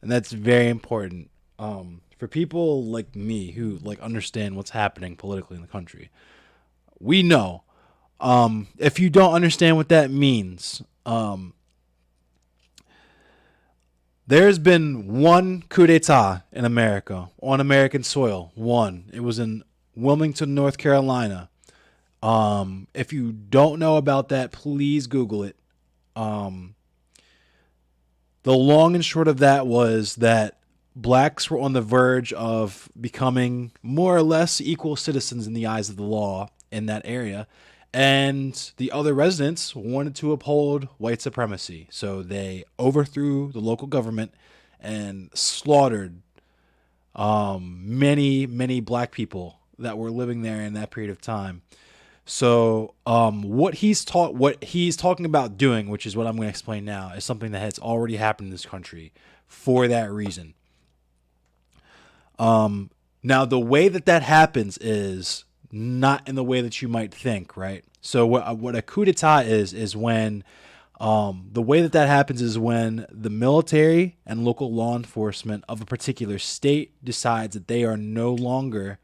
and that's very important for people like me who understand what's happening politically in the country. We know. If you don't understand what that means, there's been one coup d'etat in America, on American soil. One. It was in Wilmington, North Carolina. If you don't know about that, please Google it. The long and short of that was that blacks were on the verge of becoming more or less equal citizens in the eyes of the law in that area. And the other residents wanted to uphold white supremacy. So they overthrew the local government and slaughtered many black people that were living there in that period of time. So what he's talking about doing, which is what I'm going to explain now, is something that has already happened in this country for that reason. Now, the way that happens is not in the way that you might think, right? So what a coup d'etat is when the way that happens is when the military and local law enforcement of a particular state decides that they are no longer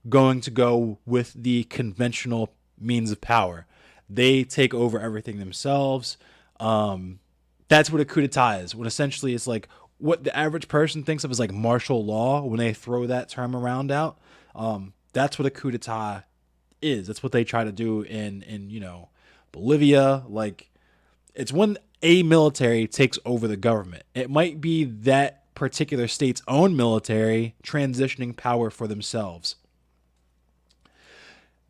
going to go with the conventional means of power. They take over everything themselves. That's what a coup d'etat is. When essentially it's like what the average person thinks of as like martial law when they throw that term around out. That's what a coup d'etat is. That's what they try to do in Bolivia. Like, it's when a military takes over the government. It might be that particular state's own military transitioning power for themselves.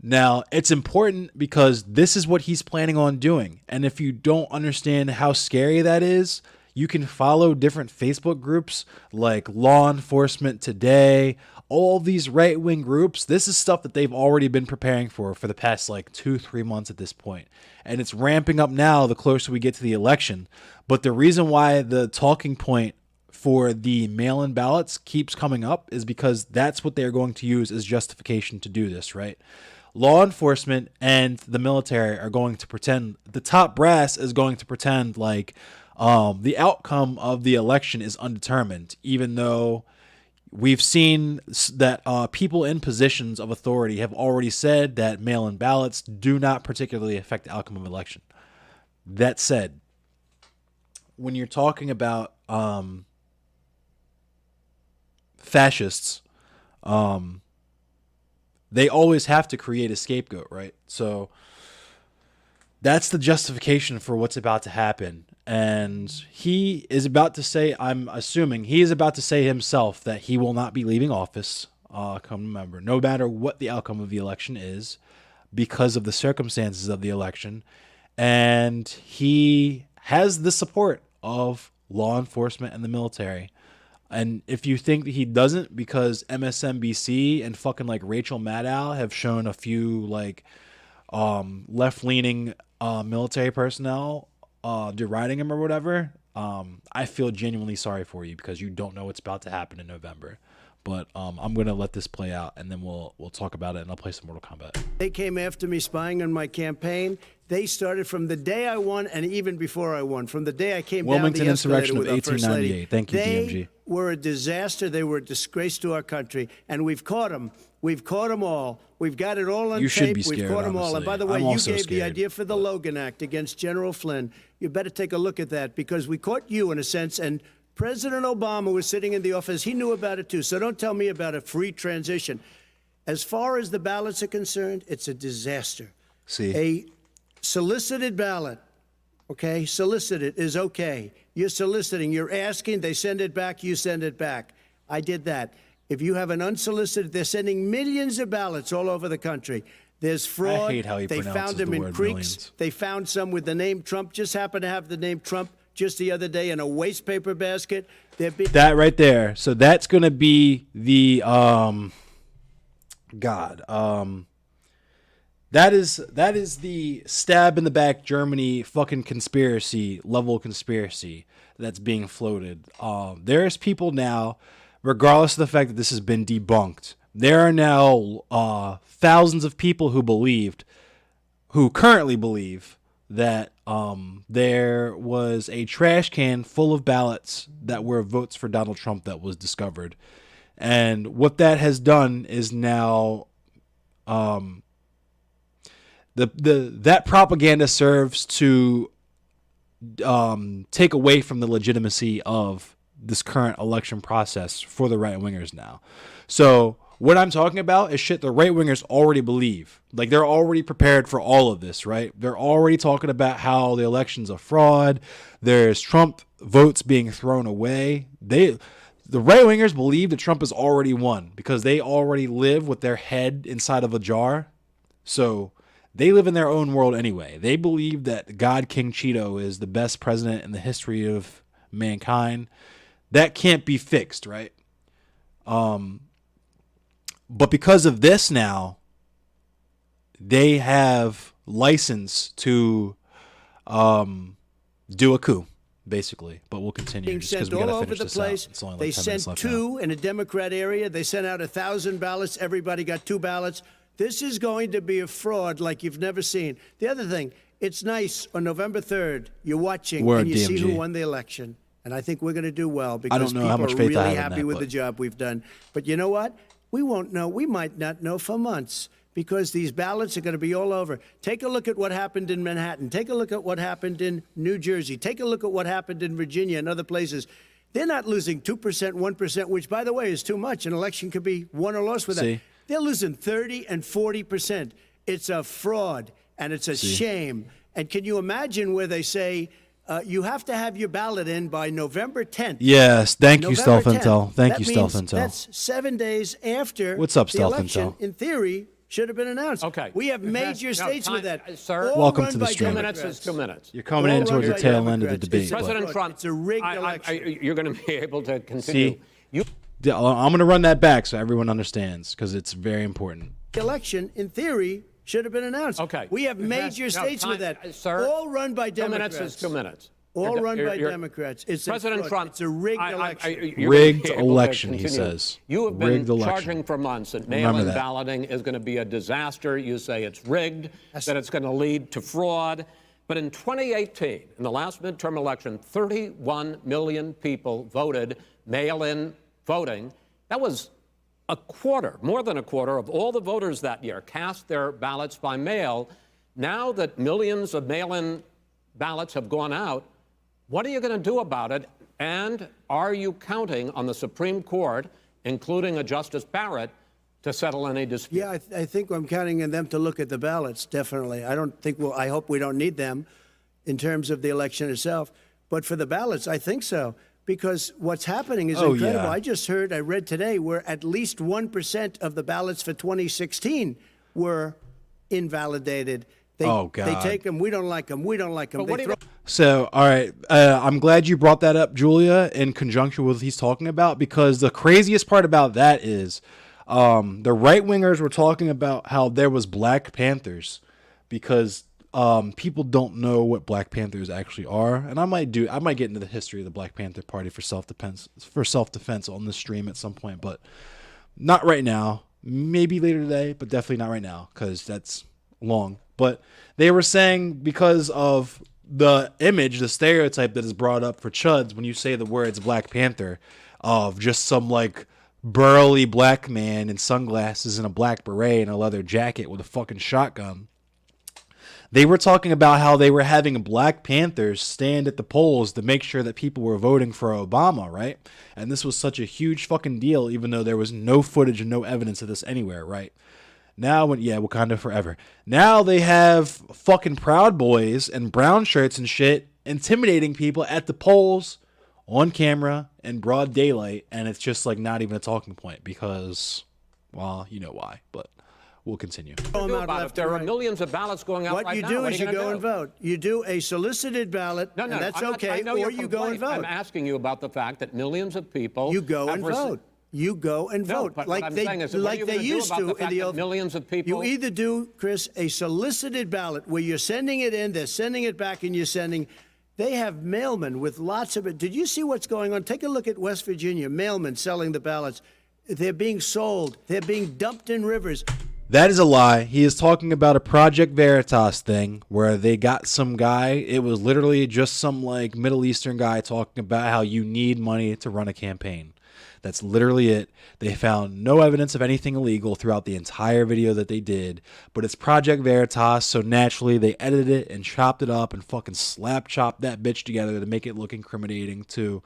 Now, it's important because this is what he's planning on doing. And if you don't understand how scary that is, you can follow different Facebook groups like Law Enforcement Today, all these right-wing groups. This is stuff that they've already been preparing for the past 2-3 months at this point. And it's ramping up now the closer we get to the election. But the reason why the talking point for the mail-in ballots keeps coming up is because that's what they're going to use as justification to do this, right? Law enforcement and the military are going to pretend, the top brass is going to pretend like The outcome of the election is undetermined, even though we've seen that people in positions of authority have already said that mail-in ballots do not particularly affect the outcome of an election. That said, when you're talking about fascists, they always have to create a scapegoat, right? So that's the justification for what's about to happen. And he is about to say, I'm assuming he is about to say himself that he will not be leaving office come November, no matter what the outcome of the election is, because of the circumstances of the election. And he has the support of law enforcement and the military. And if you think that he doesn't, because MSNBC and fucking like Rachel Maddow have shown a few like left-leaning military personnel deriding him or whatever, I feel genuinely sorry for you because you don't know what's about to happen in November. But I'm gonna let this play out, and then we'll talk about it, and I'll play some Mortal Kombat. They came after me spying on my campaign. They started from the day I won, and even before I won, from the day I came Wilmington down the insurrection escalator of with our First Lady. 1898. Thank you, they DMG. were a disaster. They were a disgrace to our country, and we've caught them. We've caught them all. We've got it all on You should tape. be scared, We've caught them all. And by the way, I'm you also gave the scared, idea for the Logan Act against General Flynn. You better take a look at that because we caught you in a sense, and President Obama was sitting in the office. He knew about it too. So don't tell me about a free transition. As far as the ballots are concerned, it's a disaster. See, A solicited ballot, okay, solicited is okay. You're soliciting, you're asking, they send it back, you send it back. I did that. If you have an unsolicited, they're sending millions of ballots all over the country. There's fraud. I hate how he they pronounces found them the in word creeks. millions. They found some with the name Trump, just happened to have the name Trump just the other day in a waste paper basket. That right there. So that's going to be the that is the stab in the back Germany fucking conspiracy level conspiracy that's being floated. There's people now, regardless of the fact that this has been debunked, there are now thousands of people who currently believe that there was a trash can full of ballots that were votes for Donald Trump that was discovered. And what that has done is now that propaganda serves to take away from the legitimacy of this current election process for the right-wingers now. So what I'm talking about is shit the right-wingers already believe. Like, they're already prepared for all of this, right? They're already talking about how the election's a fraud. There's Trump votes being thrown away. The right-wingers believe that Trump has already won because they already live with their head inside of a jar. So they live in their own world anyway. They believe that God King Cheeto is the best president in the history of mankind. That can't be fixed, right? But because of this now, they have license to do a coup, basically. But we'll continue being just because sent we got all to over finish the this place. out. It's only like They 10 minutes sent left two in a Democrat area. They sent out 1,000 ballots. Everybody got 2 ballots. This is going to be a fraud like you've never seen. The other thing, it's nice on November 3rd, you're watching Word, and you see DMG. who won the election. And I think we're going to do well because don't know people how much are faith I really have in happy that, with but- the job we've done. But you know what? We won't know. We might not know for months because these ballots are going to be all over. Take a look at what happened in Manhattan. Take a look at what happened in New Jersey. Take a look at what happened in Virginia and other places. They're not losing 2%, 1%, which, by the way, is too much. An election could be won or lost with that. See? They're losing 30 and 40%. It's a fraud, and it's a shame. And can you imagine where they say you have to have your ballot in by November 10th? Yes, thank you, November Stealth 10th. Intel. Thank That you, Stealth means Intel. That's 7 days after What's up, the Stealth election, Intel? in theory, should have been announced. Okay. We have major No, states time- with that. sir. All Welcome run to the by stream. 2 minutes Democrats. is 2 minutes. You're coming All in towards run the by tail end of the Democrats. debate. It's a but- President Trump, It's a rigged election. you're going to be able to continue. See? I'm going to run that back so everyone understands because it's very important. The election, in theory, should have been announced. Okay. We have major No, states with time- that. sir, All run by 2 Democrats. minutes is 2 minutes. All run by You're- Democrats. It's a President fraud. Trump, It's a rigged election. you're gonna Rigged be able to election, he continue. says. You have been Rigged election. charging for months that Remember mail-in that. balloting is going to be a disaster. You say it's rigged, that it's going to lead to fraud. But in 2018, in the last midterm election, 31 million people voted mail-in voting. That was a quarter, more than a quarter of all the voters that year cast their ballots by mail. Now that millions of mail-in ballots have gone out, what are you going to do about it? And are you counting on the Supreme Court, including a Justice Barrett, to settle any dispute? Yeah, I think I'm counting on them to look at the ballots, definitely. I hope we don't need them in terms of the election itself. But for the ballots, I think so. Because what's happening is incredible. Yeah. I read today, where at least 1% of the ballots for 2016 were invalidated. Oh, God. They take them, we don't like them, we don't like them. So, all right, I'm glad you brought that up, Julia, in conjunction with what he's talking about, because the craziest part about that is the right-wingers were talking about how there was Black Panthers because people don't know what Black Panthers actually are. And I might get into the history of the Black Panther Party for self-defense on this stream at some point, but not right now. Maybe later today, but definitely not right now because that's long. But they were saying because of the image, the stereotype that is brought up for chuds when you say the words Black Panther, of just some like burly black man in sunglasses and a black beret and a leather jacket with a fucking shotgun. They were talking about how they were having Black Panthers stand at the polls to make sure that people were voting for Obama, right? And this was such a huge fucking deal, even though there was no footage and no evidence of this anywhere, right? Now, Wakanda forever. Now they have fucking Proud Boys and brown shirts and shit intimidating people at the polls on camera in broad daylight, and it's just like not even a talking point because, well, you know why, but we'll continue. There are millions of ballots going out right now. What you do is you go and vote. You do a solicited ballot, and that's okay, or you go and vote. I'm asking you about the fact that millions of people... You go and vote. You go and vote, but like they used to in the old. Millions of people. You either do, Chris, a solicited ballot where you're sending it in, they're sending it back, and you're sending. They have mailmen with lots of it. Did you see what's going on? Take a look at West Virginia. Mailmen selling the ballots. They're being sold. They're being dumped in rivers. That is a lie. He is talking about a Project Veritas thing where they got some guy. It was literally just some like Middle Eastern guy talking about how you need money to run a campaign. That's literally it. They found no evidence of anything illegal throughout the entire video that they did, but it's Project Veritas, so naturally they edited it and chopped it up and fucking slap-chopped that bitch together to make it look incriminating to,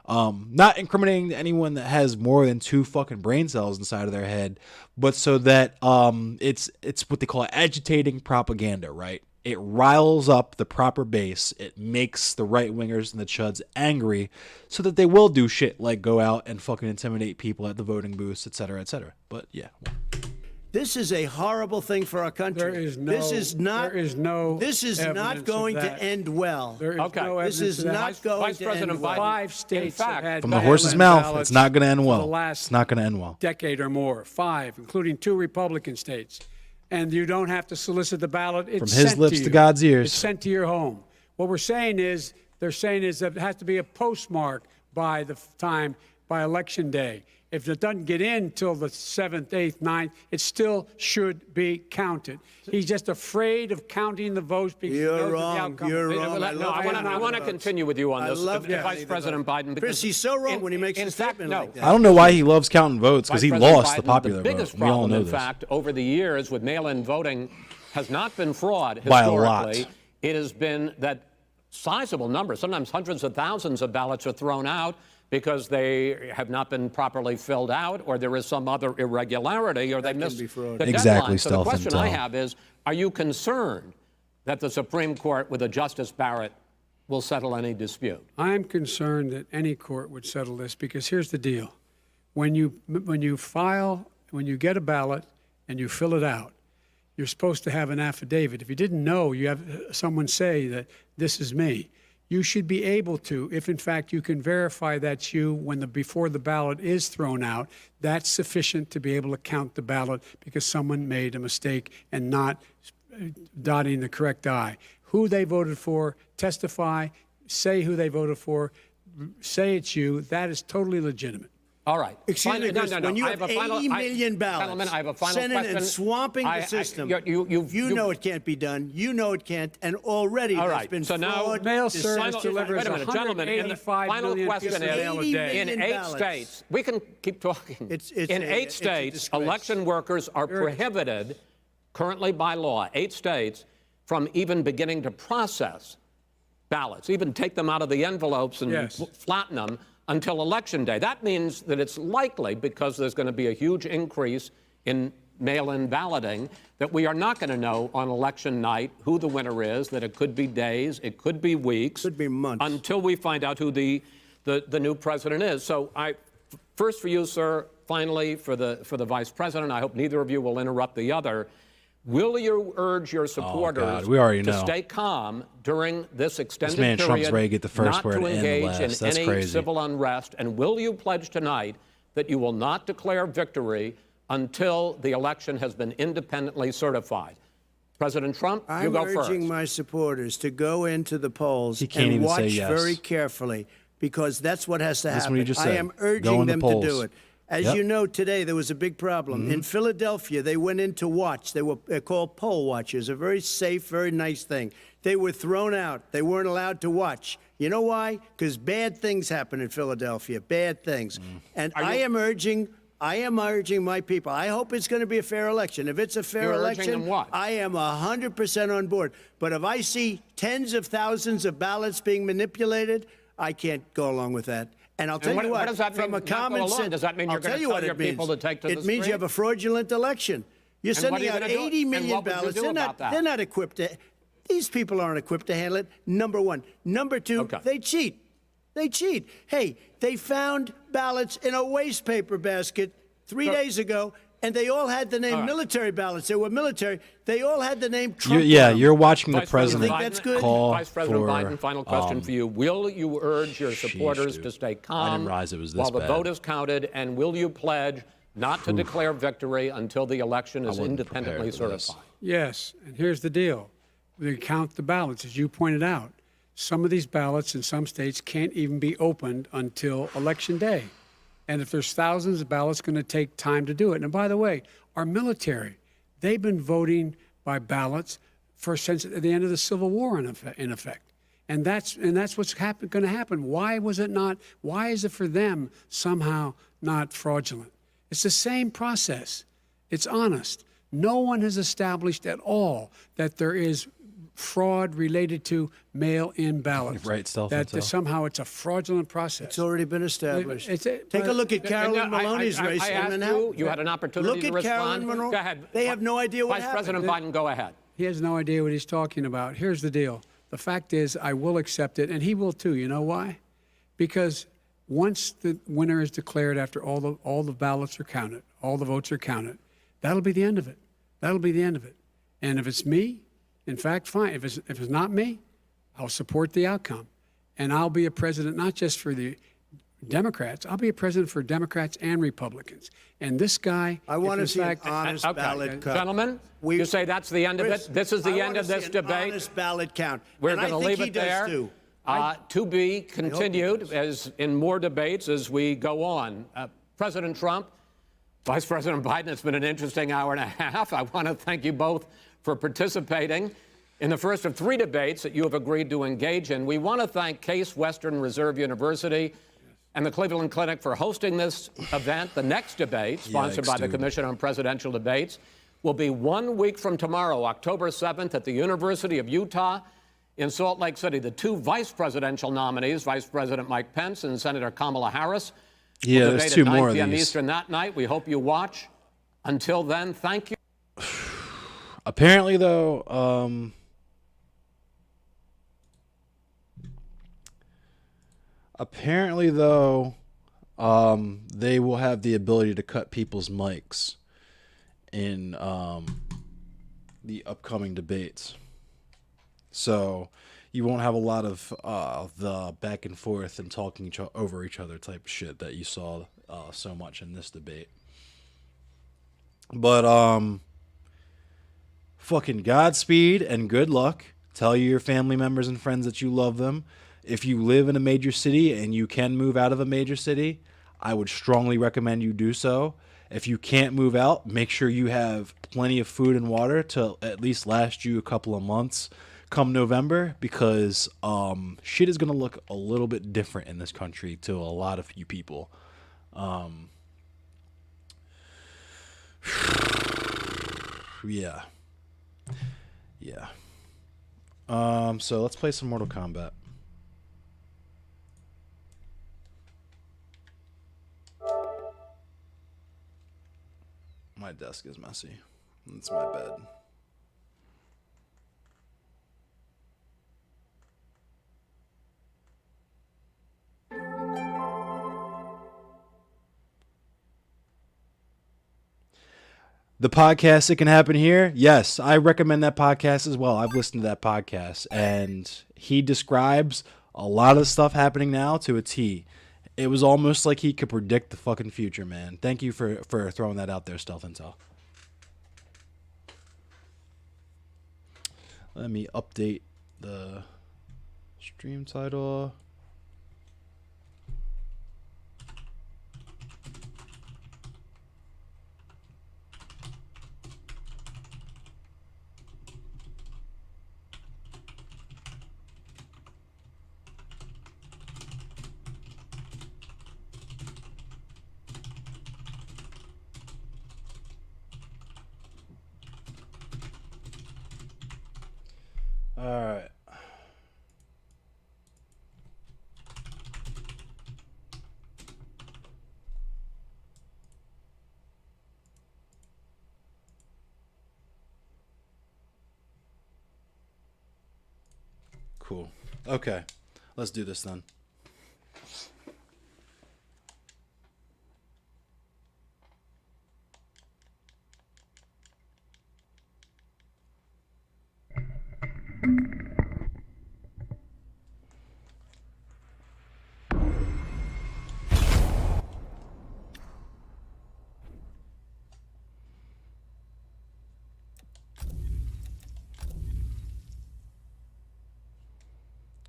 not incriminating to anyone that has more than 2 fucking brain cells inside of their head, but so that it's what they call agitating propaganda, right? It riles up the proper base. It makes the right-wingers and the chuds angry so that they will do shit like go out and fucking intimidate people at the voting booths, et cetera, et cetera. But, yeah. This is a horrible thing for our country. This is not going to end well. There is no evidence this is not going to end well. 5 states have had from the horse's mouth, it's not going to end well. It's not going to end well. Decade or more. 5, including 2 Republican states. And you don't have to solicit the ballot. It's from his lips to God's ears. It's sent to your home. What they're saying is that it has to be a postmark by election day. If it doesn't get in till the 7th, 8th, 9th, it still should be counted. He's just afraid of counting the votes because he knows the outcome. You're wrong. I want to continue with you on this, Vice President Biden. Because Chris, he's so wrong when he makes a statement like that. I don't know why he loves counting votes, because he lost the popular vote. The biggest problem, in fact, over the years with mail-in voting has not been fraud historically. By a lot. It has been that sizable numbers, sometimes hundreds of thousands of ballots are thrown out because they have not been properly filled out, or there is some other irregularity, or they missed the deadline. So the question I have is, are you concerned that the Supreme Court with a Justice Barrett will settle any dispute? I'm concerned that any court would settle this, because here's the deal. When you get a ballot and you fill it out, you're supposed to have an affidavit. If you didn't know, you have someone say that this is me. You should be able to, if in fact you can verify that's you before the ballot is thrown out, that's sufficient to be able to count the ballot because someone made a mistake and not dotting the correct I. Who they voted for, testify, say who they voted for, say it's you. That is totally legitimate. All right. Excuse me, Chris, when you I have a 80 million ballots, gentlemen, I have a final Senate question. and swamping the system, you know it can't be done. You know it can't, and already All there's right. been So now, fraud. Mail deception. service delivers wait a minute, gentlemen. And the 185 final million question pieces of mail a is: day. in 8 ballots. states, we can keep talking. In 8 it's a states, disgrace. election workers are prohibited, currently by law, 8 states, from even beginning to process ballots, even take them out of the envelopes and flatten them until Election Day. That means that it's likely, because there's going to be a huge increase in mail-in balloting, that we are not going to know on election night who the winner is, that it could be days, it could be weeks. Could be months. Until we find out who the new president is. So first for you, sir, finally for the vice president, I hope neither of you will interrupt the other. Will you urge your supporters we already to know. stay calm during this extended man period, Trump's ready to get the first not word to and the engage last. in That's any crazy. civil unrest? And will you pledge tonight that you will not declare victory until the election has been independently certified? President Trump, you go first. I'm urging my supporters to go into the polls can't and even say watch yes. very carefully, because that's what has to happen. what he just I said. am Go urging in the them to polls. do it. As Yep. you know, today there was a big problem. In Philadelphia, they went in to watch. They're called poll watchers, a very safe, very nice thing. They were thrown out. They weren't allowed to watch. You know why? Because bad things happen in Philadelphia, bad things. And I am urging my people. I hope it's going to be a fair election. If it's a fair You're urging election, them what? I am 100% on board. But if I see tens of thousands of ballots being manipulated, I can't go along with that. And I'll tell what- you what, what does that from mean, a not go common along? sense, Does that mean I'll you're gonna tell you tell what your it means. people to take to the It means you street? have a fraudulent election. You're And what sending are you out gonna do? 80 And million what would you ballots. do They're about that? they're not equipped to. These people aren't equipped to handle it. Number one. Number two, Okay. they cheat. They cheat. Hey, they found ballots in a waste paper basket 3 days ago, and they all had the name military ballots. They were military. They all had the name Trump. on them. You're watching the Vice President president Think that's good? call Vice President for, Biden, final question for you. Will you urge your supporters dude. to stay I calm didn't realize it was this while the bad. vote is counted? And will you pledge not to declare victory until the election is wasn't independently prepared for this. certified? Yes, and here's the deal. They count the ballots, as you pointed out. Some of these ballots in some states can't even be opened until Election Day. And if there's thousands of ballots, it's going to take time to do it. And by the way, our military, they've been voting by ballots since the end of the Civil War, in effect. And that's what's going to happen. Why is it for them somehow not fraudulent? It's the same process. It's honest. No one has established at all that there is fraud related to mail-in ballots. Right, Stealth that Intel. somehow it's a fraudulent process. It's already been established. Take but- a look at Carolyn Maloney's race I in asked Manhattan. you had an opportunity Look to at respond. Carolyn Monroe. Go ahead. They have no idea what Vice happened. President Biden, go ahead. He has no idea what he's talking about. Here's the deal. The fact is, I will accept it, and he will too. You know why? Because once the winner is declared, after all the ballots are counted, all the votes are counted, that'll be the end of it. That'll be the end of it. And if it's me, in fact, fine. If it's not me, I'll support the outcome, and I'll be a president not just for the Democrats. I'll be a president for Democrats and Republicans. And this guy, I want to if see in an fact, honest Okay. ballot count. Gentlemen, you say that's the end of Chris, it? This is the I end wanna of this see an debate? honest ballot count. We're And I going to think leave he it does there. too. To be continued as in more debates as we go on. President Trump, Vice President Biden, it's been an interesting hour and a half. I want to thank you both for participating in the first of 3 debates that you have agreed to engage in. We want to thank Case Western Reserve University and the Cleveland Clinic for hosting this event. The next debate, sponsored by the dude. Commission on Presidential Debates, will be 1 week from tomorrow, October 7th, at the University of Utah in Salt Lake City. The 2 vice presidential nominees, Vice President Mike Pence and Senator Kamala Harris, Yeah, will there's debate 2 at 9 more of p.m. these. Eastern that night. We hope you watch. Until then, thank you. Apparently, though, they will have the ability to cut people's mics in the upcoming debates. So you won't have a lot of the back and forth and talking over each other type of shit that you saw so much in this debate. But fucking Godspeed and good luck. Tell your family members and friends that you love them. If you live in a major city and you can move out of a major city, I would strongly recommend you do so. If you can't move out, make sure you have plenty of food and water to at least last you a couple of months come November, because shit is going to look a little bit different in this country to a lot of you people. Yeah. Yeah. So let's play some Mortal Kombat. My desk is messy. It's my bed. The podcast, It Can Happen Here. Yes, I recommend that podcast as well. I've listened to that podcast, and he describes a lot of stuff happening now to a T. It was almost like he could predict the fucking future, man. Thank you for throwing that out there, Stealth Intel. Let me update the stream title. All right. Cool. Okay. Let's do this then.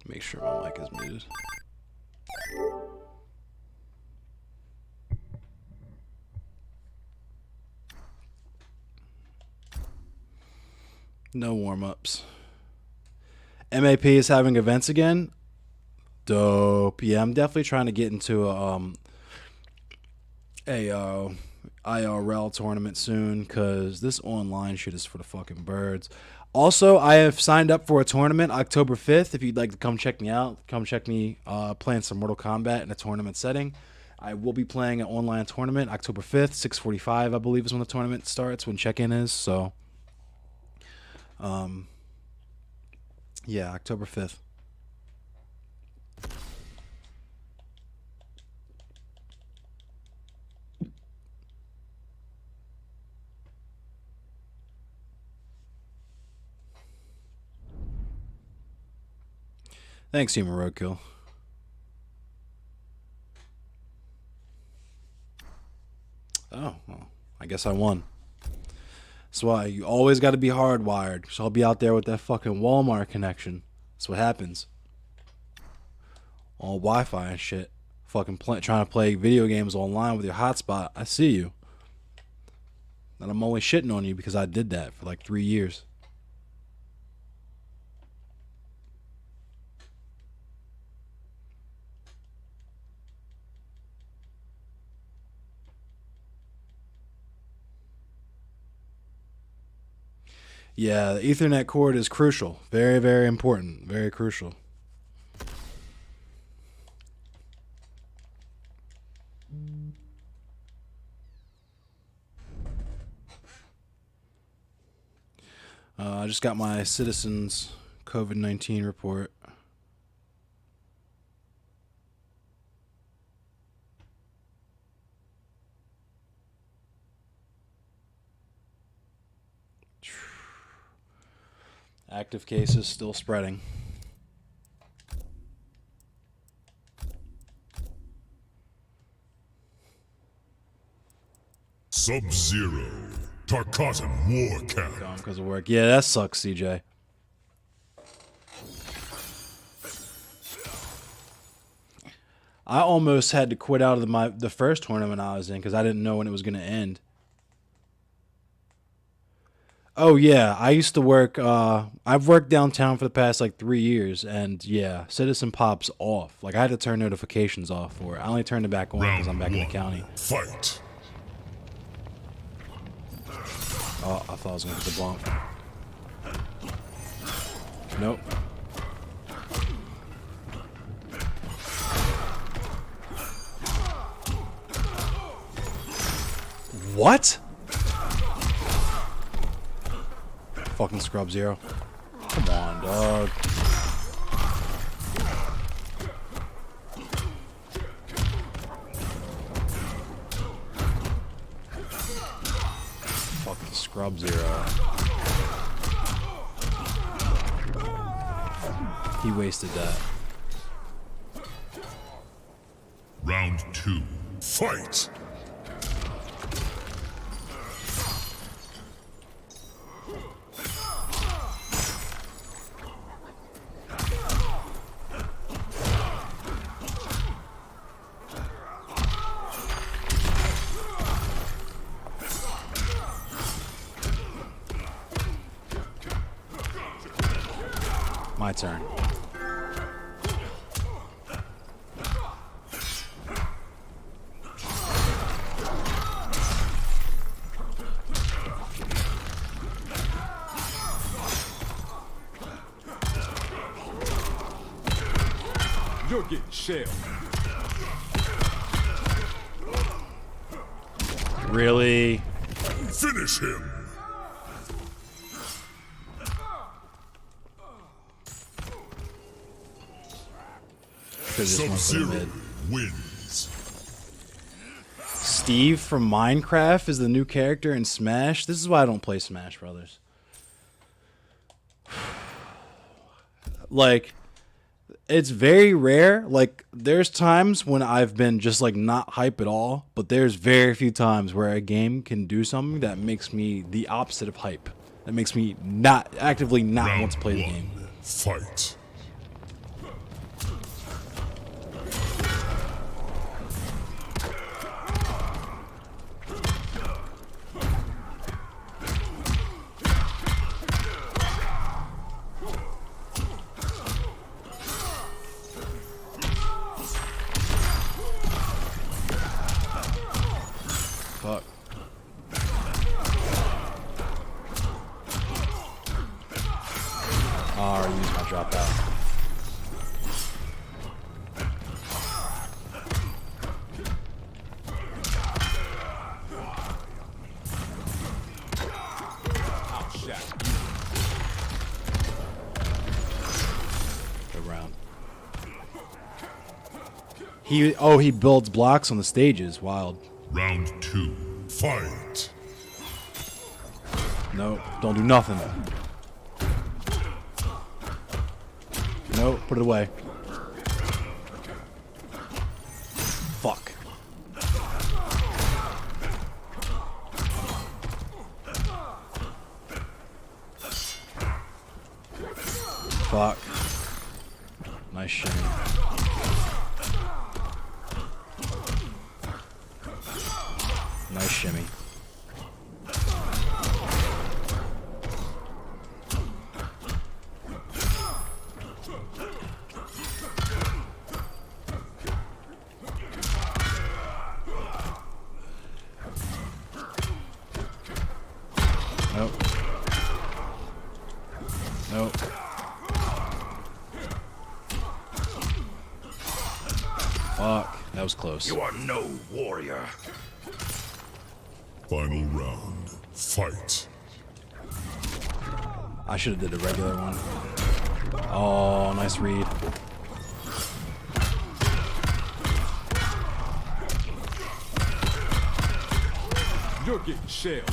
Make sure my mic is muted. No warm-ups. MAP is having events again. Dope. Yeah, I'm definitely trying to get into a IRL tournament soon, because this online shit is for the fucking birds. Also, I have signed up for a tournament October 5th. If you'd like to come check me out, come check me playing some Mortal Kombat in a tournament setting. I will be playing an online tournament October 5th, 6:45, I believe is when the tournament starts, when check-in is. So, yeah, October 5th. Thanks, Human Roadkill. Oh, well, I guess I won. That's why you always got to be hardwired. So I'll be out there with that fucking Walmart connection. That's what happens. All Wi-Fi and shit. Fucking trying to play video games online with your hotspot. I see you. And I'm only shitting on you because I did that for like 3 years. Yeah, the Ethernet cord is crucial. Very, very important. Very crucial. I just got my Citizens COVID-19 report. Active cases still spreading. Sub-Zero, Tarkatan War Camp. Gone because of work. Yeah, that sucks, CJ. I almost had to quit out of the first tournament I was in because I didn't know when it was going to end. Oh yeah, I used to work. I've worked downtown for the past like 3 years, and yeah, Citizen Pop's off. Like I had to turn notifications off for it. I only turned it back on because I'm back in the county. Fight. Oh, I thought I was gonna get the bump. Nope. What? Fucking scrub zero. Come on, dog. Fucking scrub zero. He wasted that. Round 2. Fight. My turn. You're getting shelled. Really? Finish him. Sub-Zero wins. Steve from Minecraft is the new character in Smash. This is why I don't play Smash Brothers. Like, it's very rare. Like, there's times when I've been just like not hype at all, but there's very few times where a game can do something that makes me the opposite of hype. That makes me not actively not want to play the game. Fight. Fuck. Oh, I used my drop out. Good round. He builds blocks on the stages. Wild. Round 2. Fight. No, don't do nothing. No, put it away. Fuck. Fuck. Nice shimmy. Nice shimmy. Nope. Nope. Fuck. That was close. You are no warrior. Final round. Fight. I should have did a regular one. Oh, nice read. You're getting shelled.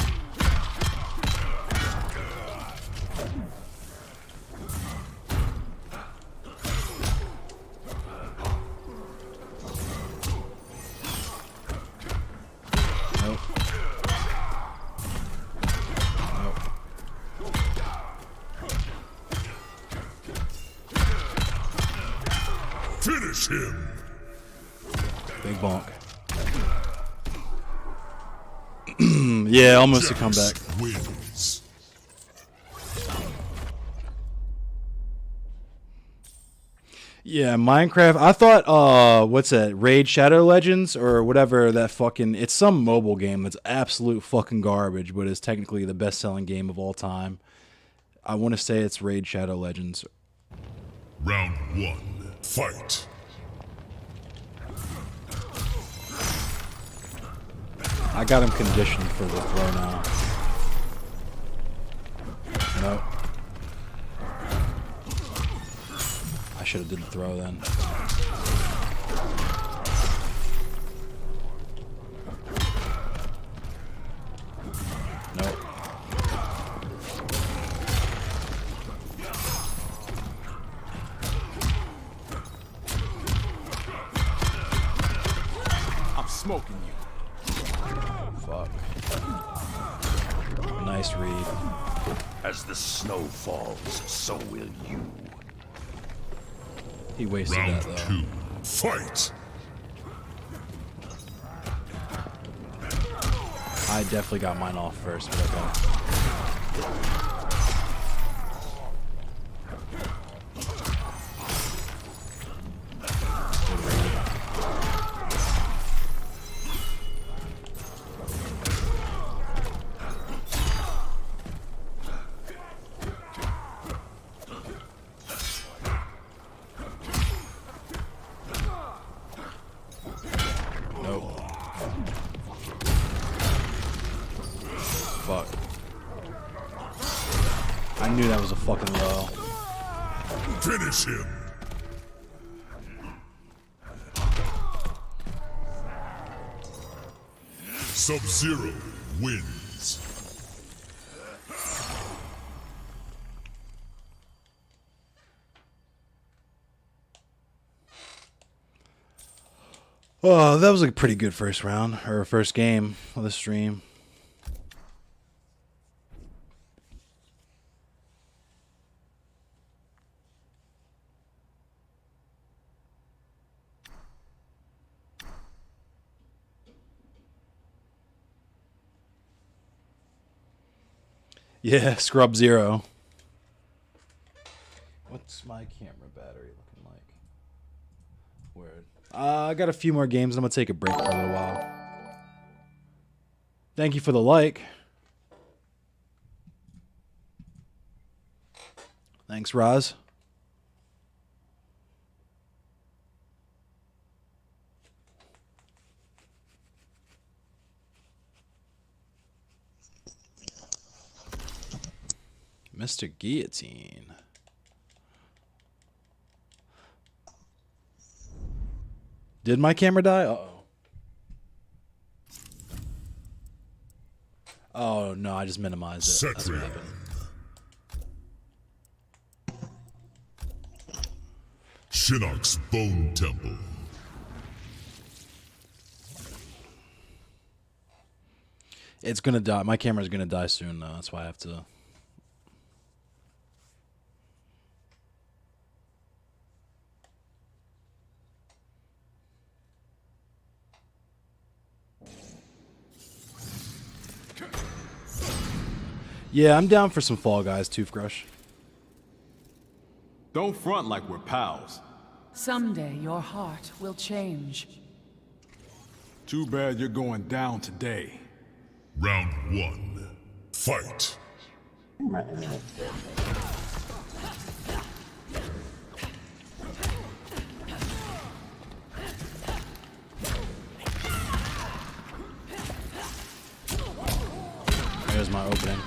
Nope. Nope. Finish him. Big bonk. Yeah, almost a comeback. Wins. Yeah, Minecraft. I thought, what's that? Raid Shadow Legends or whatever that fucking. It's some mobile game that's absolute fucking garbage, but is technically the best selling game of all time. I want to say it's Raid Shadow Legends. Round 1. Fight. I got him conditioned for the throw now. Nope. I should have did the throw then. Nope. I'm smoking you. Fuck. Nice read. As the snow falls, so will you. He wasted Round that though. 2. Fight. I definitely got mine off first, but okay. Nope. Fuck. I knew that was a fucking low. Finish him. Sub-Zero wins. Oh, that was a pretty good first round, or first game of the stream. Yeah, Scrub Zero. What's my camera battery looking like? Word. I got a few more games. I'm going to take a break for a little while. Thank you for the like. Thanks, Roz. Mr. Guillotine. Did my camera die? Uh-oh. Oh, no, I just minimized it. That's what Second. happened. Shinnok's Bone Temple. It's gonna die. My camera's gonna die soon, though. That's why I have to... Yeah, I'm down for some Fall Guys, Toothbrush. Don't front like we're pals. Someday your heart will change. Too bad you're going down today. Round 1. Fight. There's my opening.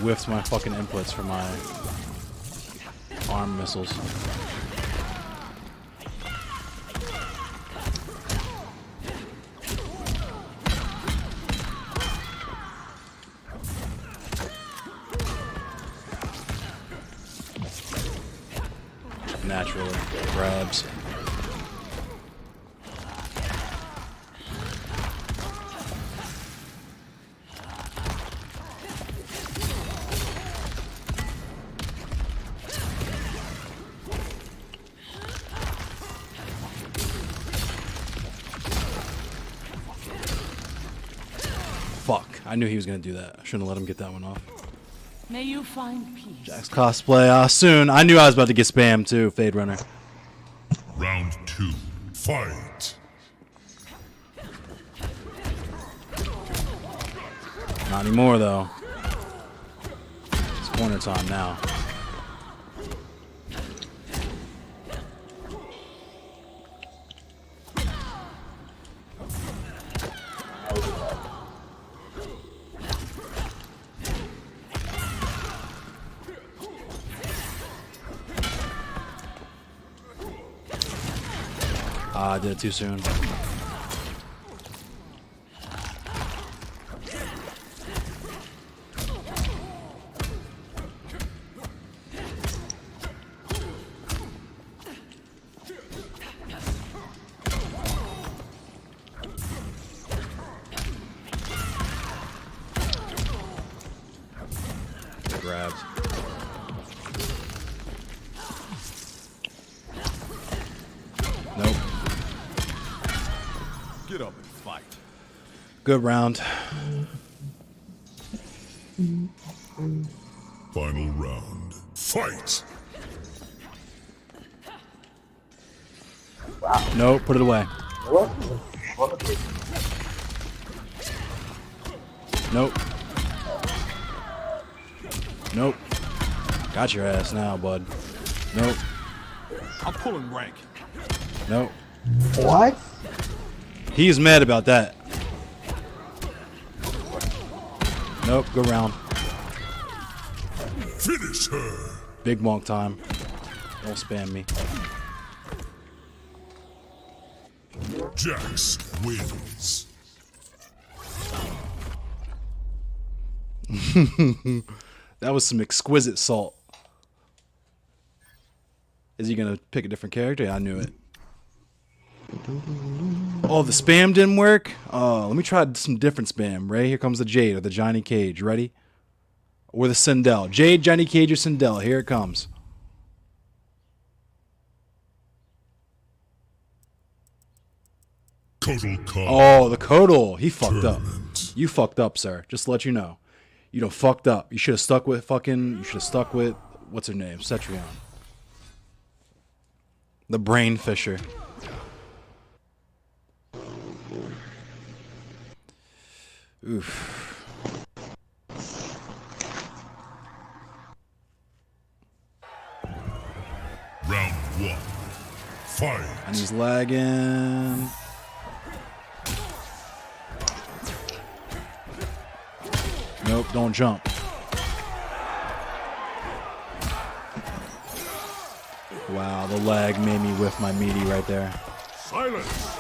Whiffed my fucking inputs for my arm missiles. Naturally, grabs. I knew he was gonna do that. I shouldn't have let him get that one off. May you find peace. Jack's cosplay soon. I knew I was about to get spammed too, Fade Runner. Round 2. Fight. Not anymore though. It's corner time now. I did it too soon. Grabs. Nope. Get up and fight. Good round. Final round. Fight. Nope, put it away. Nope. Nope. Got your ass now, bud. Nope. I'm pulling rank. Nope. What? He's mad about that. Nope, go round. Finish her. Big monk time. Don't spam me. Jax wins. That was some exquisite salt. Is he gonna pick a different character? Yeah, I knew it. Oh, the spam didn't work? Let me try some different spam. Right, here comes the Jade or the Johnny Cage. Ready? Or the Sindel. Jade, Johnny Cage, or Sindel. Here it comes. Total call. Oh, the Kodal. He fucked up. Tournament. You fucked up, sir. Just to let you know. You done fucked up. You should have stuck with fucking... You should have stuck with... What's her name? Cetrion. The Brain Fisher. Oof. Round 1. Fight. And he's lagging. Nope, don't jump. Wow, the lag made me whiff my meaty right there. Silence.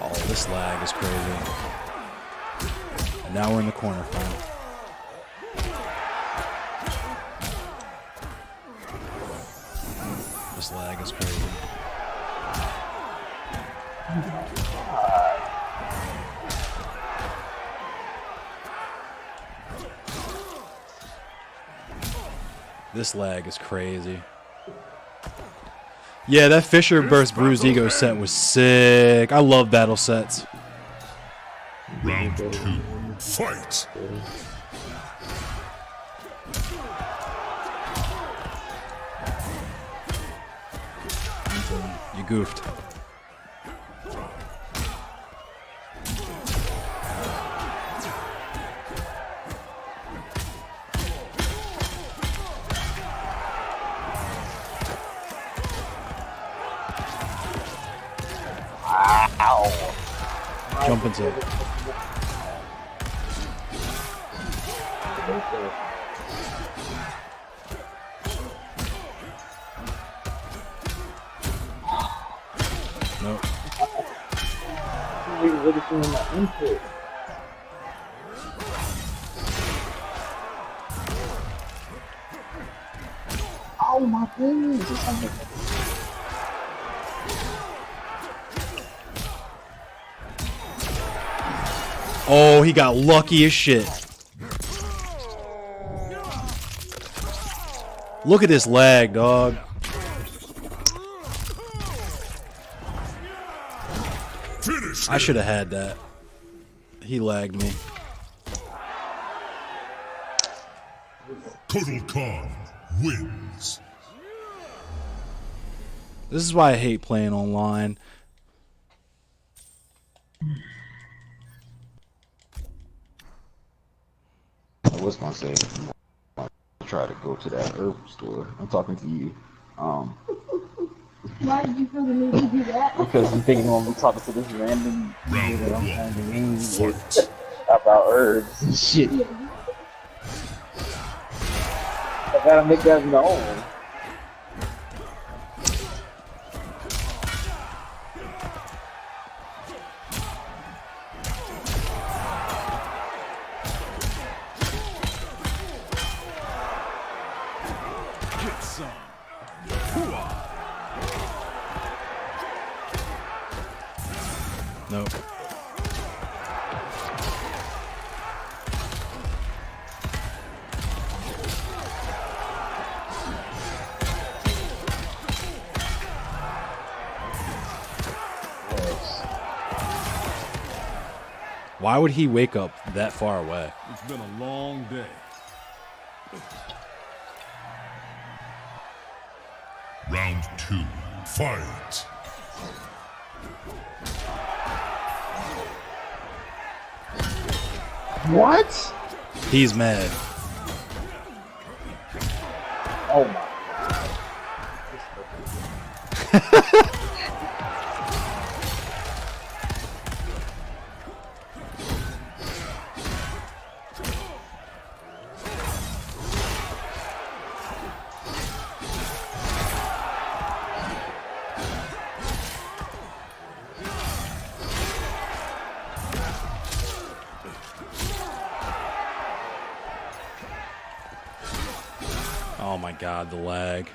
Oh, this lag is crazy. And now we're in the corner frame. This lag is crazy. This lag is crazy. Yeah, that Fisher burst Bruised Ego set was sick. I love battle sets. Round 2. Fight. You goofed. Jump into it. Nope. Oh my goodness. Oh, he got lucky as shit. Look at this lag, dog. Finish I should have had that. He lagged me. Kotal Khan wins. This is why I hate playing online. I was gonna say, try to go to that herb store. I'm talking to you. Why did you feel the need to do that? Because I'm thinking when we talking to this random Round dude that I'm one. trying to name Fight. about herbs and shit. I gotta make that known. Get some. Nope. Why would he wake up that far away? It's been a long day. Round 2. Fight. What? He's mad. Oh my. Oh my god, the lag.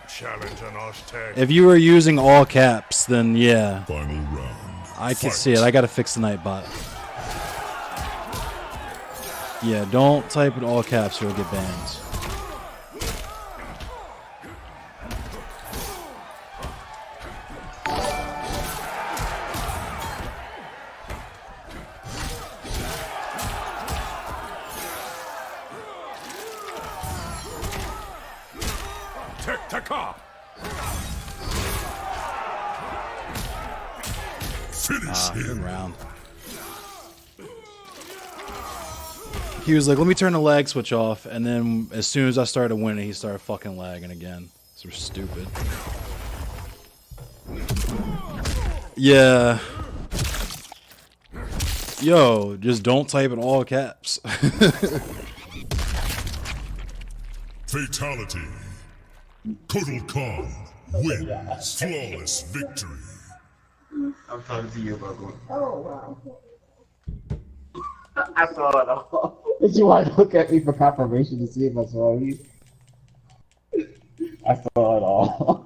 Challenge on hashtag. If you were using all caps, then yeah, Final round. I can Fight. see it. I gotta fix the Nightbot. Yeah, don't type in all caps or you'll get banned. Tek-taka. Finish Good him. round. He was like, let me turn the lag switch off, and then as soon as I started winning, he started fucking lagging again. So stupid. Yeah. Yo, just don't type in all caps. Fatality. Kotal Khan wins. Flawless victory. I'm talking to you about going. Oh, wow. I saw it all. Did you want to look at me for confirmation to see if I saw you? I saw it all.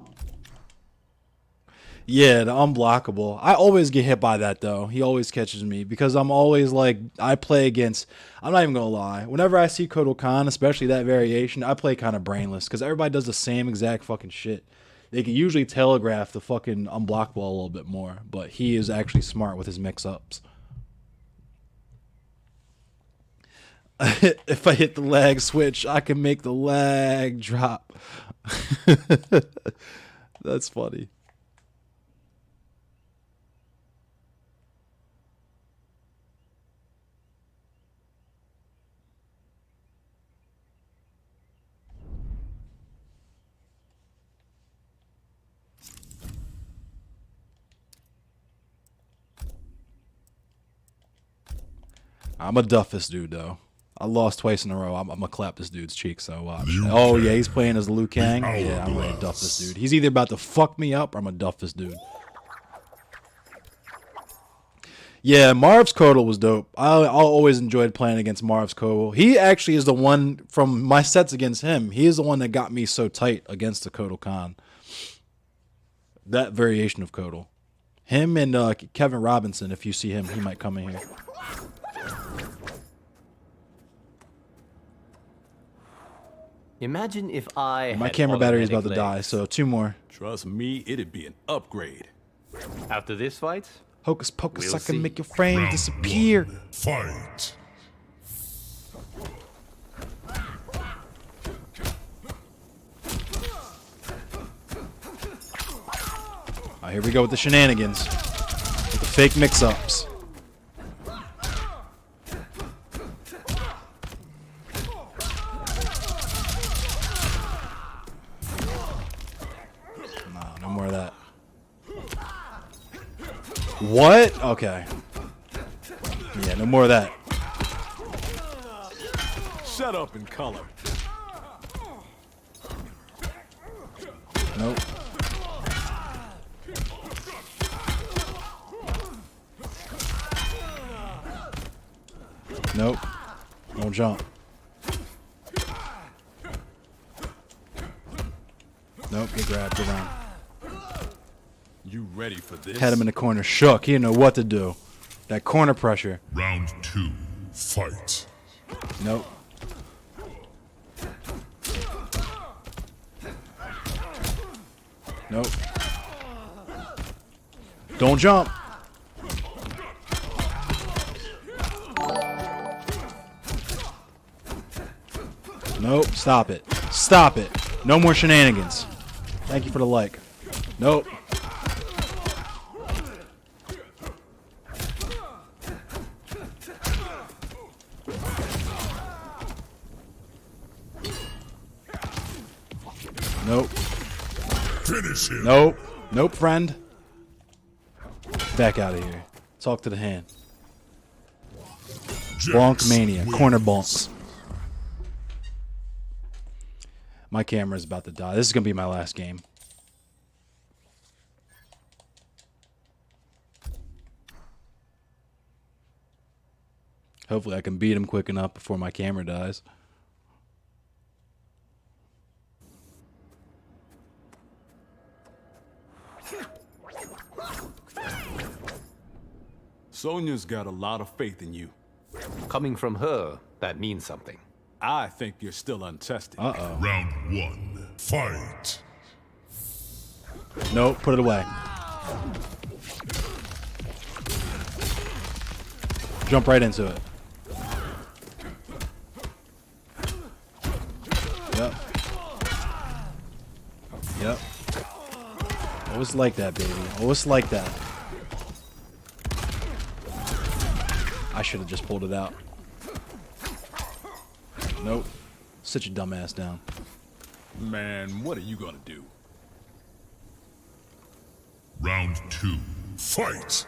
Yeah, the unblockable. I always get hit by that though. He always catches me because I'm always like, I play against, I'm not even gonna lie. Whenever I see Kotal Khan, especially that variation, I play kind of brainless because everybody does the same exact fucking shit. They can usually telegraph the fucking unblockable a little bit more, but he is actually smart with his mix-ups. If I hit the lag switch, I can make the lag drop. That's funny. I'm a duff this dude though. I lost twice in a row. I'm gonna clap this dude's cheek. So watch. Oh yeah, he's playing as Liu Kang. Yeah, I'm gonna duff this dude. He's either about to fuck me up or I'm gonna duff this dude. Yeah, Marv's Kotal was dope. I always enjoyed playing against Marv's Kotal. He actually is the one from my sets against him. He is the one that got me so tight against the Kotal Khan. That variation of Kotal. Him and Kevin Robinson. If you see him, he might come in here. Imagine if I My had camera battery is automatic about to die, legs. so 2 more. Trust me, it'd be an upgrade. After this fight, Hocus pocus, We'll I can see. make your frame Round disappear. 1. Fight. Oh, here we go with the shenanigans. With the fake mix-ups. No more of that. What? Okay. Yeah, no more of that. Shut up and color. Nope. Nope. Don't jump. Nope, get grabbed, get around. You ready for this? Had him in the corner, shook. He didn't know what to do. That corner pressure. Round 2. Fight. Nope. Nope. Don't jump. Nope. Stop it. Stop it. No more shenanigans. Thank you for the like. Nope. Nope. Finish him. Nope. Nope, friend. Back out of here. Talk to the hand. Bonk mania. Corner bonks. My camera's about to die. This is going to be my last game. Hopefully I can beat him quick enough before my camera dies. Sonya's got a lot of faith in you. coming from her, that means something. I think you're still untested. Uh-oh. Round 1. Fight. Nope, put it away. Jump right into it. Yep. Yep. Always like that, baby. Always like that. I should have just pulled it out. Nope. Sit your dumb ass down. Man, what are you gonna do? Round 2. Fight.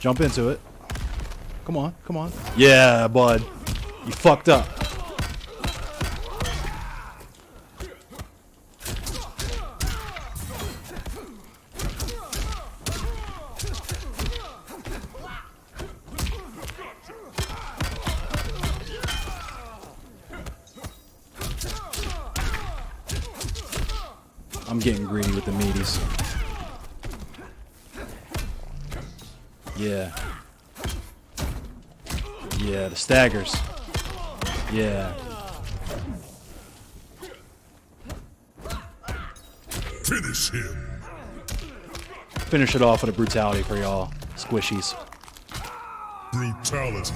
Jump into it. Come on, come on. Yeah, bud. You fucked up. I'm getting greedy with the meaties. Yeah. Yeah, the staggers. Yeah. Finish him. Finish it off with a brutality for y'all, squishies. Brutality.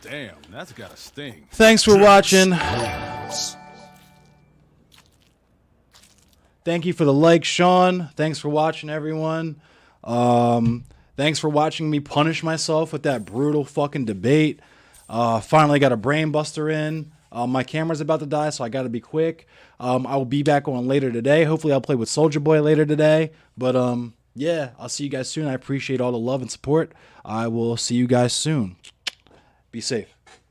Damn, that's gotta sting. Thanks for watching. Thank you for the like, Sean. Thanks for watching, everyone. Thanks for watching me punish myself with that brutal fucking debate. Finally got a brain buster in. My camera's about to die, so I got to be quick. I will be back on later today. Hopefully I'll play with Soldier Boy later today. But yeah, I'll see you guys soon. I appreciate all the love and support. I will see you guys soon. Be safe.